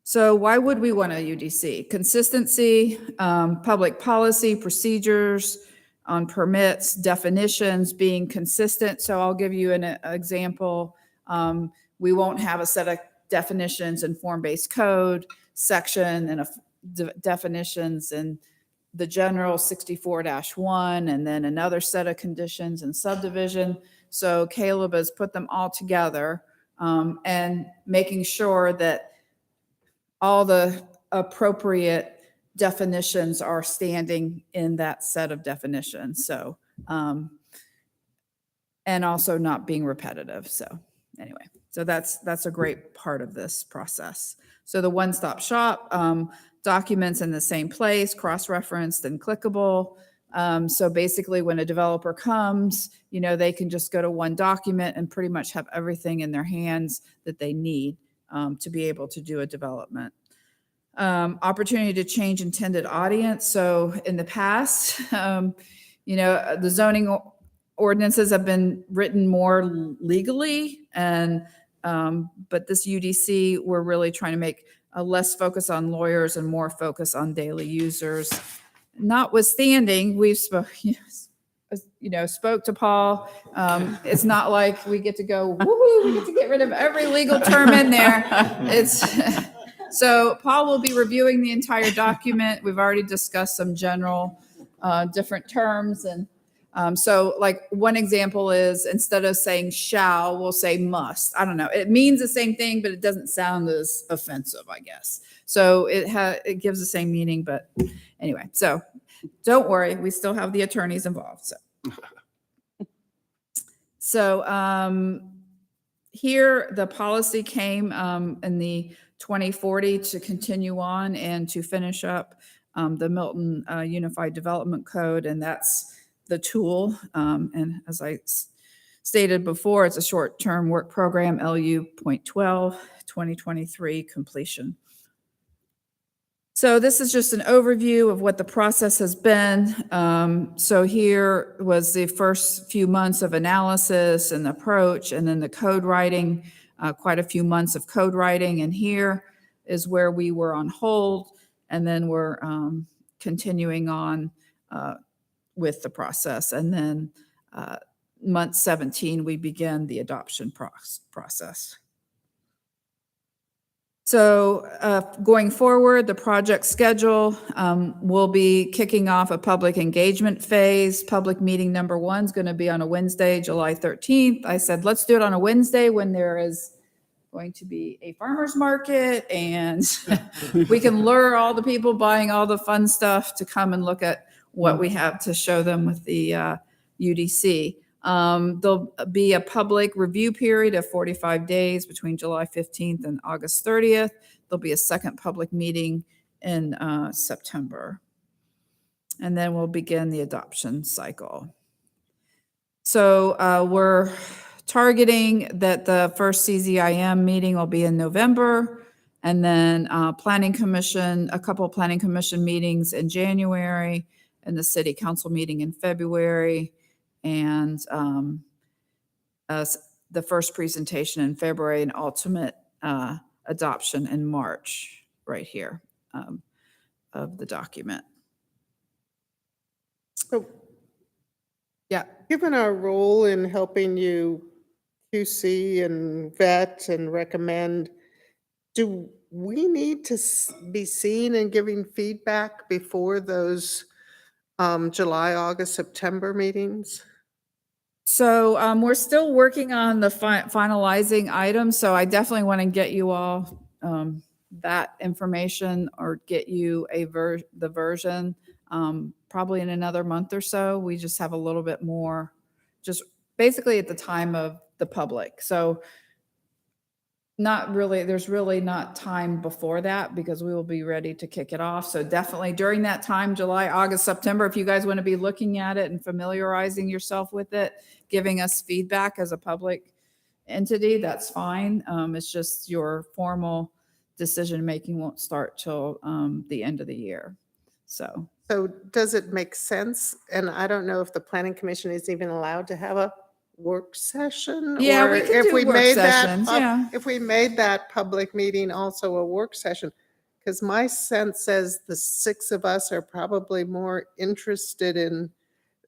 So why would we want a UDC? Consistency, public policy, procedures on permits, definitions being consistent. So I'll give you an example. We won't have a set of definitions in form-based code section and definitions and the general 64-1, and then another set of conditions and subdivision. So Caleb has put them all together and making sure that all the appropriate definitions are standing in that set of definitions. So, and also not being repetitive. So anyway, so that's a great part of this process. So the one-stop shop, documents in the same place, cross-referenced and clickable. So basically when a developer comes, they can just go to one document and pretty much have everything in their hands that they need to be able to do a development. Opportunity to change intended audience. So in the past, the zoning ordinances have been written more legally, and but this UDC, we're really trying to make a less focus on lawyers and more focus on daily users. Notwithstanding, we've spoke to Paul. It's not like we get to go, woohoo, we get to get rid of every legal term in there. So Paul will be reviewing the entire document. We've already discussed some general different terms. And so like one example is instead of saying shall, we'll say must. I don't know. It means the same thing, but it doesn't sound as offensive, I guess. So it gives the same meaning, but anyway, so don't worry. We still have the attorneys involved. So here the policy came in the 2040 to continue on and to finish up the Milton Unified Development Code, and that's the tool. And as I stated before, it's a short-term work program, LU.12, 2023 completion. So this is just an overview of what the process has been. So here was the first few months of analysis and approach, and then the code writing, quite a few months of code writing. And here is where we were on hold, and then we're continuing on with the process. And then month 17, we begin the adoption process. So going forward, the project schedule will be kicking off a public engagement phase. Public meeting number 1 is going to be on a Wednesday, July 13th. I said, let's do it on a Wednesday when there is going to be a farmer's market and we can lure all the people buying all the fun stuff to come and look at what we have to show them with the UDC. There'll be a public review period of 45 days between July 15th and August 30th. There'll be a second public meeting in September. And then we'll begin the adoption cycle. So we're targeting that the first CZIM meeting will be in November, and then Planning Commission, a couple of Planning Commission meetings in January, and the City Council meeting in February, and the first presentation in February, and ultimate adoption in March, right here, of the document. So, yeah, given our role in helping you QC and vet and recommend, do we need to be seen and giving feedback before those July, August, September meetings? So we're still working on the finalizing items, so I definitely want to get you all that information, or get you the version probably in another month or so. We just have a little bit more, just basically at the time of the public. So not really, there's really not time before that, because we will be ready to kick it off. So definitely during that time, July, August, September, if you guys want to be looking at it and familiarizing yourself with it, giving us feedback as a public entity, that's fine. It's just your formal decision-making won't start till the end of the year. So does it make sense? And I don't know if the Planning Commission is even allowed to have a work session? Yeah, or we could if do we work made sessions, that, yeah. if we made that public meeting also a work session, because my sense says the six of us are probably more interested in,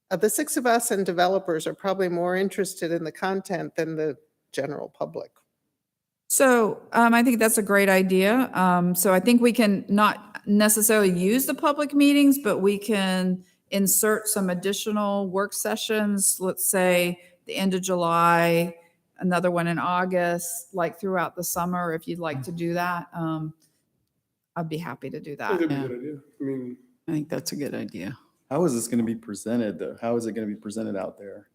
the six of us and developers are probably more interested in the content than the general public. So I think that's a great idea. So I think we can not necessarily use the public meetings, but we can insert some additional work sessions, let's say the end of July, another one in August, like throughout the summer, if you'd like to do that. I'd be happy to do that. That'd be a good idea. I mean, I think that's a good idea. How is this going to be presented, though? How is it going to be presented out there?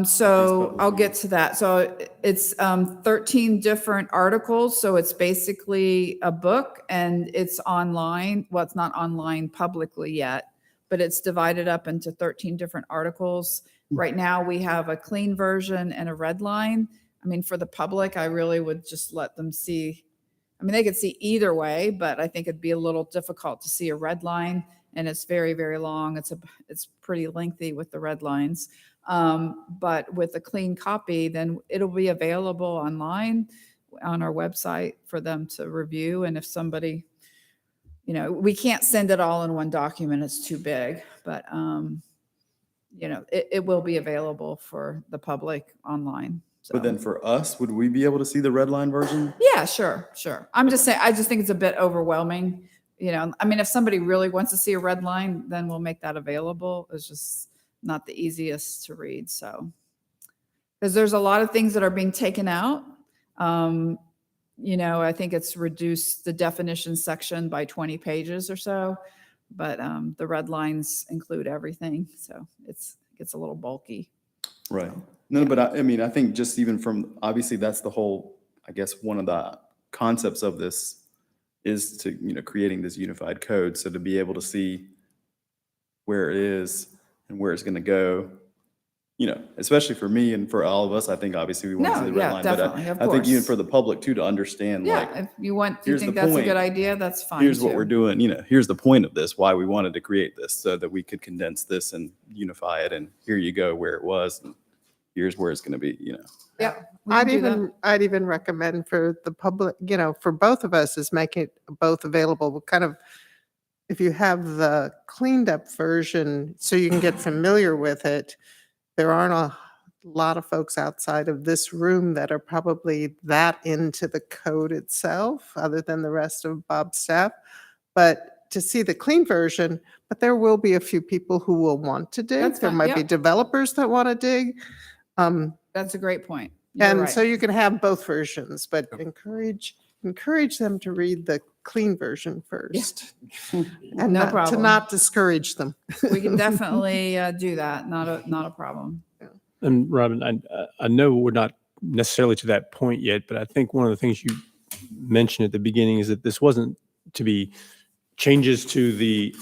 So I'll get to that. So it's 13 different articles. So it's basically a book, and it's online. Well, it's not online publicly yet, but it's divided up into 13 different articles. Right now we have a clean version and a red line. I mean, for the public, I really would just let them see. I mean, they could see either way, but I think it'd be a little difficult to see a red line, and it's very, very long. It's pretty lengthy with the red lines. But with a clean copy, then it'll be available online on our website for them to review. And if somebody, we can't send it all in one document, it's too big, but it will be available for the public online. So. But then for us, would we be able to see the red line version? Yeah, sure. I'm just saying, I just think it's a bit overwhelming. I mean, if somebody really wants to see a red line, then we'll make that available. It's just not the easiest to read. So, because there's a lot of things that are being taken out. I think it's reduced the definition section by 20 pages or so, but the red lines include everything. So it gets a little bulky. Right. No, but I mean, I think just even from, obviously that's the whole, I guess, one of the concepts of this is to, creating this unified code. So to be able to see where it is and where it's going to go, especially for me and for all of us, I think obviously we want to see the red line, definitely, but I think even for the public too, to understand, if you here's think the that's a point. good idea, that's fine. Here's what too. we're doing, here's the point of this, why we wanted to create this, so that we could condense this and unify it. And here you go where it was, and here's where it's going to be, Yeah. we can do that. I'd even recommend for the public, for both of us, is make it both available. Kind of, if you have the cleaned up version so you can get familiar with it, there aren't a lot of folks outside of this room that are probably that into the code itself, other than the rest of Bob's staff. But to see the clean version, but there will be a few people who will want to dig. That's There fine, might be yep. developers that want to dig. That's a great point. You're And right. so you can have both versions, but encourage them to read the clean version first. And No to problem. not discourage them. We can definitely do that. Not a problem. And Robin, I know we're not necessarily to that point yet, but I think one of the things you mentioned at the beginning is that this wasn't to be changes to the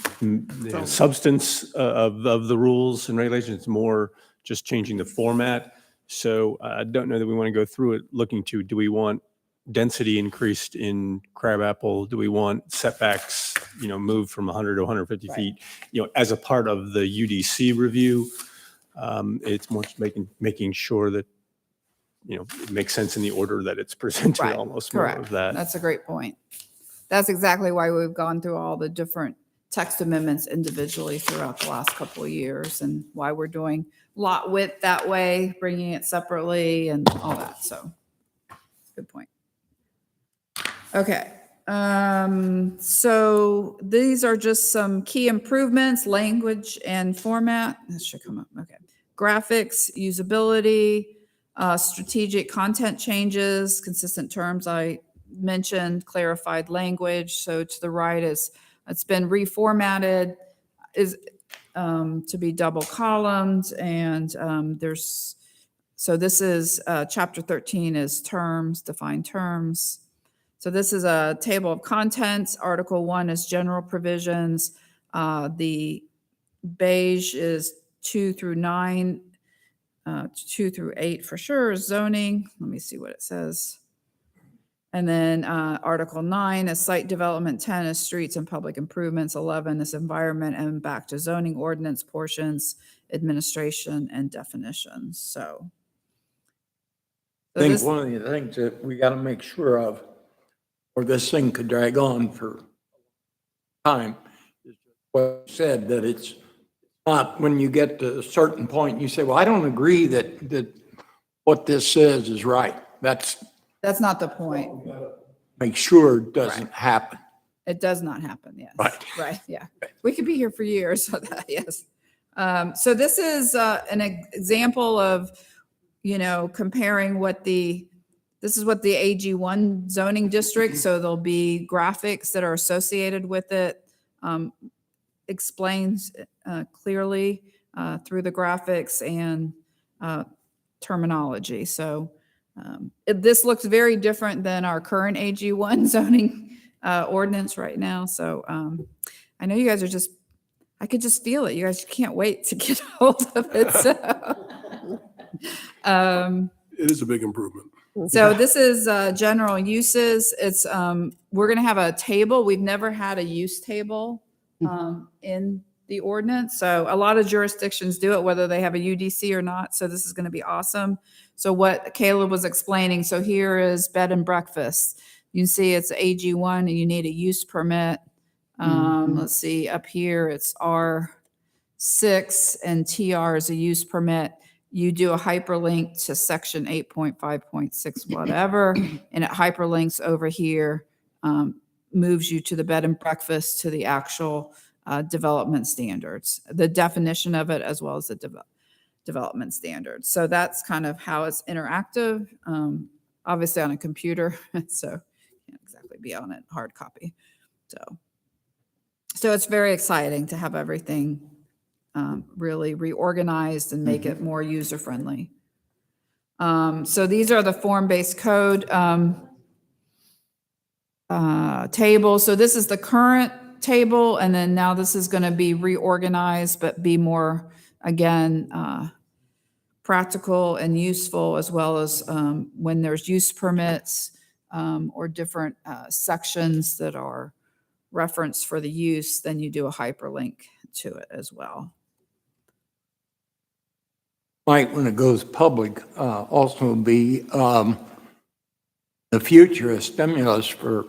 substance of the rules and regulations. It's more just changing the format. So I don't know that we want to go through it looking to, do we want density increased in Crabapple? Do we want setbacks, moved from 100 to 150 feet, as a part of the UDC review? It's more just making sure that, it makes sense in the order that it's presented, Right. almost more Correct. of that. That's a great point. That's exactly why we've gone through all the different text amendments individually throughout the last couple of years, and why we're doing lot width that way, bringing it separately and all that. So good point. Okay. So these are just some key improvements, language and format. That should come up. Okay. Graphics, usability, strategic content changes, consistent terms I mentioned, clarified language. So to the right is, it's been reformatted, is to be double columned, and so this is chapter 13 is terms, define terms. So this is a table of contents. Article 1 is general provisions. The beige is 2 through 9, 2 through 8 for sure is zoning. Let me see what it says. And then Article 9 is site development, 10 is streets and public improvements, 11 is environment, and back to zoning ordinance portions, administration and definitions. So I think one of the things that we got to make sure of, or this thing could drag on for time, is what you said, that it's not when you get to a certain point, you say, well, I don't agree that what this says is right. That's not the point. Make sure it doesn't happen. It does not happen, yes. Right. Right, yeah. We could be here for years, so that, yes. So this is an example of, comparing this is what the AG1 zoning district, so there'll be graphics that are associated with it, explains clearly through the graphics and terminology. So this looks very different than our current AG1 zoning ordinance right now. So I know you guys are I could just feel it. You guys can't wait to get hold of it. So, It is a big improvement. so this is general uses. It's we're going to have a table. We've never had a use table in the ordinance. So a lot of jurisdictions do it, whether they have a UDC or not. So this is going to be awesome. So what Caleb was explaining, so here is bed and breakfast. You can see it's AG1 and you need a use permit. Let's see, up here it's R6 and TR is a use permit. You do a hyperlink to section 8.5.6 whatever, and it hyperlinks over here, moves you to the bed and breakfast, to the actual development standards, the definition of it, as well as the development standards. So that's kind of how it's interactive, obviously on a computer, so can't exactly be on it hard copy. So it's very exciting to have everything really reorganized and make it more user-friendly. So these are the form-based code tables. So this is the current table, and then now this is going to be reorganized, but be more, again, practical and useful, as well as when there's use permits or different sections that are referenced for the use, then you do a hyperlink to it as well. Might, when it goes public, also be the future a stimulus for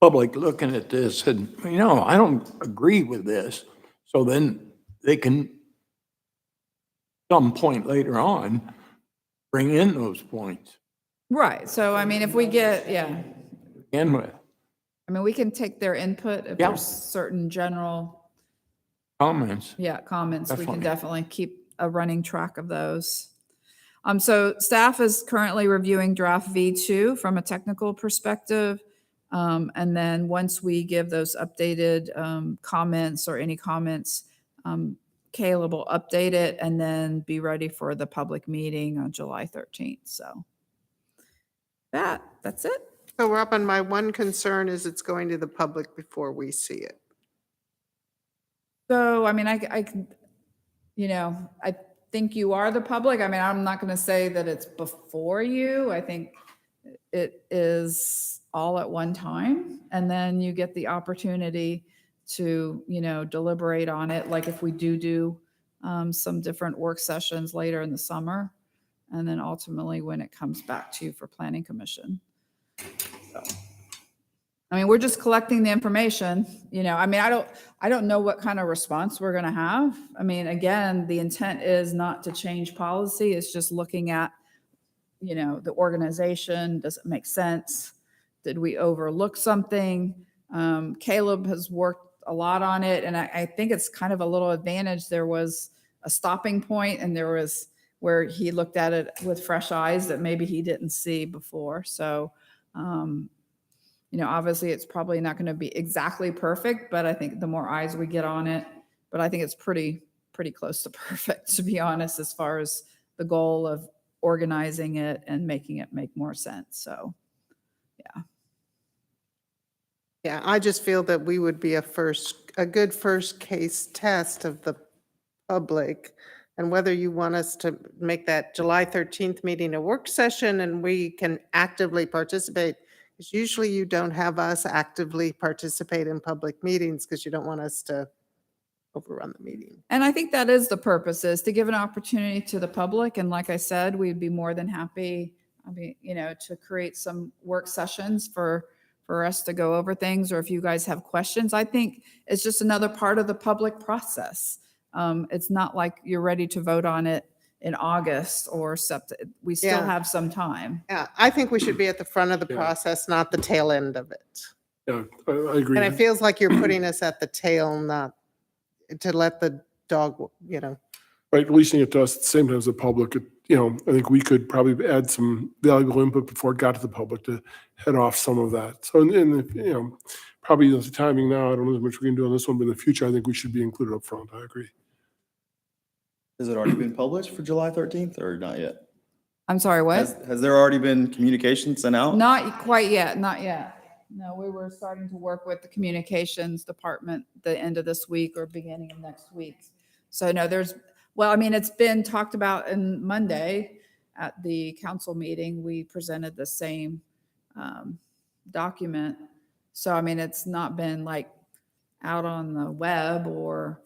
public looking at this and, I don't agree with this. So then they can, some point later on, bring in those points. Right. So, I mean, if we get, Begin with. I mean, we can take their input if there's certain general Comments. comments. We can Definitely. definitely keep a running track of those. So staff is currently reviewing draft V2 from a technical perspective. And then once we give those updated comments or any comments, Caleb will update it and then be ready for the public meeting on July 13th. So that's it. So Robin, my one concern is it's going to the public before we see it. So, I mean, I think you are the public. I mean, I'm not going to say that it's before you. I think it is all at one time. And then you get the opportunity to, deliberate on it. Like if we do some different work sessions later in the summer, and then ultimately when it comes back to you for planning commission. So, I mean, we're just collecting the information, I mean, I don't know what kind of response we're going to have. I mean, again, the intent is not to change policy. It's just looking at, the organization. Does it make sense? Did we overlook something? Caleb has worked a lot on it. And I think it's kind of a little advantage. There was a stopping point and there was where he looked at it with fresh eyes that maybe he didn't see before. So, obviously it's probably not going to be exactly perfect, but I think the more eyes we get on it, but I think it's pretty close to perfect, to be honest, as far as the goal of organizing it and making it make more sense. So, yeah. Yeah, I just feel that we would be a good first case test of the public, and whether you want us to make that July 13th meeting a work session and we can actively participate. Because usually you don't have us actively participate in public meetings because you don't want us to overrun the meeting. And I think that is the purpose, is to give an opportunity to the public. And like I said, we'd be more than happy, to create some work sessions for us to go over things, or if you guys have questions. I think it's just another part of the public process. It's not like you're ready to vote on it in August or September. We still have some time. Yeah, I think we should be at the front of the process, not the tail end of it. Yeah, I agree. And it feels like you're putting us at the tail, not to let the dog, Right, releasing it to us at the same time as the public, I think we could probably add some valuable input before it got to the public to head off some of that. So, probably the timing now, I don't know as much we can do on this one, but in the future, I think we should be included up front. I agree. Has it already been published for July 13th or not yet? I'm sorry, what? Has there already been communication sent out? Not quite yet, not yet. No, we were starting to work with the communications department the end of this week or beginning of next week. So no, it's been talked about on Monday at the council meeting. We presented the same document. So, it's not been like out on the web or,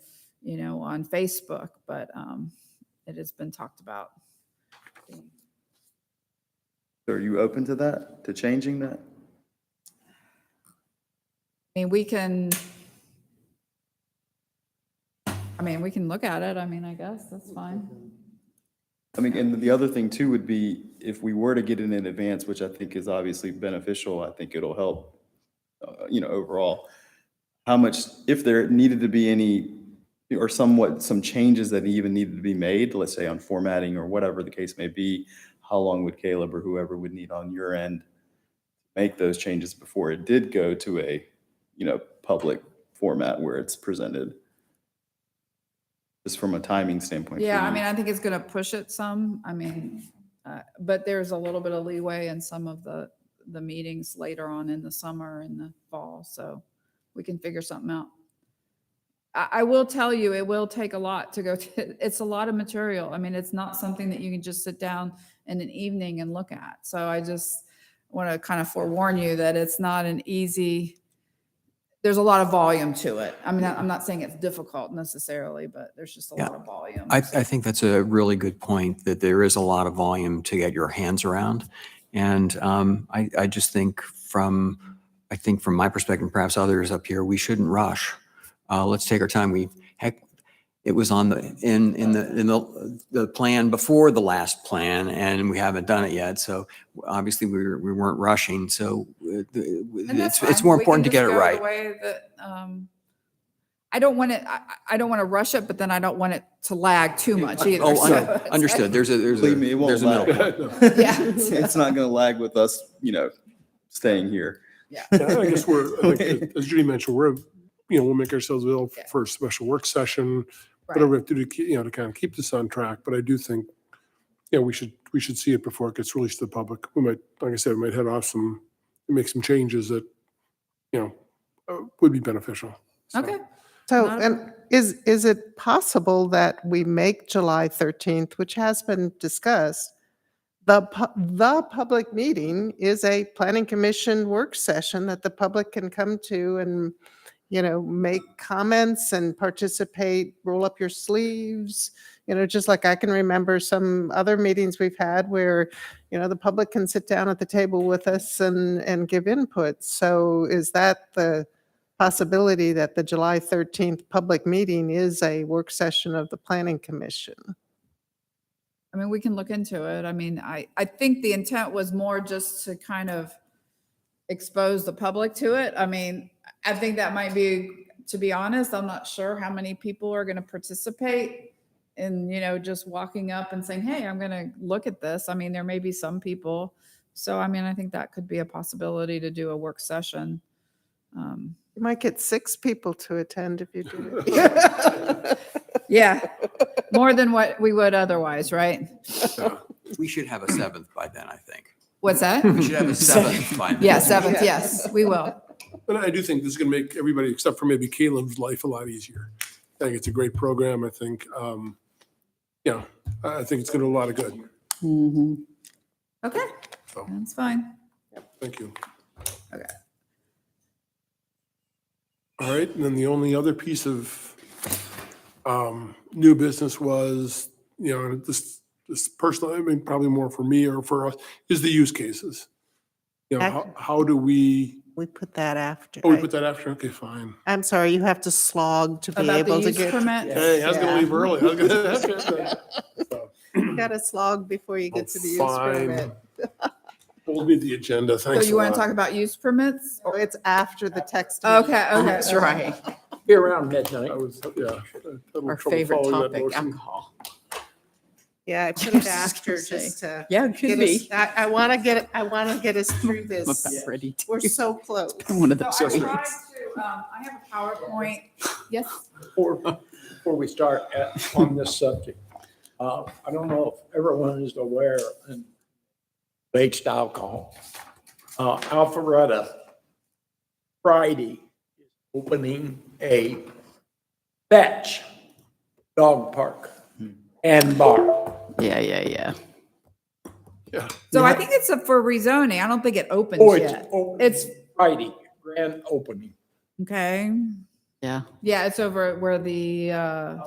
on Facebook, but it has been talked about. Are you open to that, to changing that? We can look at it. I guess that's fine. And the other thing too would be if we were to get it in advance, which I think is obviously beneficial, I think it'll help, overall. How much, if there needed to be any, or some changes that even needed to be made, let's say on formatting or whatever the case may be, how long would Caleb or whoever would need on your end to make those changes before it did go to a, public format where it's presented? Just from a timing standpoint. Yeah, I think it's going to push it some. But there's a little bit of leeway in some of the meetings later on in the summer and the fall, so we can figure something out. I will tell you, it will take a lot to go to. It's a lot of material. It's not something that you can just sit down in an evening and look at. So I just want to kind of forewarn you that it's not an easy. There's a lot of volume to it. I'm not saying it's difficult necessarily, but there's just a lot of volume. I think that's a really good point, that there is a lot of volume to get your hands around. And I just think from my perspective, perhaps others up here, we shouldn't rush. Let's take our time. It was on in the plan before the last plan, and we haven't done it yet. So obviously we weren't rushing. So it's more important to get it right. The way that, I don't want to rush it, but then I don't want it to lag too much either. Oh, So understood. Believe me, it won't lag. Yeah. It's not going to lag with us, staying here. Yeah. I guess as Judy mentioned, we'll make ourselves available for a special work session whatever we have to do, to kind of keep this on track. But I do think, we should see it before it gets released to the public. We might, like I said, we might head off make some changes that, would be beneficial. So, Okay. So, Not a and is it possible that we make July 13th, which has been discussed, the public meeting is a planning commission work session that the public can come to and, make comments and participate, roll up your sleeves, just like I can remember some other meetings we've had where, the public can sit down at the table with us and give input. So is that the possibility that the July 13th public meeting is a work session of the planning commission? I mean, we can look into it. I mean, I think the intent was more just to kind of expose the public to it. I mean, I think that might be, to be honest, I'm not sure how many people are going to participate in, just walking up and saying, hey, I'm going to look at this. I mean, there may be some people. So, I mean, I think that could be a possibility to do a work session. You might get 6 people to attend if you do it. Yeah, more than what we would otherwise, right? We should have a 7th by then, I think. What's that? We should have a 7th by then. Yeah, 7th, yes, we will. But I do think this is going to make everybody, except for maybe Caleb's, life a lot easier. I think it's a great program. I think, I think it's going to do a lot of good. Mhm. Okay, So, that's fine. thank you. Okay. All right, and then the only other piece of new business was, this personal, I mean, probably more for me or for us, is the use cases. How do we? We put that after. Oh, we right? put that after? Okay, fine. I'm sorry, you have to slog to be About the able to use get. permit? Hey, I was going to leave early. That's good. You got to slog before you get to the use Fine. permit. We'll be the agenda. So Thanks you a want lot. to talk about use permits? Oh, it's after the text. Okay, okay. That's right. Be around midnight. I was, yeah. I had a little Our trouble favorite following that topic, motion. alcohol. Yeah, I put I was it just after gonna say. just to. Yeah, it could get us- be. I want to get us through I'm this. about ready to. We're so close. One of So those I weeks. tried to, I have a PowerPoint. Yes? Before we start on this subject, I don't know if everyone is aware and aged alcohol. Alpharetta Friday is opening a Fetch dog park and bar. Yeah. Yeah. So I think it's up for rezoning. I don't think it opens Oh, it's yet. opening It's, Friday, grand opening. okay. Yeah. Yeah, it's over where the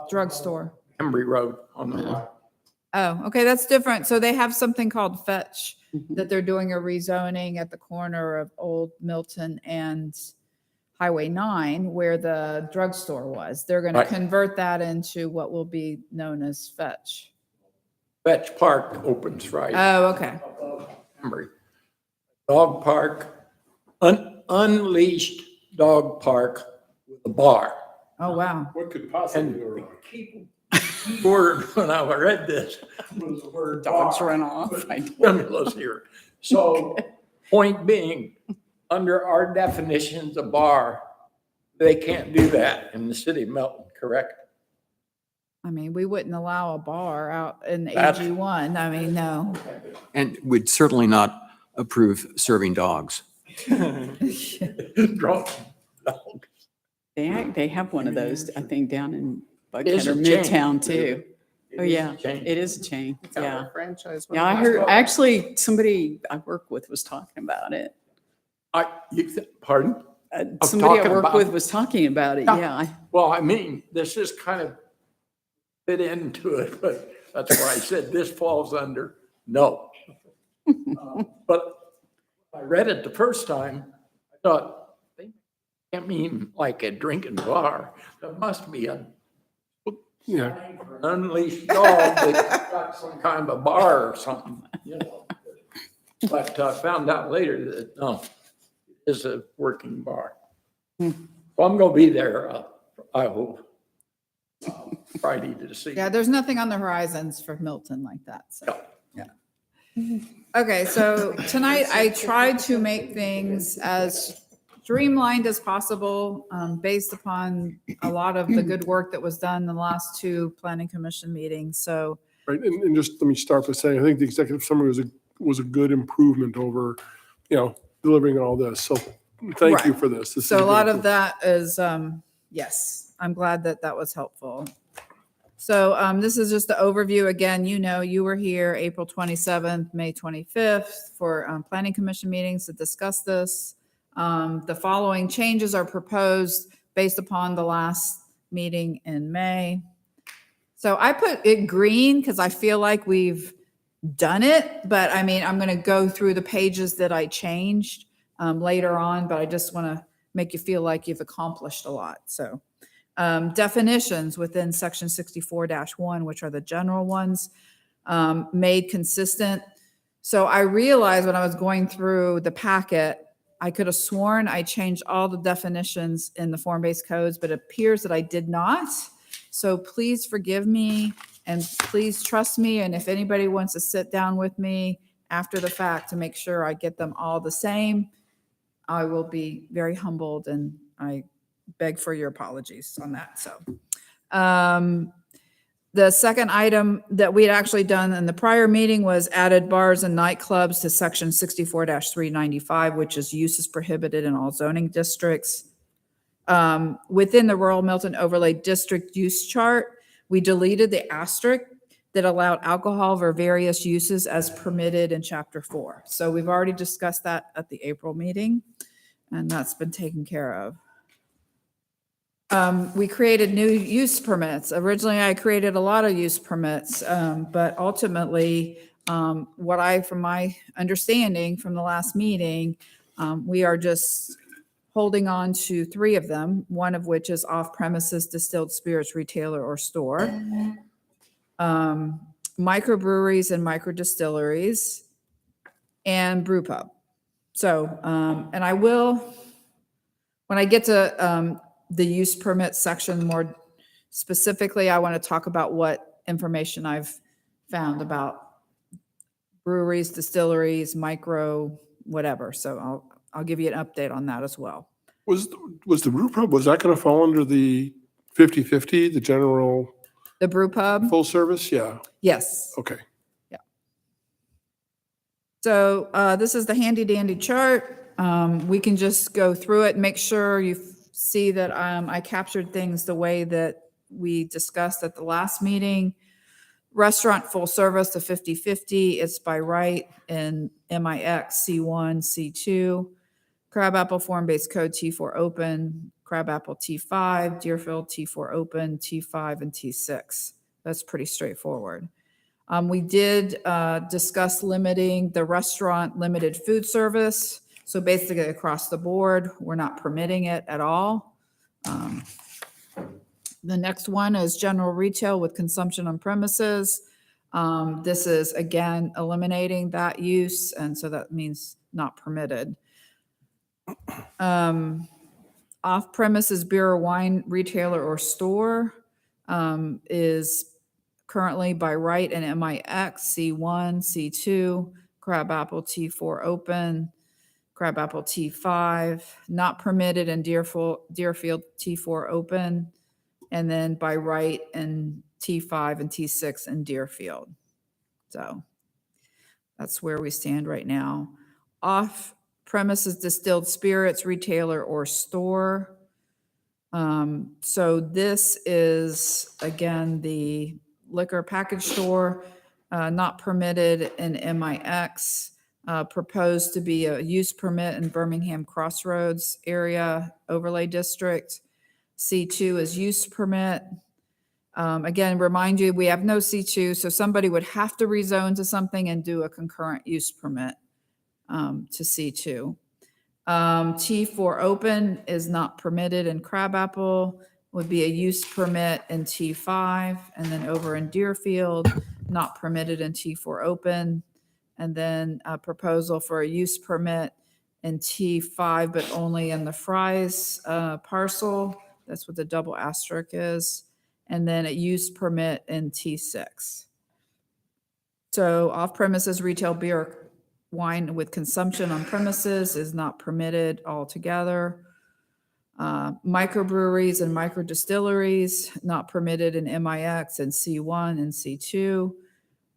drugstore. Embry Road on the right. Oh, okay, that's different. So they have something called Fetch that they're doing a rezoning at the corner of Old Milton and Highway 9 where the drugstore was. They're going to Right. convert that into what will be known as Fetch. Fetch Park opens Friday. Oh, okay. Embry. Dog park, unleashed dog park with a bar. Oh, wow. What could possibly And go wrong? the word, when I read this, was the word Dogs bar. run off. I know. Stimulus here. So, point being, under our definitions of bar, they can't do that in the city of Milton, correct? I mean, we wouldn't allow a bar out in That's- AG1. I mean, no. And would certainly not approve serving dogs. Drunk dog. They have one of those, I think, down in It's Buckhead or a chain. Midtown too. It Oh, is a yeah, chain. it is a chain. Yeah. Franchise. Yeah, I heard, actually, somebody I work with was talking about it. Pardon? Somebody I talking work about- with was talking about it, Yeah. yeah. Well, I mean, this is kind of fit into it, but that's why I said this falls under no. But I read it the first time, I thought, they can't mean like a drinking bar. There must be a Yeah. unleashed dog that's got some kind of a bar or something, you know. But I found out later that, no, it is a working bar. So I'm gonna be there, I hope, Friday to see. Yeah, there's nothing on the horizons for Milton like that. So, yeah. Okay, so tonight I tried to make things as streamlined as possible, based upon a lot of the good work that was done in the last two planning commission meetings. So Right, and just let me start by saying, I think the executive summary was a good improvement over, delivering all this. So thank you Right. for this. This is So a good lot of improvement. that is, yes, I'm glad that that was helpful. So this is just the overview. Again, you were here April 27th, May 25th for planning commission meetings to discuss this. The following changes are proposed based upon the last meeting in May. So I put it green because I feel like we've done it, but I mean, I'm going to go through the pages that I changed later on, but I just want to make you feel like you've accomplished a lot. So definitions within section 64-1, which are the general ones, made consistent. So I realized when I was going through the packet, I could have sworn I changed all the definitions in the form-based codes, but it appears that I did not. So please forgive me and please trust me. And if anybody wants to sit down with me after the fact to make sure I get them all the same, I will be very humbled and I beg for your apologies on that. So the second item that we had actually done in the prior meeting was added bars and nightclubs to section 64-395, which is uses prohibited in all zoning districts. Within the Rural Milton Overlay District use chart, we deleted the asterisk that allowed alcohol for various uses as permitted in Chapter 4. So we've already discussed that at the April meeting, and that's been taken care of. We created new use permits. Originally, I created a lot of use permits, but ultimately, from my understanding from the last meeting, we are just holding on to 3 of them, one of which is off-premises distilled spirits retailer or store, microbreweries and microdistilleries, and brew pub. So, and I will, when I get to the use permit section more specifically, I want to talk about what information I've found about breweries, distilleries, micro, whatever. So I'll give you an update on that as well. Was the brew pub, was that going to fall under the 50/50, the general The brew pub? full service? Yeah. Yes. Okay. Yeah. So this is the handy dandy chart. We can just go through it and make sure you see that I captured things the way that we discussed at the last meeting. Restaurant full service, the 50/50, it's by right in MIX C1, C2. Crabapple form-based code T4 open, Crabapple T5, Deerfield T4 open, T5, and T6. That's pretty straightforward. We did discuss limiting the restaurant limited food service. So basically across the board, we're not permitting it at all. The next one is general retail with consumption on premises. This is, again, eliminating that use, and so that means not permitted. Off-premises beer or wine retailer or store is currently by right in MIX C1, C2, Crabapple T4 open, Crabapple T5, not permitted in Deerfield T4 open, and then by right in T5 and T6 in Deerfield. So that's where we stand right now. Off-premises distilled spirits retailer or store. So this is, again, the liquor package store, not permitted in MIX, proposed to be a use permit in Birmingham Crossroads area overlay district. C2 is use permit. Again, remind you, we have no C2, so somebody would have to rezone to something and do a concurrent use permit to C2. T4 open is not permitted in Crabapple, would be a use permit in T5, and then over in Deerfield, not permitted in T4 open, and then a proposal for a use permit in T5, but only in the Fry's parcel. That's what the double asterisk is. And then a use permit in T6. So off-premises retail beer wine with consumption on premises is not permitted altogether. Microbreweries and microdistilleries, not permitted in MIX and C1 and C2,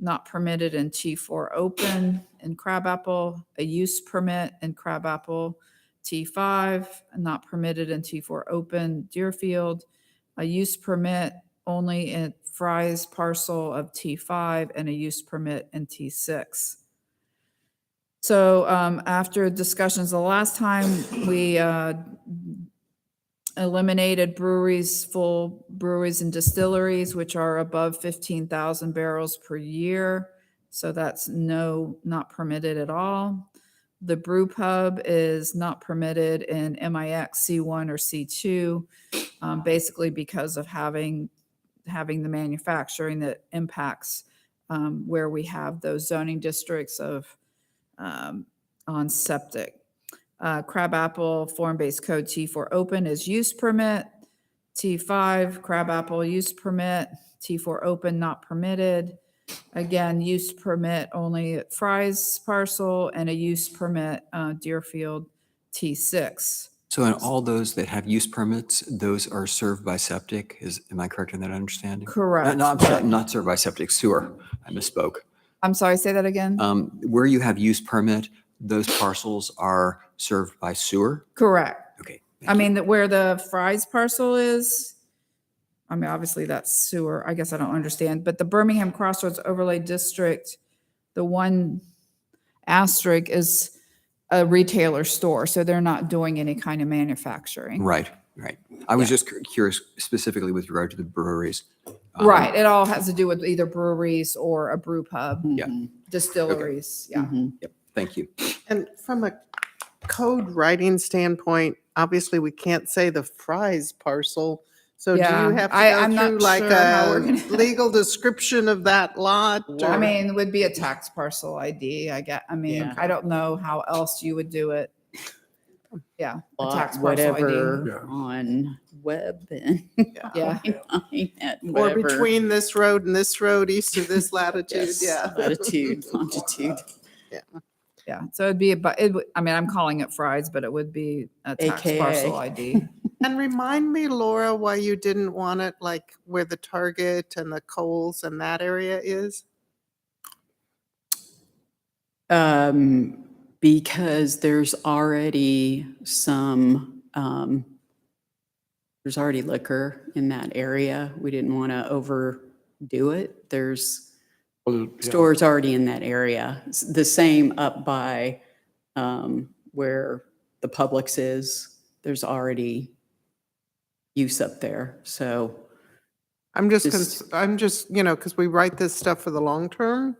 not permitted in T4 open in Crabapple, a use permit in Crabapple, T5, not permitted in T4 open Deerfield, a use permit only in Fry's parcel of T5, and a use permit in T6. So after discussions the last time, we eliminated breweries, full breweries and distilleries, which are above 15,000 barrels per year. So that's not permitted at all. The brew pub is not permitted in MIX, C1 or C2, basically because of having the manufacturing that impacts where we have those zoning districts of on septic. Crabapple form-based code T4 open is use permit. T5 Crabapple use permit. T4 open not permitted. Again, use permit only at Fry's parcel, and a use permit Deerfield T6. So in all those that have use permits, those are served by septic? Am I correct in that understanding? Correct. No, I'm sorry, not served by septic, sewer. I misspoke. I'm sorry, say that again? Where you have use permit, those parcels are served by sewer? Correct. Okay. I mean, where the Fry's parcel is, I mean, obviously that's sewer. I guess I don't understand, but the Birmingham Crossroads Overlay District, the one asterisk is a retailer store, so they're not doing any kind of manufacturing. Right. I was just curious specifically with regard to the breweries. Right. It all has to do with either breweries or a brew pub. Yeah. Distilleries. Yeah. Yep. Thank you. And from a code writing standpoint, obviously we can't say the Fry's parcel. So do Yeah, you have to I'm go not through like sure how a we're gonna- legal description of that lot? I or- mean, it would be a tax parcel ID. I mean, Yeah. I don't know how else you would do it. Yeah, a Lot, tax parcel ID. whatever on web and. Yeah. Or Whatever. between this road and this road, east of this latitude, Yes, yeah. Latitude, longitude. Yeah, so it'd be I mean, I'm calling it Fry's, but it would be a tax AKA. parcel ID. And remind me, Laura, why you didn't want it like where the Target and the Kohl's and that area is? Because there's already there's already liquor in that area. We didn't want to overdo it. There's stores already in that area. The same up by where the Publix is. There's already use up there. So I'm just, because we write this stuff for the long term.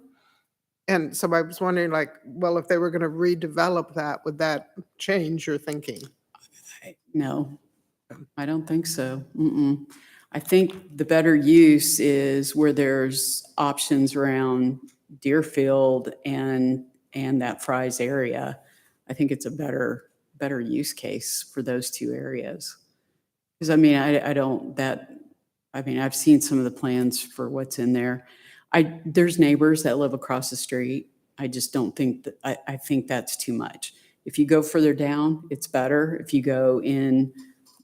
And so I was wondering like, well, if they were going to redevelop that, would that change your thinking? no, I don't think so. I think the better use is where there's options around Deerfield and that Fry's area. I think it's a better use case for those two areas. Because I mean, I've seen some of the plans for what's in there. There's neighbors that live across the street. I just don't think that, I think that's too much. If you go further down, it's better. If you go in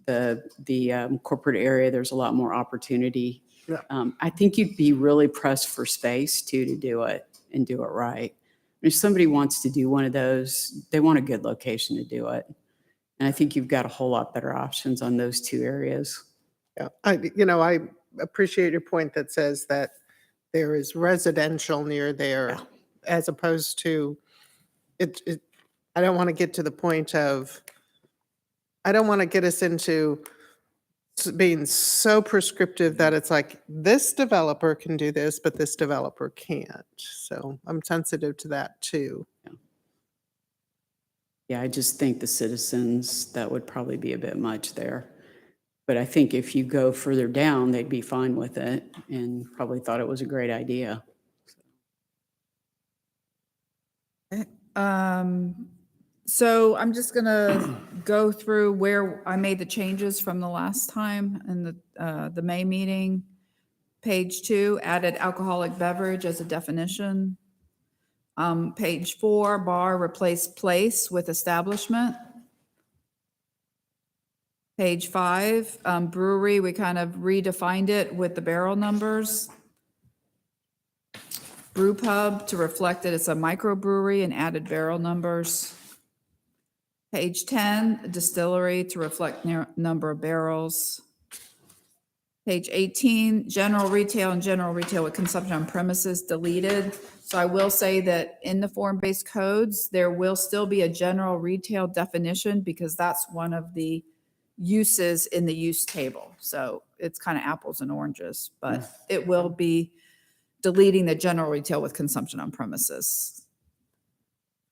the corporate area, there's a lot more opportunity. Yeah. I think you'd be really pressed for space too, to do it and do it right. If somebody wants to do one of those, they want a good location to do it. And I think you've got a whole lot better options on those two areas. Yeah, I appreciate your point that says that there is residential near there as opposed to I don't want to get to the point of, I don't want to get us into being so prescriptive that it's like this developer can do this, but this developer can't. So I'm sensitive to that too. Yeah, I just think the citizens, that would probably be a bit much there. But I think if you go further down, they'd be fine with it and probably thought it was a great idea. So I'm just gonna go through where I made the changes from the last time in the May meeting. Page 2, added alcoholic beverage as a definition. Page 4, bar, replace place with establishment. Page 5, brewery, we kind of redefined it with the barrel numbers. Brew pub, to reflect that it's a microbrewery, and added barrel numbers. Page 10, distillery, to reflect number of barrels. Page 18, general retail and general retail with consumption on premises, deleted. So I will say that in the form-based codes, there will still be a general retail definition, because that's one of the uses in the use table. So it's kind of apples and oranges, but it will be deleting the general retail with consumption on premises.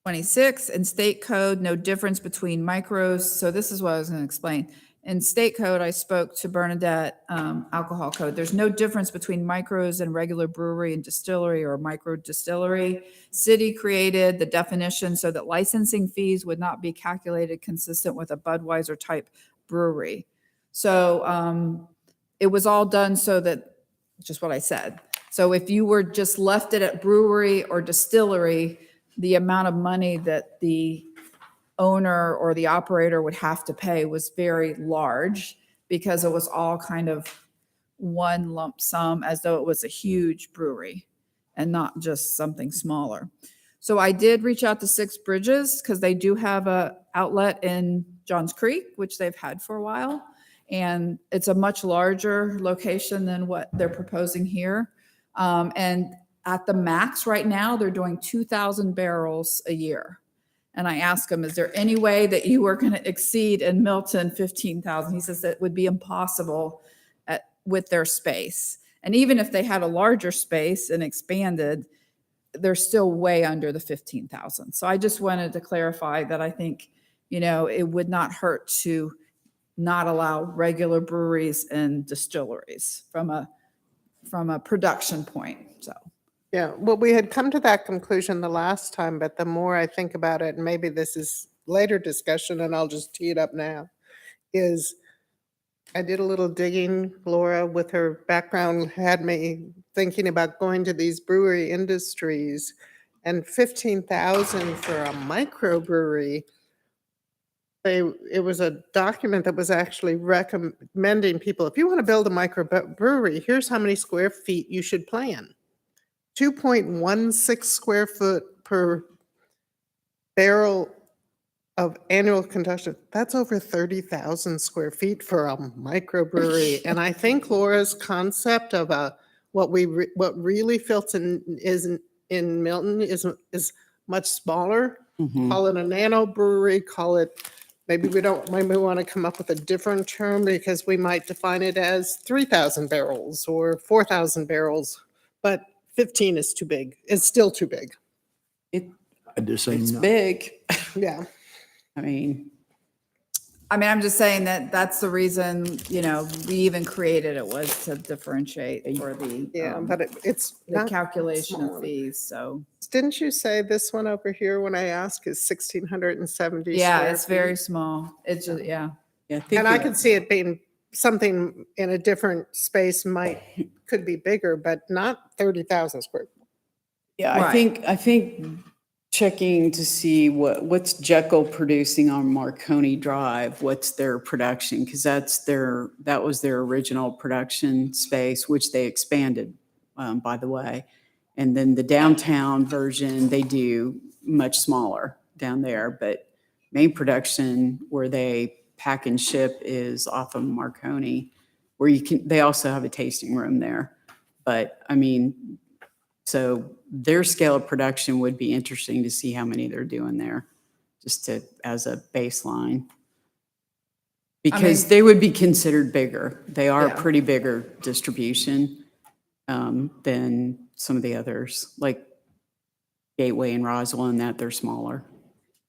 26, in state code, no difference between micros. So this is what I was going to explain. In state code, I spoke to Bernadette, alcohol code. There's no difference between micros and regular brewery and distillery, or micro distillery. City created the definition so that licensing fees would not be calculated consistent with a Budweiser type brewery. So it was all done so that, just what I said. So if you were just left it at brewery or distillery, the amount of money that the owner or the operator would have to pay was very large, because it was all kind of one lump sum, as though it was a huge brewery and not just something smaller. So I did reach out to Six Bridges, because they do have a outlet in Johns Creek, which they've had for a while. And it's a much larger location than what they're proposing here. And at the max right now, they're doing 2,000 barrels a year. And I asked him, is there any way that you were going to exceed in Milton 15,000? He says that would be impossible with their space. And even if they had a larger space and expanded, they're still way under the 15,000. So I just wanted to clarify that I think, it would not hurt to not allow regular breweries and distilleries from a production point. So. Yeah, well, we had come to that conclusion the last time, but the more I think about it, and maybe this is later discussion, and I'll just tee it up now, is I did a little digging. Laura, with her background, had me thinking about going to these brewery industries, and 15,000 for a microbrewery. It was a document that was actually recommending people, if you want to build a microbrewery, here's how many square feet you should plan. 2.16 square foot per barrel of annual consumption. That's over 30,000 square feet for a microbrewery. And I think Laura's concept of what really fits in Milton is much smaller. Call it a nano brewery. Call it, maybe we want to come up with a different term, because we might define it as 3,000 barrels or 4,000 barrels. But 15 is too big. It's still too big. It's big. Yeah. I mean, I'm just saying that that's the reason, we even created it, was to differentiate for the, but it's the not calculation small. of fees. So Didn't you say this one over here, when I asked, is 1,670 yeah, square it's very feet? small. It's just, yeah. And I could see it being something in a different space could be bigger, but not 30,000 square. Yeah, I think checking to see what's Jekyll producing on Marconi Drive, what's their production, because that was their original production space, which they expanded, by the way. And then the downtown version, they do much smaller down there, but main production where they pack and ship is off of Marconi, where they also have a tasting room there. But so their scale of production would be interesting to see how many they're doing there, just as a baseline. Because they would be considered bigger. They are a pretty bigger distribution than some of the others, like Gateway and Roswell, and that they're smaller.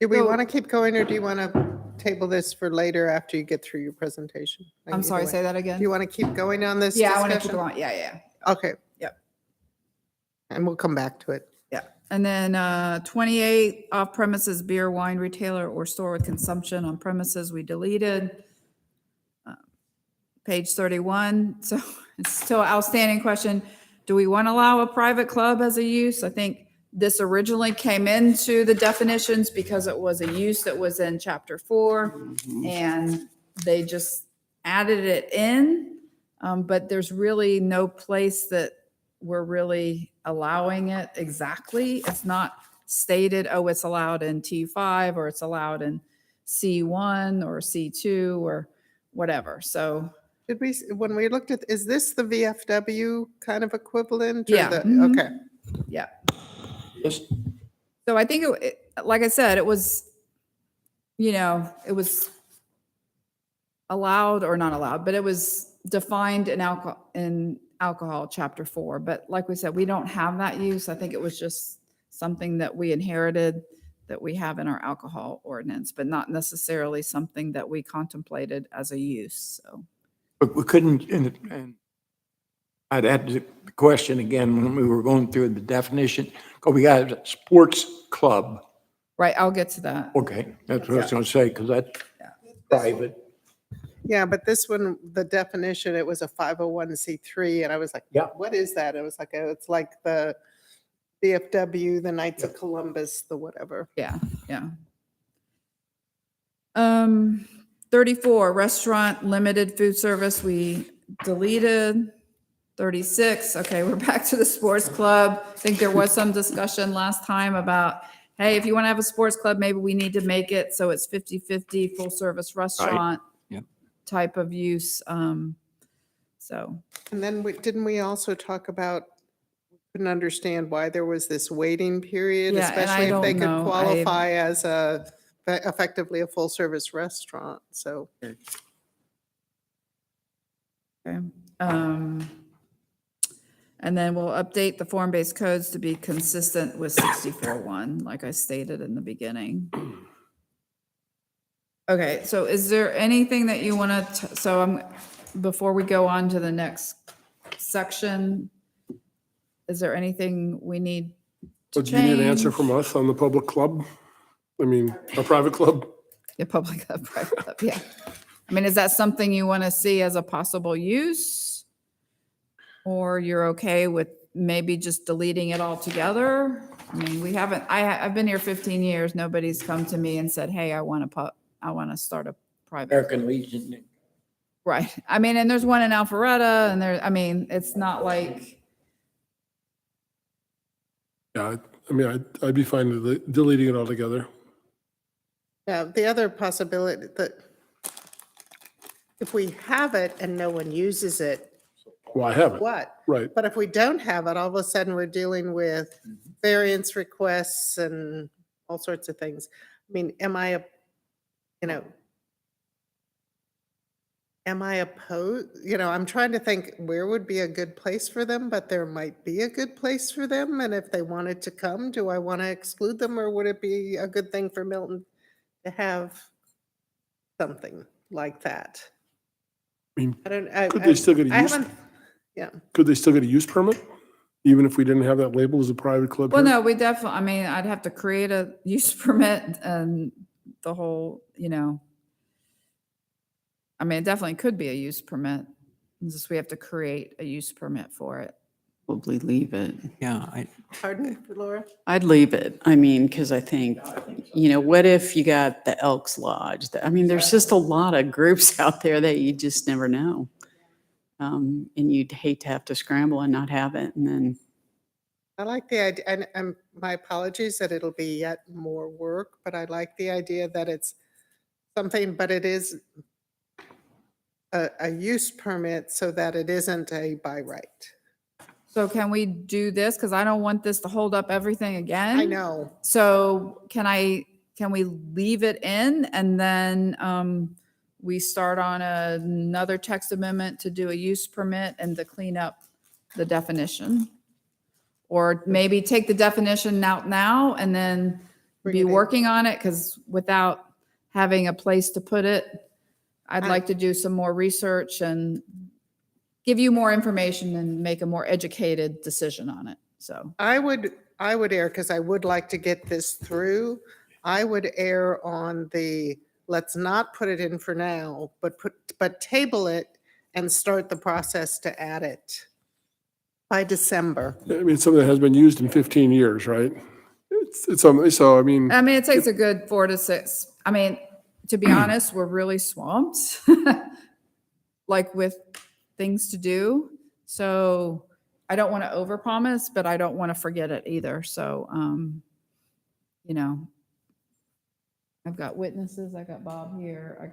Do we want to keep going, or do you want to table this for later after you get through your presentation? I'm sorry, say that again. Do you want to keep going on this Yeah, I discussion? want to keep going. Yeah. Okay. Yep. And we'll come back to it. Yeah. And then 28, off-premises beer, wine retailer or store with consumption on premises, we deleted. Page 31. So it's still an outstanding question. Do we want to allow a private club as a use? I think This originally came into the definitions because it was a use that was in chapter 4, and they just added it in. But there's really no place that we're really allowing it exactly. It's not stated, oh, it's allowed in T5 or it's allowed in C1 or C2 or whatever. So Did we, when we looked at, is this the VFW kind of equivalent? Or yeah. the- Mhm. Okay. Yeah. Yes. So I think, like I said, it was, it was allowed or not allowed, but it was defined in alcohol chapter 4. But like we said, we don't have that use. I think it was just something that we inherited that we have in our alcohol ordinance, but not necessarily something that we contemplated as a use. So. But we couldn't, and I'd add the question again when we were going through the definition, because we got a sports club. Right, I'll get to that. Okay, that's what I was going to say, because that's private. Yeah, but this one, the definition, it was a 501c3, and I was like, Yeah. what is that? It was like, it's like the VFW, the Knights of Columbus, the whatever. Yeah, yeah. 34, restaurant, limited food service, we deleted. 36, okay, we're back to the sports club. I think there was some discussion last time about, hey, if you want to have a sports club, maybe we need to make it so it's 50-50 full service restaurant Yep. type of use. So. And then didn't we also talk about, couldn't understand why there was this waiting period, Yeah, and I especially if they don't could know. qualify as effectively a full service restaurant, so. Okay. And then we'll update the form-based codes to be consistent with 64.1, like I stated in the beginning. Okay, so is there anything that you want to, before we go on to the next section, is there anything we need to So do you need an answer change? from us on the public club? I mean, a private club? Yeah, public club, private club, yeah. I mean, is that something you want to see as a possible use? Or you're okay with maybe just deleting it altogether? I mean, I've been here 15 years. Nobody's come to me and said, hey, I want to start a private. American Legion. Right. I mean, and there's one in Alpharetta and it's not like, Yeah, I mean, I'd be fine with deleting it altogether. Yeah, the other possibility that if we have it and no one uses it, Well, I have it. what? Right. But if we don't have it, all of a sudden we're dealing with variance requests and all sorts of things. I mean, am I opposed? I'm trying to think where would be a good place for them, but there might be a good place for them. And if they wanted to come, do I want to exclude them, or would it be a good thing for Milton to have something like that? I mean, I don't, could they still get a I use? haven't, yeah. Could they still get a use permit? Even if we didn't have that label as a private club? well, here? no, we definitely, I mean, I'd have to create a use permit and the whole, I mean, it definitely could be a use permit. It's just we have to create a use permit for it. Probably leave it. Yeah, Pardon, Laura? I'd leave it. I mean, because I think, what if you got the Elks Lodge? I mean, there's just a lot of groups out there that you just never know. And you'd hate to have to scramble and not have it. And then, I like the idea, and my apologies that it'll be yet more work, but I like the idea that it's something, but it is a use permit so that it isn't a by right. So can we do this? Because I don't want this to hold up everything again. I know. So can we leave it in and then we start on another text amendment to do a use permit and to clean up the definition? Or maybe take the definition out now and then be working on it, because without having a place to put it, I'd like to do some more research and give you more information and make a more educated decision on it. So I would err, because I would like to get this through. I would err on the, let's not put it in for now, but table it and start the process to add it by December. I mean, something that has been used in 15 years, right? It's something, so I mean. I mean, it takes a good 4 to 6. I mean, to be honest, we're really swamped, like with things to do. So I don't want to overpromise, but I don't want to forget it either. So, you know, I've got witnesses. I got Bob here. I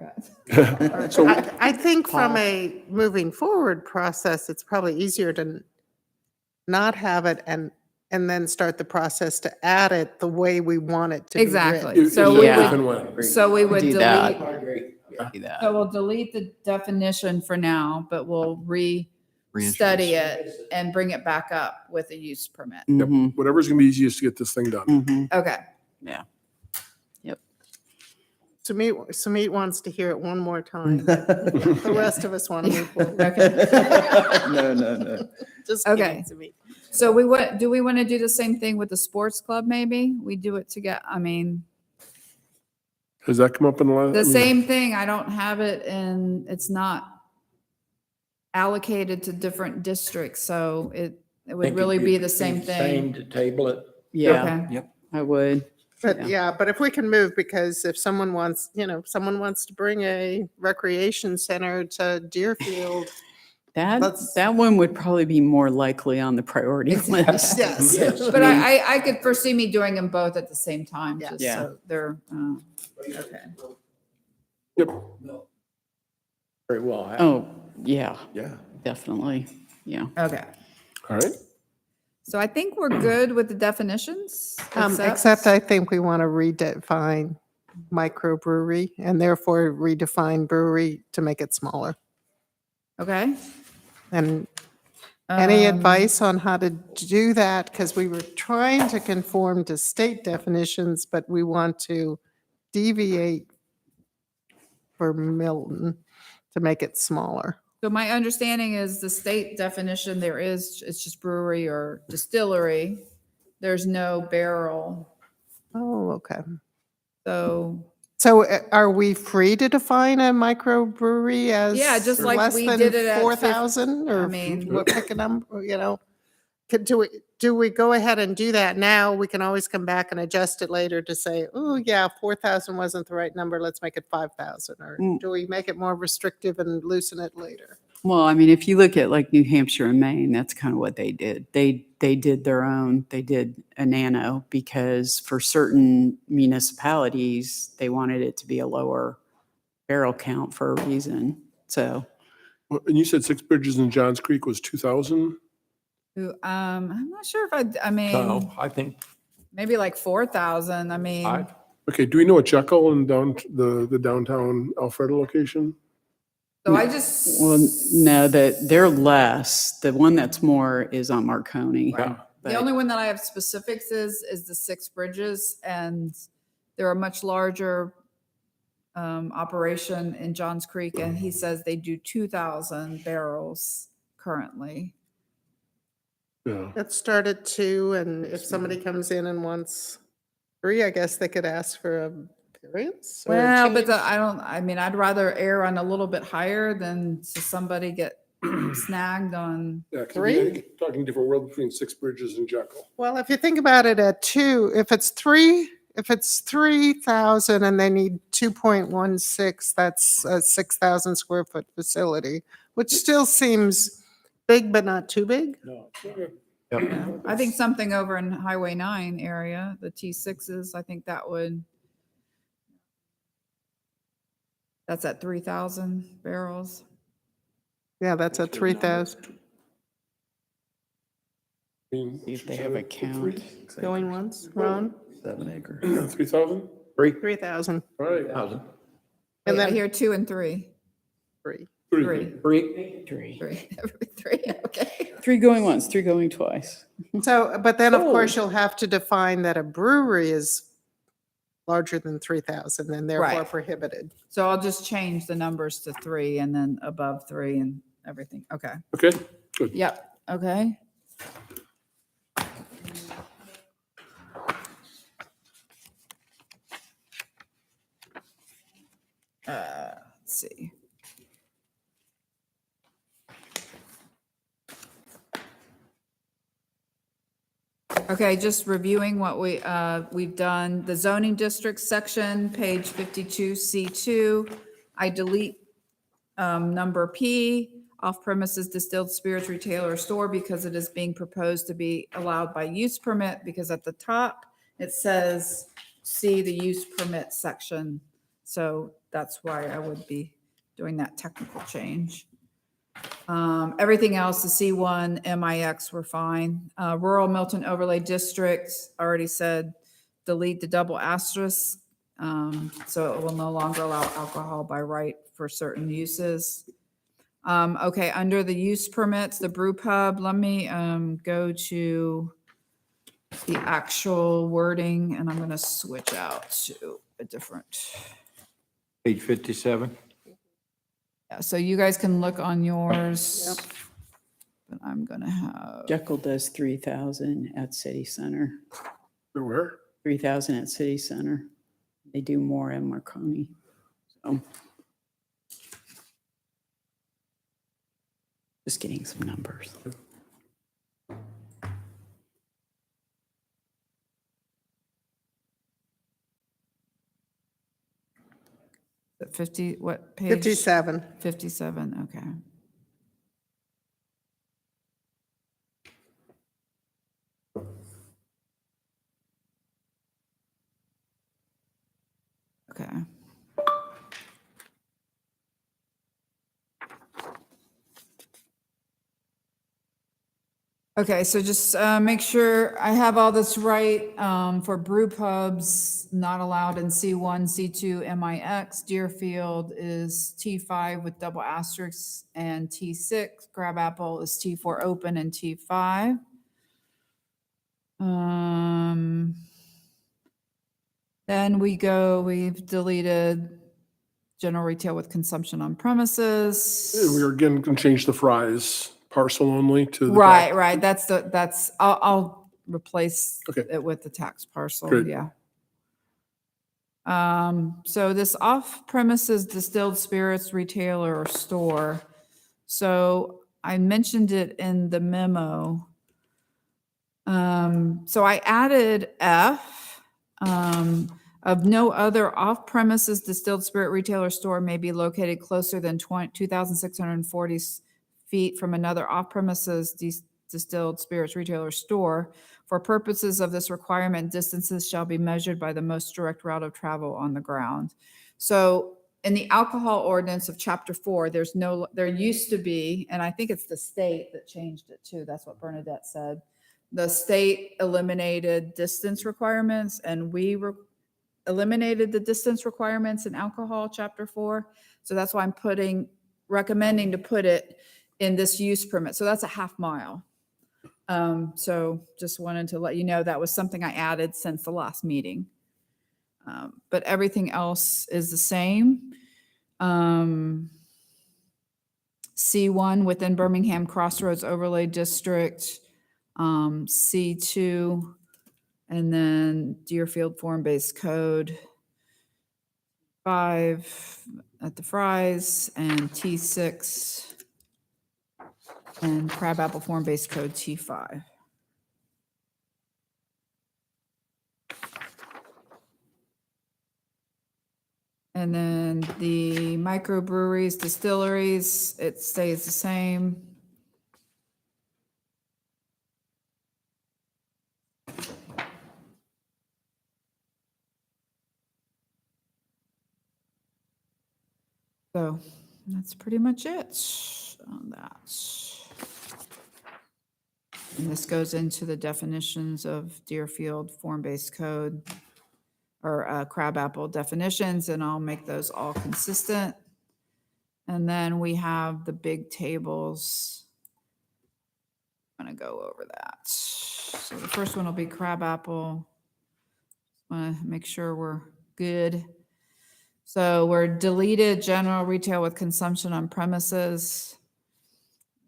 got. So I think from a moving forward process, it's probably easier to not have it and then start the process to add it the way we want it to be Exactly. written. So we If and would, when. so we would Do delete. that. Do that. So we'll delete the definition for now, but we'll study it and bring it back up with a use permit. Mhm, Whatever's gonna be easiest to get this thing done. mhm. Okay. Yeah. Sumit wants to hear it one more time. The rest of us want to move forward. No. Just Okay. kidding, Sumit. So do we want to do the same thing with the sports club? Maybe we do it together. I mean, Has that come up in the last? the same thing. I don't have it and it's not allocated to different districts. So it would really be the same thing. To table it. Yeah, Okay. I would. But yeah, but if we can move, because if someone wants, someone wants to bring a recreation center to Deerfield. That one would probably be more likely on the priority list. Yes. But I could foresee me doing them both at the same time, Yeah. just Yeah. so they're, okay. Yep. Very well. Oh, yeah, Yeah. definitely. Yeah. Okay. All right. So I think we're good with the definitions. Except I think we want to redefine microbrewery and therefore redefine brewery to make it smaller. Okay. And any Um, advice on how to do that? Because we were trying to conform to state definitions, but we want to deviate for Milton to make it smaller. So my understanding is the state definition it's just brewery or distillery. There's no barrel. Oh, okay. So So are we free to define a microbrewery as Yeah, just like less we than did it at 4,000? I Or mean- we'll pick a number, do we go ahead and do that now? We can always come back and adjust it later to say, oh yeah, 4,000 wasn't the right number, let's make it 5,000. Or do we make it more restrictive and loosen it later? Well, I mean, if you look at like New Hampshire and Maine, that's kind of what they did. They did their own, they did a nano because for certain municipalities, they wanted it to be a lower barrel count for a reason. So, And you said Six Bridges and Johns Creek was 2,000? I'm not sure if I mean, So I think maybe like 4,000. I mean, Okay, do we know a Jekyll in the downtown Alfredo location? so I just. well, no, they're less. The one that's more is on Marconi. The But- only one that I have specifics is the Six Bridges, and they're a much larger operation in Johns Creek, and he says they do 2,000 barrels currently. Yeah. Let's start at 2, and if somebody comes in and wants 3, I guess they could ask for a variance? or a Well, but change? I'd rather err on a little bit higher than to somebody get snagged on. Yeah, 'cause 3? we're talking different world between Six Bridges and Jekyll. Well, if you think about it at 2, if it's 3,000 and they need 2.16, that's a 6,000 square foot facility, which still seems big, but not too big. No. Yeah. I think something over in Highway 9 area, the T6s, I think that's at 3,000 barrels. Yeah, that's at 3,000. See if they have a count. Going once, Ron? 7 acre. 3,000? 3,000. All right. And I then hear 2 and 3. 3. Three. Three. Three, okay. 3 going once, 3 going twice. So, but then of course Oh. you'll have to define that a brewery is larger than 3,000 and therefore Right. prohibited. So I'll just change the numbers to 3 and then above 3 and everything. Okay. Okay, good. Yep. Okay. Let's see. Okay, just reviewing what we've done, the zoning district section, page 52C2. I delete number P, off-premises distilled spirits retailer or store, because it is being proposed to be allowed by use permit, because at the top, it says, see the use permit section. So that's why I would be doing that technical change. Everything else, the C1, MIX, we're fine. Rural Milton Overlay District, already said, delete the double asterisk. So it will no longer allow alcohol by right for certain uses. Okay, under the use permits, the brew pub, let me go to the actual wording, and I'm going to switch out to a different. Page 57. Yeah, so you guys can look on yours. But I'm going to have. Jekyll does 3,000 at City Center. Where? 3,000 at City Center. They do more in Marconi. So just getting some numbers. At 50, what page? 57. 57, okay. Okay. Okay, so just make sure I have all this right. For brew pubs, not allowed in C1, C2, MIX. Deerfield is T5 with double asterisks and T6. Crab Apple is T4 open and T5. Then we've deleted general retail with consumption on premises. We are again going to change the fries parcel only to the. Right. I'll replace Okay. it with the tax parcel. Good. Yeah. So this off-premises distilled spirits retailer or store. So I mentioned it in the memo. So I added F, of no other off-premises distilled spirit retailer store may be located closer than 2,640 feet from another off-premises distilled spirits retailer store. For purposes of this requirement, distances shall be measured by the most direct route of travel on the ground. So in the alcohol ordinance of chapter 4, there used to be, and I think it's the state that changed it too. That's what Bernadette said. The state eliminated distance requirements, and we eliminated the distance requirements in alcohol chapter 4. So that's why I'm recommending to put it in this use permit. So that's a half mile. So just wanted to let you know that was something I added since the last meeting. But everything else is the same. C1 within Birmingham Crossroads Overlay District, C2, and then Deerfield Form-Based Code 5 at the Fries, and T6 and Crabapple Form-Based Code T5. And then the microbreweries, distilleries, it stays the same. So that's pretty much it on that. And this goes into the definitions of Deerfield Form-Based Code or Crabapple definitions, and I'll make those all consistent. And then we have the big tables. I'm going to go over that. So the first one will be Crabapple. Want to make sure we're good. So we're deleted general retail with consumption on premises.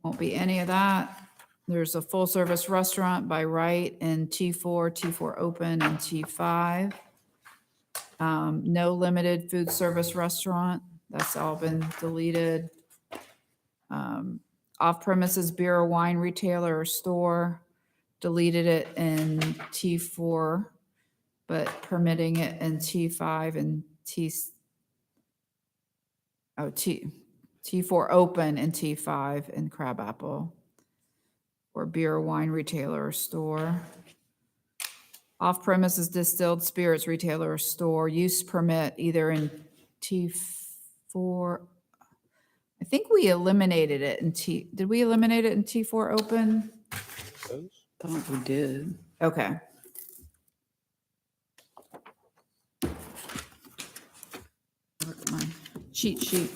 Won't be any of that. There's a full service restaurant by right in T4, T4 open, and T5. No limited food service restaurant. That's all been deleted. Off premises beer or wine retailer or store. deleted it in T4, but permitting it in T5 and T4 open and T5 in Crabapple, or beer or wine retailer or store. Off-premises distilled spirits retailer or store, use permit either in T4. I think we eliminated it in did we eliminate it in T4 open? Thought we did. Okay. Look at my cheat sheet.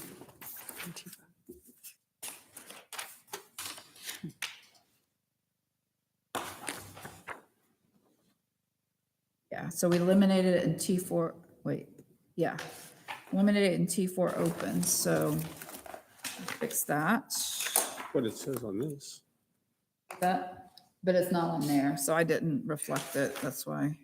Yeah, so we eliminated it in T4, wait, yeah. Eliminated it in T4 open, so fix that. What it says on this. That, but it's not on there, so I didn't reflect it, that's why.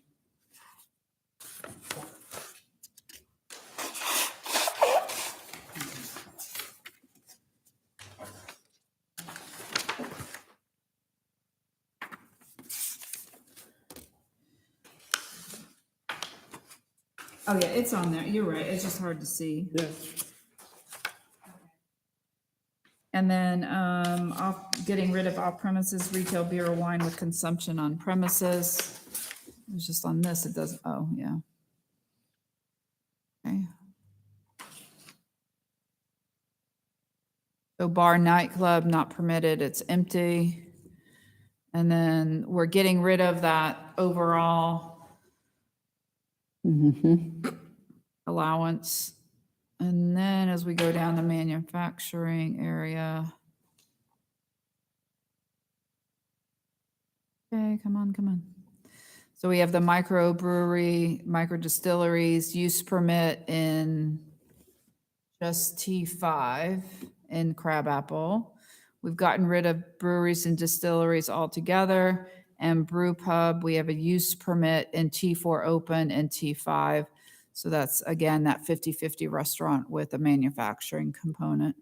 Oh yeah, it's on there, you're right, it's just hard to see. Yeah. And then getting rid of off-premises retail beer or wine with consumption on premises. It was just on this, it doesn't, oh, yeah. Okay. So bar, nightclub, not permitted, it's empty. And then we're getting rid of that overall allowance. And then as we go down the manufacturing area. Okay, come on, come on. So we have the microbrewery, micro distilleries, use permit in just T5 in Crabapple. We've gotten rid of breweries and distilleries altogether. And brew pub, we have a use permit in T4 open and T5. So that's, again, that 50-50 restaurant with a manufacturing component.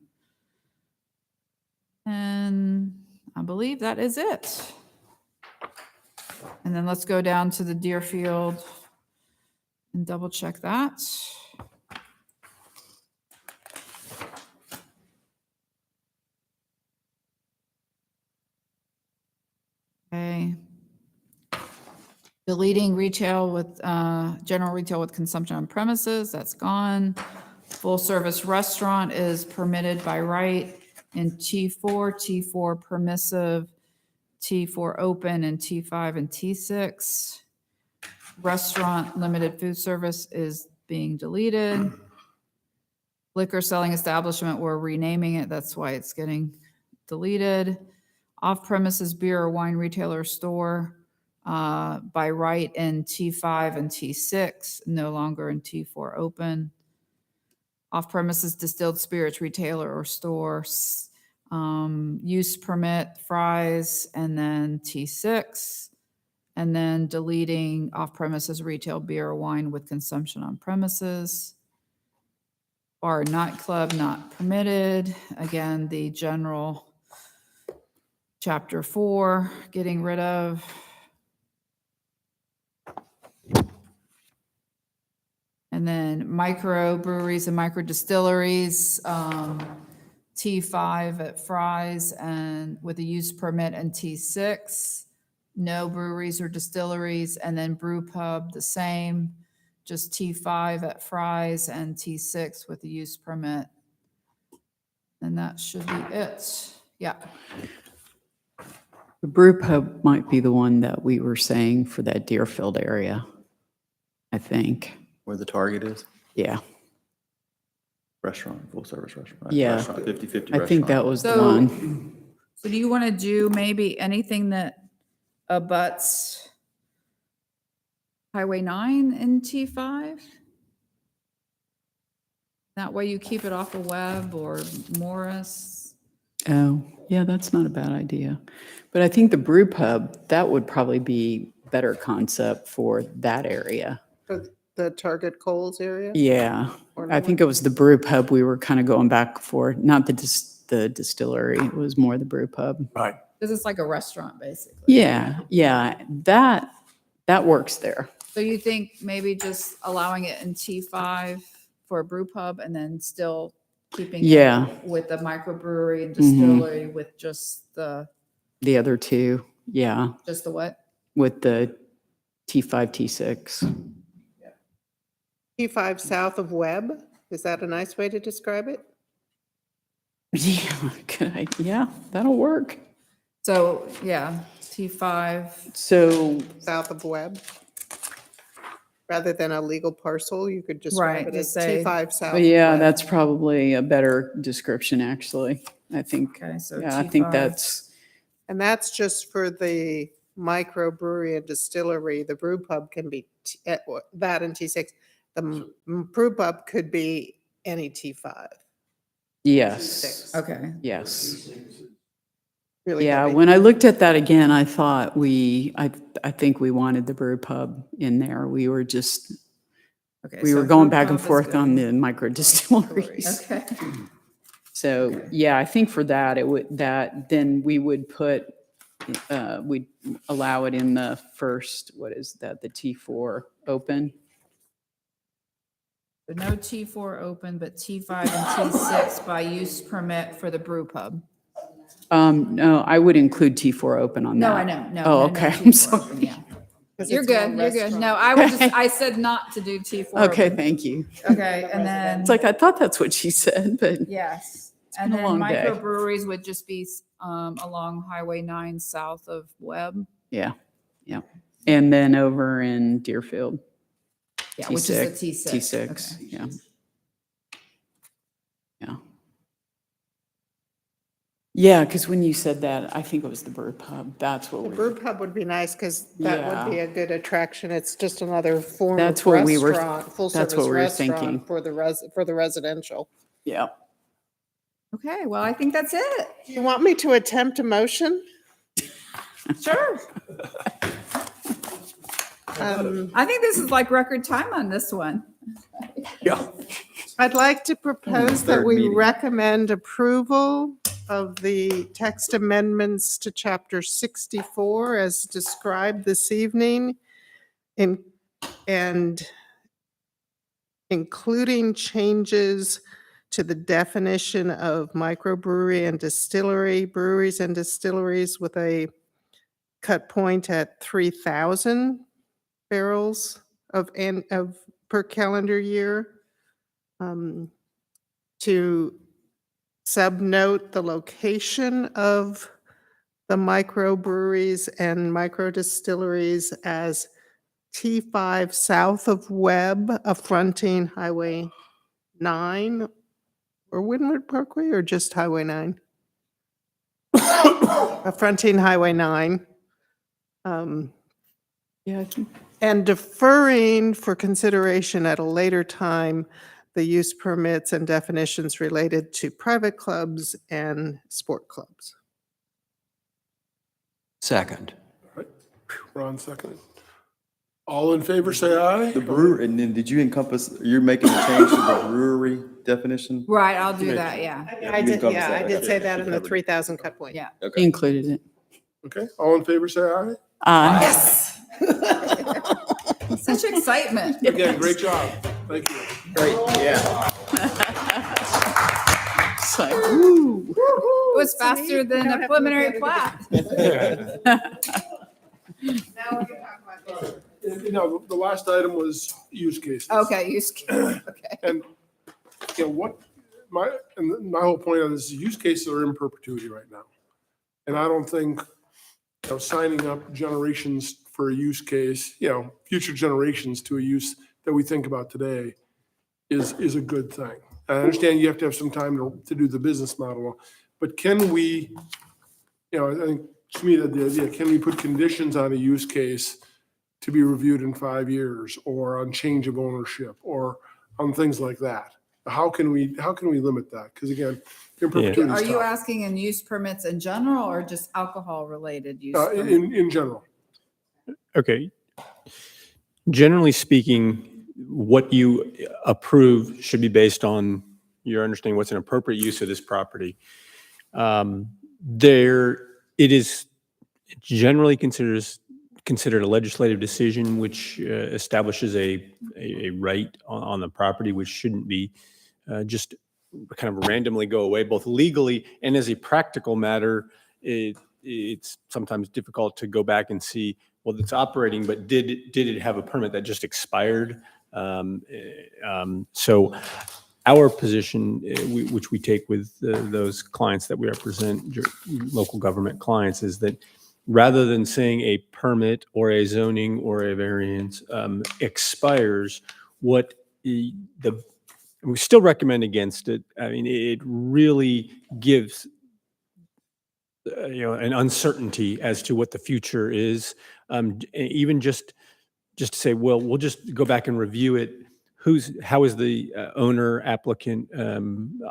And I believe that is it. And then let's go down to the Deerfield and double check that. Okay. Deleting retail with, general retail with consumption on premises, that's gone. Full service restaurant is permitted by right in T4, T4 permissive, T4 open, and T5 and T6. Restaurant limited food service is being deleted. Liquor selling establishment, we're renaming it, that's why it's getting deleted. Off-premises beer or wine retailer store by right in T5 and T6, no longer in T4 open. Off-premises distilled spirits retailer or store, use permit, fries, and then T6. And then deleting off-premises retail beer or wine with consumption on premises. Bar or nightclub not permitted. Again, the general Chapter 4, getting rid of. And then micro breweries and micro distilleries, T5 at Fry's and with a use permit, and T6. No breweries or distilleries, and then brew pub the same, just T5 at Fry's and T6 with a use permit. And that should be it. Yeah. The brew pub might be the one that we were saying for that Deerfield area, I think. Where the Target is? Yeah. Restaurant, full service restaurant. Right? Yeah. Restaurant, 50/50 I think that restaurant. was the So- one. So do you want to do maybe anything that abuts Highway 9 in T5? That way you keep it off of Webb or Morris. Oh, yeah, that's not a bad idea. But I think the brew pub, that would probably be better concept for that area. For the Target Coles area? Yeah, Or I think it was the brew pub we were kind of going back for, not the distillery. It was more the brew pub. Right. This is like a restaurant, basically. Yeah, yeah, that works there. So you think maybe just allowing it in T5 for a brew pub and then still keeping Yeah. it with the microbrewery and distillery with just the The other two, yeah, what? with the T5, T6. T5 south of Webb, is that a nice way to describe it? Yeah, good. Yeah, that'll work. So, yeah, T5. So, South of Webb? Rather than a legal parcel, you could Right, describe it as just say- T5 south. of yeah, Webb. that's probably a better description, actually. I think, Okay, so yeah, I think T5. that's, And that's just for the microbrewery and distillery. The brew pub can be that and T6. The brew pub could be any T5. yes, Okay. yes. Really Yeah, heavy. when I looked at that again, I thought I think we wanted the brew pub in there. We were just, Okay, we so were going brew back and pub is forth good. on the micro distilleries. Okay. So, yeah, I think for that, then we would put, we'd allow it in the first, what is that, the T4 open? So no T4 open, but T5 and T6 by use permit for the brew pub. No, I would include T4 open on that. No, I know, no. Oh, no, okay, no I'm T4 sorry. open, yeah. 'Cause You're it's more good, you're good. restaurant. No, I said not to do T4 Okay, open. thank you. Okay, and then, It's like, I thought that's what she said, but yes. been And a then long day. microbreweries would just be along Highway 9 south of Webb. yeah, yeah. And then over in Deerfield. Yeah, which is the T6. T6, Okay. yeah. Yeah. Yeah, because when you said that, I think it was the brew pub. That's what The we, brew pub would be nice because that would be a good attraction. It's just another form of That's what we were- restaurant, that's full-service what we were restaurant thinking. for the residential. yeah. Okay, well, I think that's it. Do you want me to attempt a motion? Sure. I think this is like record time on this one. Yeah. I'd like to propose that third we meeting. recommend approval of the text amendments to Chapter 64 as described this evening, and including changes to the definition of microbrewery and distillery, breweries and distilleries with a cut point at 3,000 barrels of per calendar year. To subnote the location of the microbreweries and microdistilleries as T5 south of Webb, fronting Highway 9 or Windward Parkway, or just Highway 9? Fronting Highway 9. Yeah, I think And deferring for consideration at a later time the use permits and definitions related to private clubs and sport clubs. Second. Ron seconded. All in favor, say aye. The brewer, and then did you encompass, you're making a change to the brewery definition? Right, I'll do that, yeah. I You did, encompass yeah, that, I did okay. say that in the Covered it. 3,000 cut point. Yeah. Okay. included it. Okay, all in favor, say aye. Yes. Such excitement. Again, great job. Thank you. Great, yeah. It's like, woo. It was faster than a preliminary plat. You know, the last item was use cases. Okay, use case, okay. And, you know, my whole point on this is use cases are in perpetuity right now. And I don't think, you know, signing up generations for a use case, you know, future generations to a use that we think about today is a good thing. I understand you have to have some time to do the business model, but can we, you know, I think to me, the idea, can we put conditions on a use case to be reviewed in 5 years, or on change of ownership, or on things like that? How can we limit that? Because again, in perpetuity Are you stuff, asking in use permits in general or just alcohol related use? permits? in general. Okay. Generally speaking, what you approve should be based on your understanding what's an appropriate use of this property. There It is generally considered a legislative decision, which establishes a right on the property, which shouldn't be just kind of randomly go away, both legally and as a practical matter. It's sometimes difficult to go back and see, well, it's operating, but did it have a permit that just expired? So our position, which we take with those clients that we represent, local government clients, is that rather than saying a permit or a zoning or a variance expires, we still recommend against it. I mean, it really gives an uncertainty as to what the future is. Even just to say, well, we'll just go back and review it. How is the owner, applicant,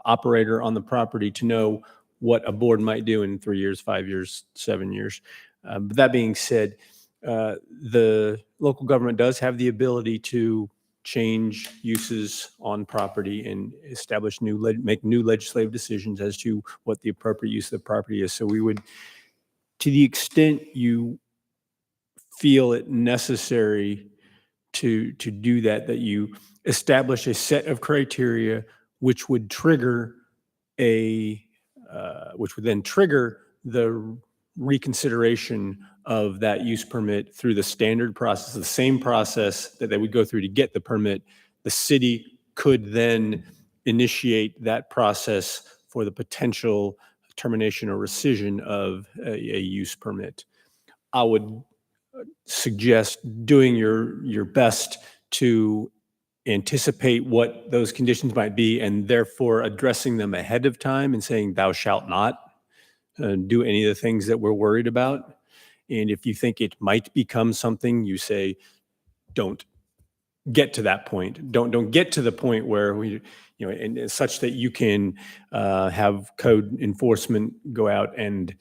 operator on the property to know what a board might do in 3 years, 5 years, 7 years? But that being said, the local government does have the ability to change uses on property and establish make new legislative decisions as to what the appropriate use of the property is. So we would, to the extent you feel it necessary to do that you establish a set of criteria which would trigger which would then trigger the reconsideration of that use permit through the standard process, the same process that they would go through to get the permit. The city could then initiate that process for the potential termination or rescission of a use permit. I would suggest doing your best to anticipate what those conditions might be, and therefore addressing them ahead of time and saying, thou shalt not do any of the things that we're worried about. And if you think it might become something, you say, don't get to that point. Don't get to the point where and such that you can have code enforcement go out and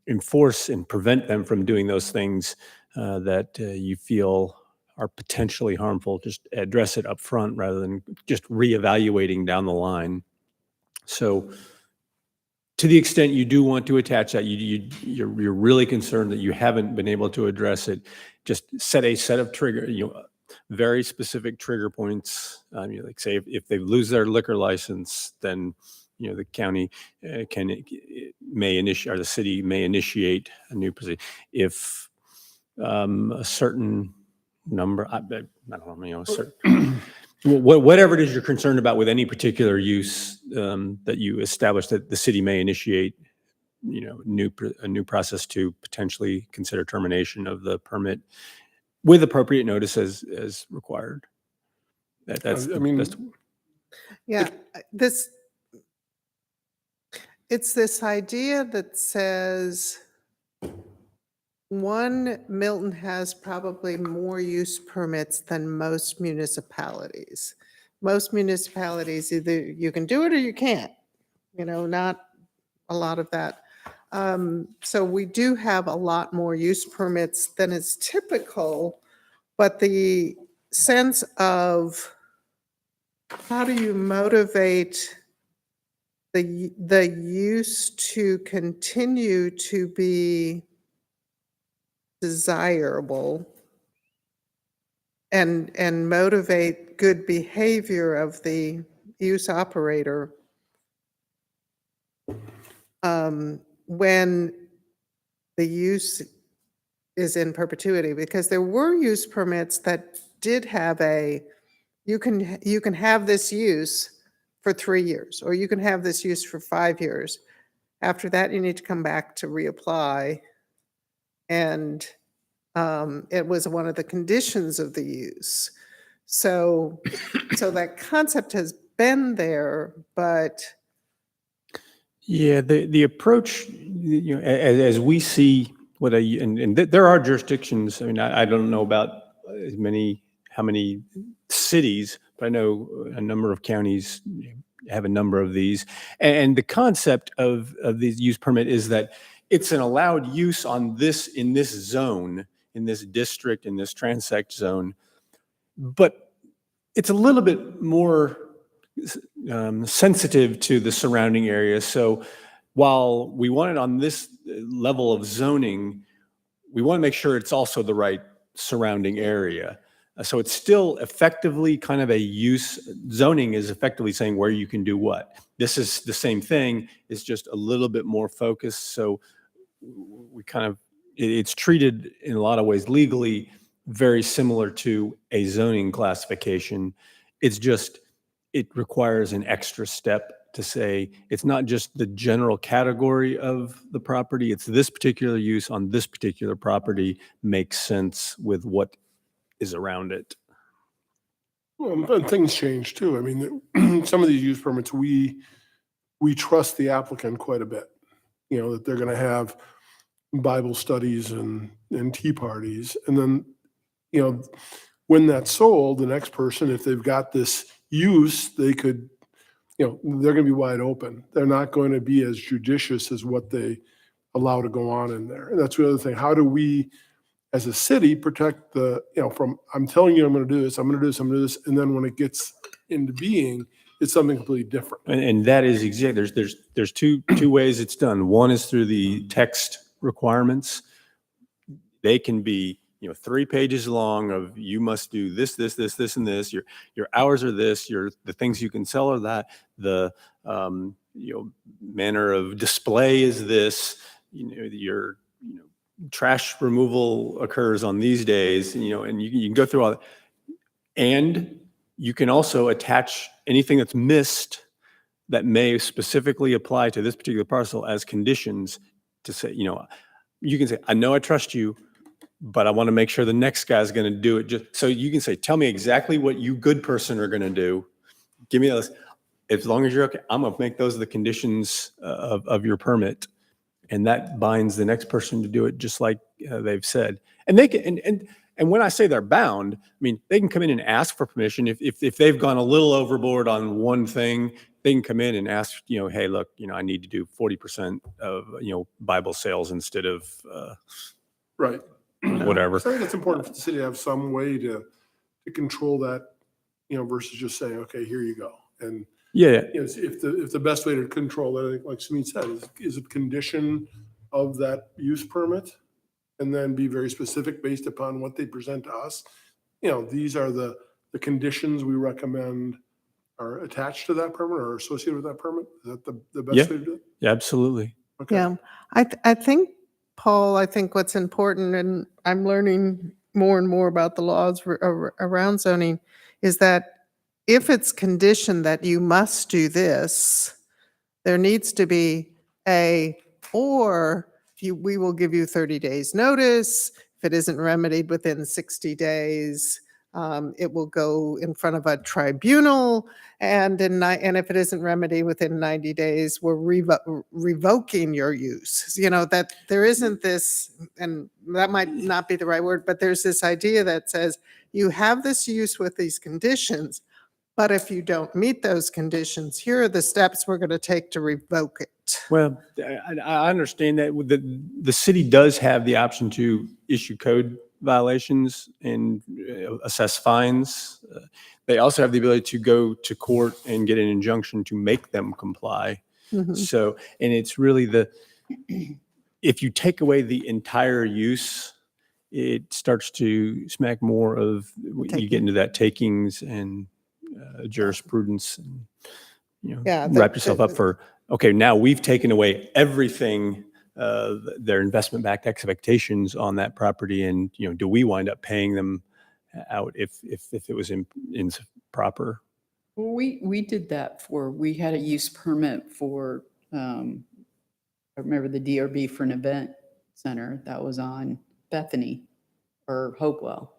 enforce and prevent them from doing those things that you feel are potentially harmful. Just address it up front rather than just reevaluating down the line. So to the extent you do want to attach that, you're really concerned that you haven't been able to address it, just set a set of very specific trigger points. Like say if they lose their liquor license, then the county may initiate, or the city may initiate a new proceeding. If a certain number, I don't know, certain, whatever it is you're concerned about with any particular use that you establish, that the city may initiate, a new process to potentially consider termination of the permit with appropriate notice as required. It's this idea that says, one, Milton has probably more use permits than most municipalities. Most municipalities, either you can do it or you can't, not a lot of that. So we do have a lot more use permits than is typical, but the sense of how do you motivate the use to continue to be desirable and motivate good behavior of the use operator when the use is in perpetuity, because there were use permits that did have you can have this use for 3 years, or you can have this use for 5 years. After that, you need to come back to reapply. And it was one of the conditions of the use. So that concept has been there, but yeah, the approach, as we see and there are jurisdictions. I mean, I don't know about how many cities, but I know a number of counties have a number of these. And the concept of these use permit is that it's an allowed use in this zone, in this district, in this transect zone, but it's a little bit more sensitive to the surrounding area. So while we want it on this level of zoning, we want to make sure it's also the right surrounding area. So it's still effectively kind of a use, zoning is effectively saying where you can do what. This is the same thing, it's just a little bit more focused. So we kind of, it's treated in a lot of ways legally very similar to a zoning classification. It's just, it requires an extra step to say, it's not just the general category of the property, it's this particular use on this particular property makes sense with what is around it. Well, but things change too. I mean, some of these use permits, we trust the applicant quite a bit. You know, that they're going to have Bible studies and tea parties. And then, you know, when that's sold, the next person, if they've got this use, they could, you know, they're going to be wide open. They're not going to be as judicious as what they allow to go on in there. And that's the other thing. How do we, as a city, protect the, you know, from, I'm telling you I'm going to do this, I'm going to do this, I'm going to do this, and then when it gets into being, it's something completely different. And that is exactly, there's two ways it's done. One is through the text requirements. They can be, you know, 3 pages long of you must do this, this, this, this, and this. Your hours are this. The things you can sell are that. The you know, manner of display is this. You know, your trash removal occurs on these days. You know, and you can go through all that. And you can also attach anything that's missed that may specifically apply to this particular parcel as conditions to say, you know, you can say, I know I trust you, but I want to make sure the next guy's going to do it. Just so you can say, tell me exactly what you good person are going to do. Give me those. As long as you're okay, I'm going to make those the conditions of your permit. And that binds the next person to do it just like they've said. And they can, and when I say they're bound, I mean, they can come in and ask for permission. If they've gone a little overboard on one thing, they can come in and ask, you know, hey, look, you know, I need to do 40% of, you know, Bible sales instead of Right. whatever. So I think it's important for the city to have some way to control that, you know, versus just saying, okay, here you go. And Yeah. you know, if the best way to control that, I think, like Sumit said, is a condition of that use permit, and then be very specific based upon what they present to us. You know, these are the conditions we recommend are attached to that permit or associated with that permit. Is that the best Yeah. way to do it? Yeah, absolutely. Okay. Yeah, I think, Paul, I think what's important, and I'm learning more and more about the laws around zoning, is that if it's conditioned that you must do this, there needs to be we will give you 30 days notice. If it isn't remedied within 60 days, it will go in front of a tribunal. And if it isn't remedied within 90 days, we're revoking your use. You know, that there isn't this, and that might not be the right word, but there's this idea that says you have this use with these conditions, but if you don't meet those conditions, here are the steps we're going to take to revoke it. Well, I understand that the city does have the option to issue code violations and assess fines. They also have the ability to go to court and get an injunction to make them comply. Mhm. So, and it's really if you take away the entire use, it starts to smack more of, you get into that takings and jurisprudence, and, you know, Yeah, wrap yourself up for, okay, now we've taken away everything, their investment-backed expectations on that property, and, you know, do we wind up paying them out if it was improper? Well, we did that we had a use permit for, I remember the DRB for an event center that was on Bethany or Hopewell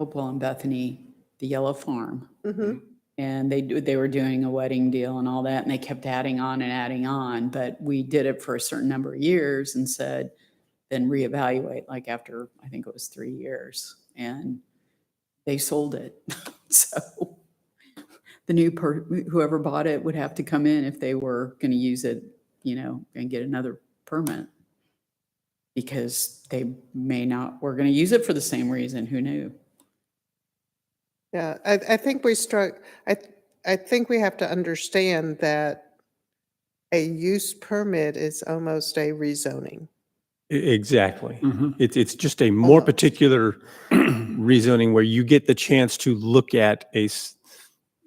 and Bethany, the Yellow Farm. Mhm. And they were doing a wedding deal and all that, and they kept adding on, but we did it for a certain number of years and said, then reevaluate, like after, I think it was 3 years, and they sold it. So the whoever bought it would have to come in if they were going to use it, you know, and get another permit, because they were going to use it for the same reason. Who knew? Yeah, I think I think we have to understand that a use permit is almost a rezoning. Exactly. Mhm. It's just a more Almost. particular rezoning where you get the chance to look at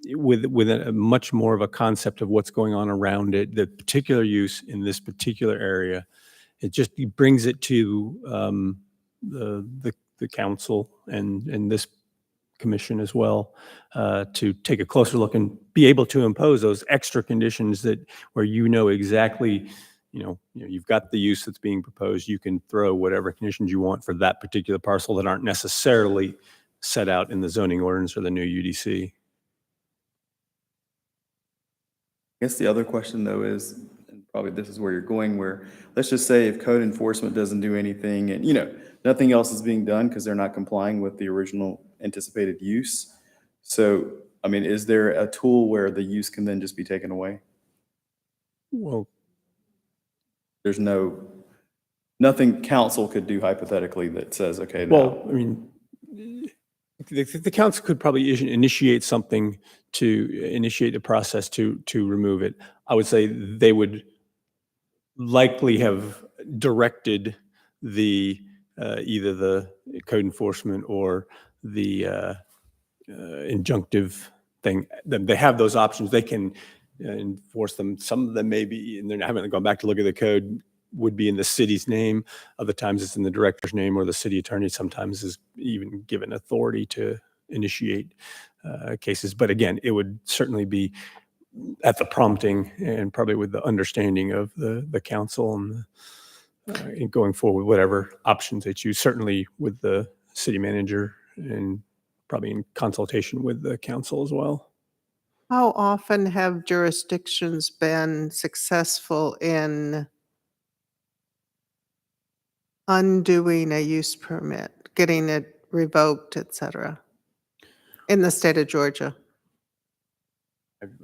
with a much more of a concept of what's going on around it, the particular use in this particular area. It brings it to the council and this commission as well, to take a closer look and be able to impose those extra conditions where exactly, you've got the use that's being proposed. You can throw whatever conditions you want for that particular parcel that aren't necessarily set out in the zoning ordinance or the new UDC. I guess the other question though is, and probably this is where you're going, where let's just say if code enforcement doesn't do anything and, nothing else is being done because they're not complying with the original anticipated use. So, I mean, is there a tool where the use can then just be taken away? Well, There's nothing council could do hypothetically that says, okay, now. well, I mean, the council could probably initiate something to initiate the process to remove it. I would say they would likely have directed either the code enforcement or the injunctive thing. They have those options. They can enforce them. Some of them may be, and I haven't gone back to look at the code, would be in the city's name. Other times it's in the director's name, or the city attorney sometimes is even given authority to initiate cases. But again, it would certainly be at the prompting and probably with the understanding of the council and in going forward, whatever options they choose, certainly with the city manager and probably in consultation with the council as well. How often have jurisdictions been successful in undoing a use permit, getting it revoked, et cetera, in the state of Georgia?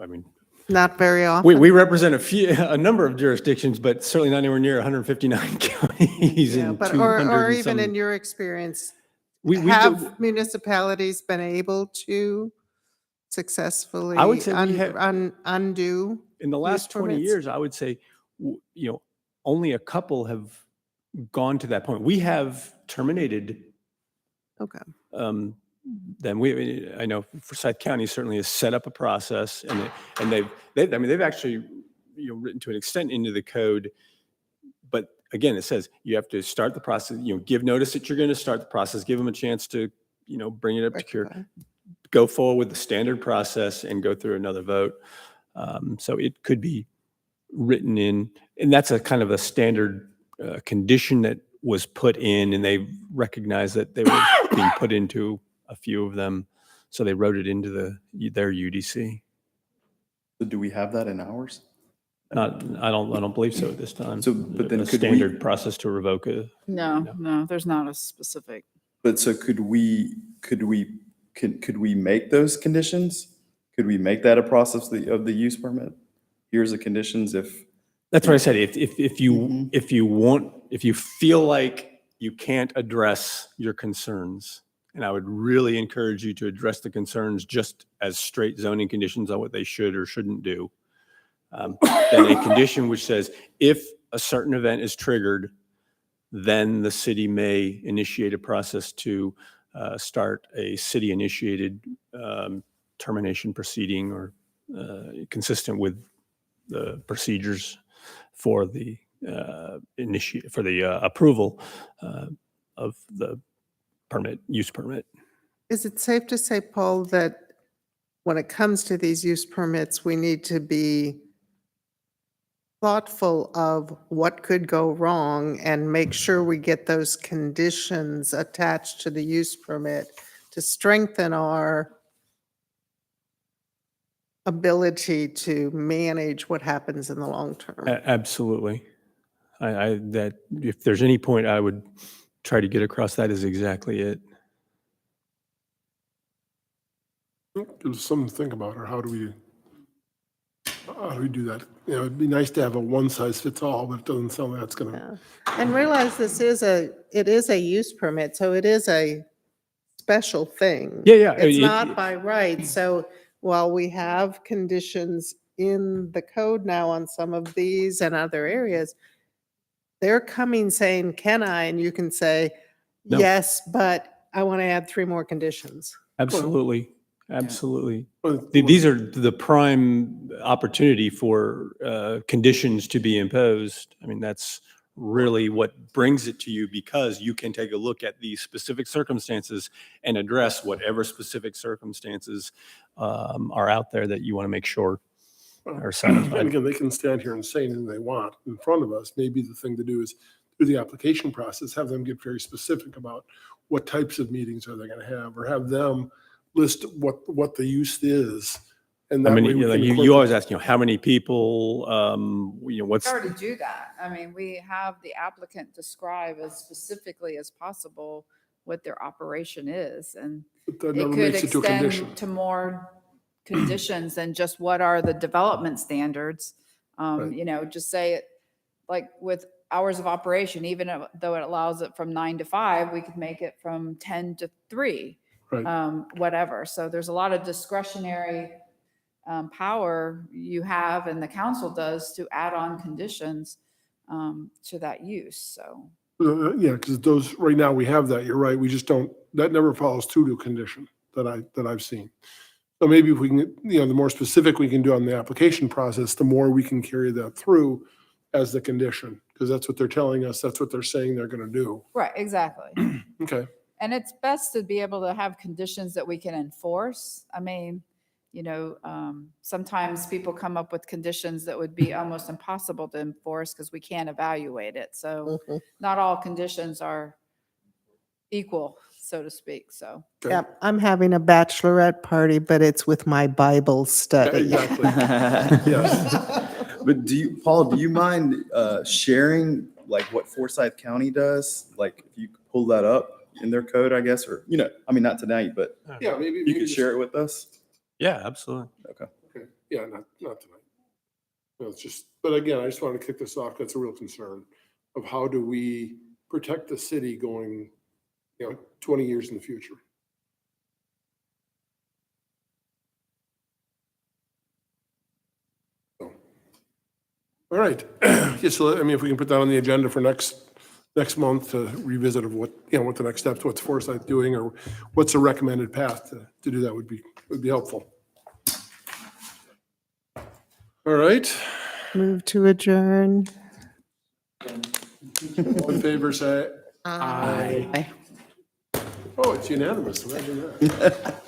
I mean, Not very often. we represent a number of jurisdictions, but certainly not anywhere near 159 counties Yeah, and but 200 or and even some. in your experience, We have municipalities been able to successfully I would say we have- undo in the use last 20 permits? years, I would say, only a couple have gone to that point. We have terminated Okay. them. I know Forsyth County certainly has set up a process, and they've actually written to an extent into the code. But again, it says you have to start the process. Give notice that you're going to start the process. Give them a chance to bring it up to cure. Go forward with the standard process and go through another vote. So it could be written in, and that's a kind of a standard condition that was put in, and they recognized that they were being put into a few of them, so they wrote it into their UDC. So do we have that in ours? I don't believe so at this time. So, but then a could standard process to revoke a. No, there's not a specific. But so could we make those conditions? Could we make that a process of the use permit? Here's the conditions if. That's what I said. If you feel like you can't address your concerns, and I would really encourage you to address the concerns just as straight zoning conditions on what they should or shouldn't do. Then a condition which says if a certain event is triggered, then the city may initiate a process to start a city-initiated termination proceeding or consistent with the procedures for the approval of the use permit. Is it safe to say, Paul, that when it comes to these use permits, we need to be thoughtful of what could go wrong and make sure we get those conditions attached to the use permit to strengthen our ability to manage what happens in the long term? Absolutely. That if there's any point I would try to get across, that is exactly it. Gives something to think about, or how do we do that? It'd be nice to have a one size fits all, but it doesn't sound like that's gonna. And realize it is a use permit, so it is a special thing. Yeah. It's not by right. So while we have conditions in the code now on some of these and other areas, they're coming saying, can I? And you can say, No. yes, but I want to add 3 more conditions. Absolutely, absolutely. Well, These are the prime opportunity for conditions to be imposed. I mean, that's really what brings it to you, because you can take a look at these specific circumstances and address whatever specific circumstances are out there that you want to make sure are And satisfied. again, they can stand here and say anything they want in front of us. Maybe the thing to do is through the application process, have them get very specific about what types of meetings are they going to have, or have them list what the use is. And I that mean, way we can you incorporate- always ask, how many people, what's, We already do that. I mean, we have the applicant describe as specifically as possible what their operation is, and But that it never could makes it to a condition. extend to more conditions than just what are the development standards. Right. Just say it, like with hours of operation, even though it allows it from 9 to 5, we could make it from 10 to 3, Right. whatever. So there's a lot of discretionary power you have, and the council does, to add on conditions to that use. So Yeah, because those, right now we have that, you're right, we just don't, that never follows through to a condition that I've seen. So maybe if we can, the more specific we can do on the application process, the more we can carry that through as the condition, because that's what they're telling us, that's what they're saying they're gonna do. right, exactly. Okay. And it's best to be able to have conditions that we can enforce. I mean, sometimes people come up with conditions that would be almost impossible to enforce because we can't evaluate it. So not all conditions are equal, so to speak. So Yep, I'm having a bachelorette party, but it's with my Bible study. Exactly. Yes. But Paul, do you mind sharing like what Forsyth County does? Like if you could pull that up in their code, I guess, or, I mean, not tonight, but Yeah, maybe. you could share it with us? yeah, absolutely. Okay. Okay, yeah, not tonight. No, it's just, but again, I just want to kick this off. That's a real concern of how do we protect the city going, 20 years in the future. So, all right. Yeah, so I mean, if we can put that on the agenda for next month to revisit of what the next steps, what's Forsyth doing, or what's a recommended path to do that would be helpful. All right. Move to adjourn. All in favor, say aye. Oh, it's unanimous. Imagine that.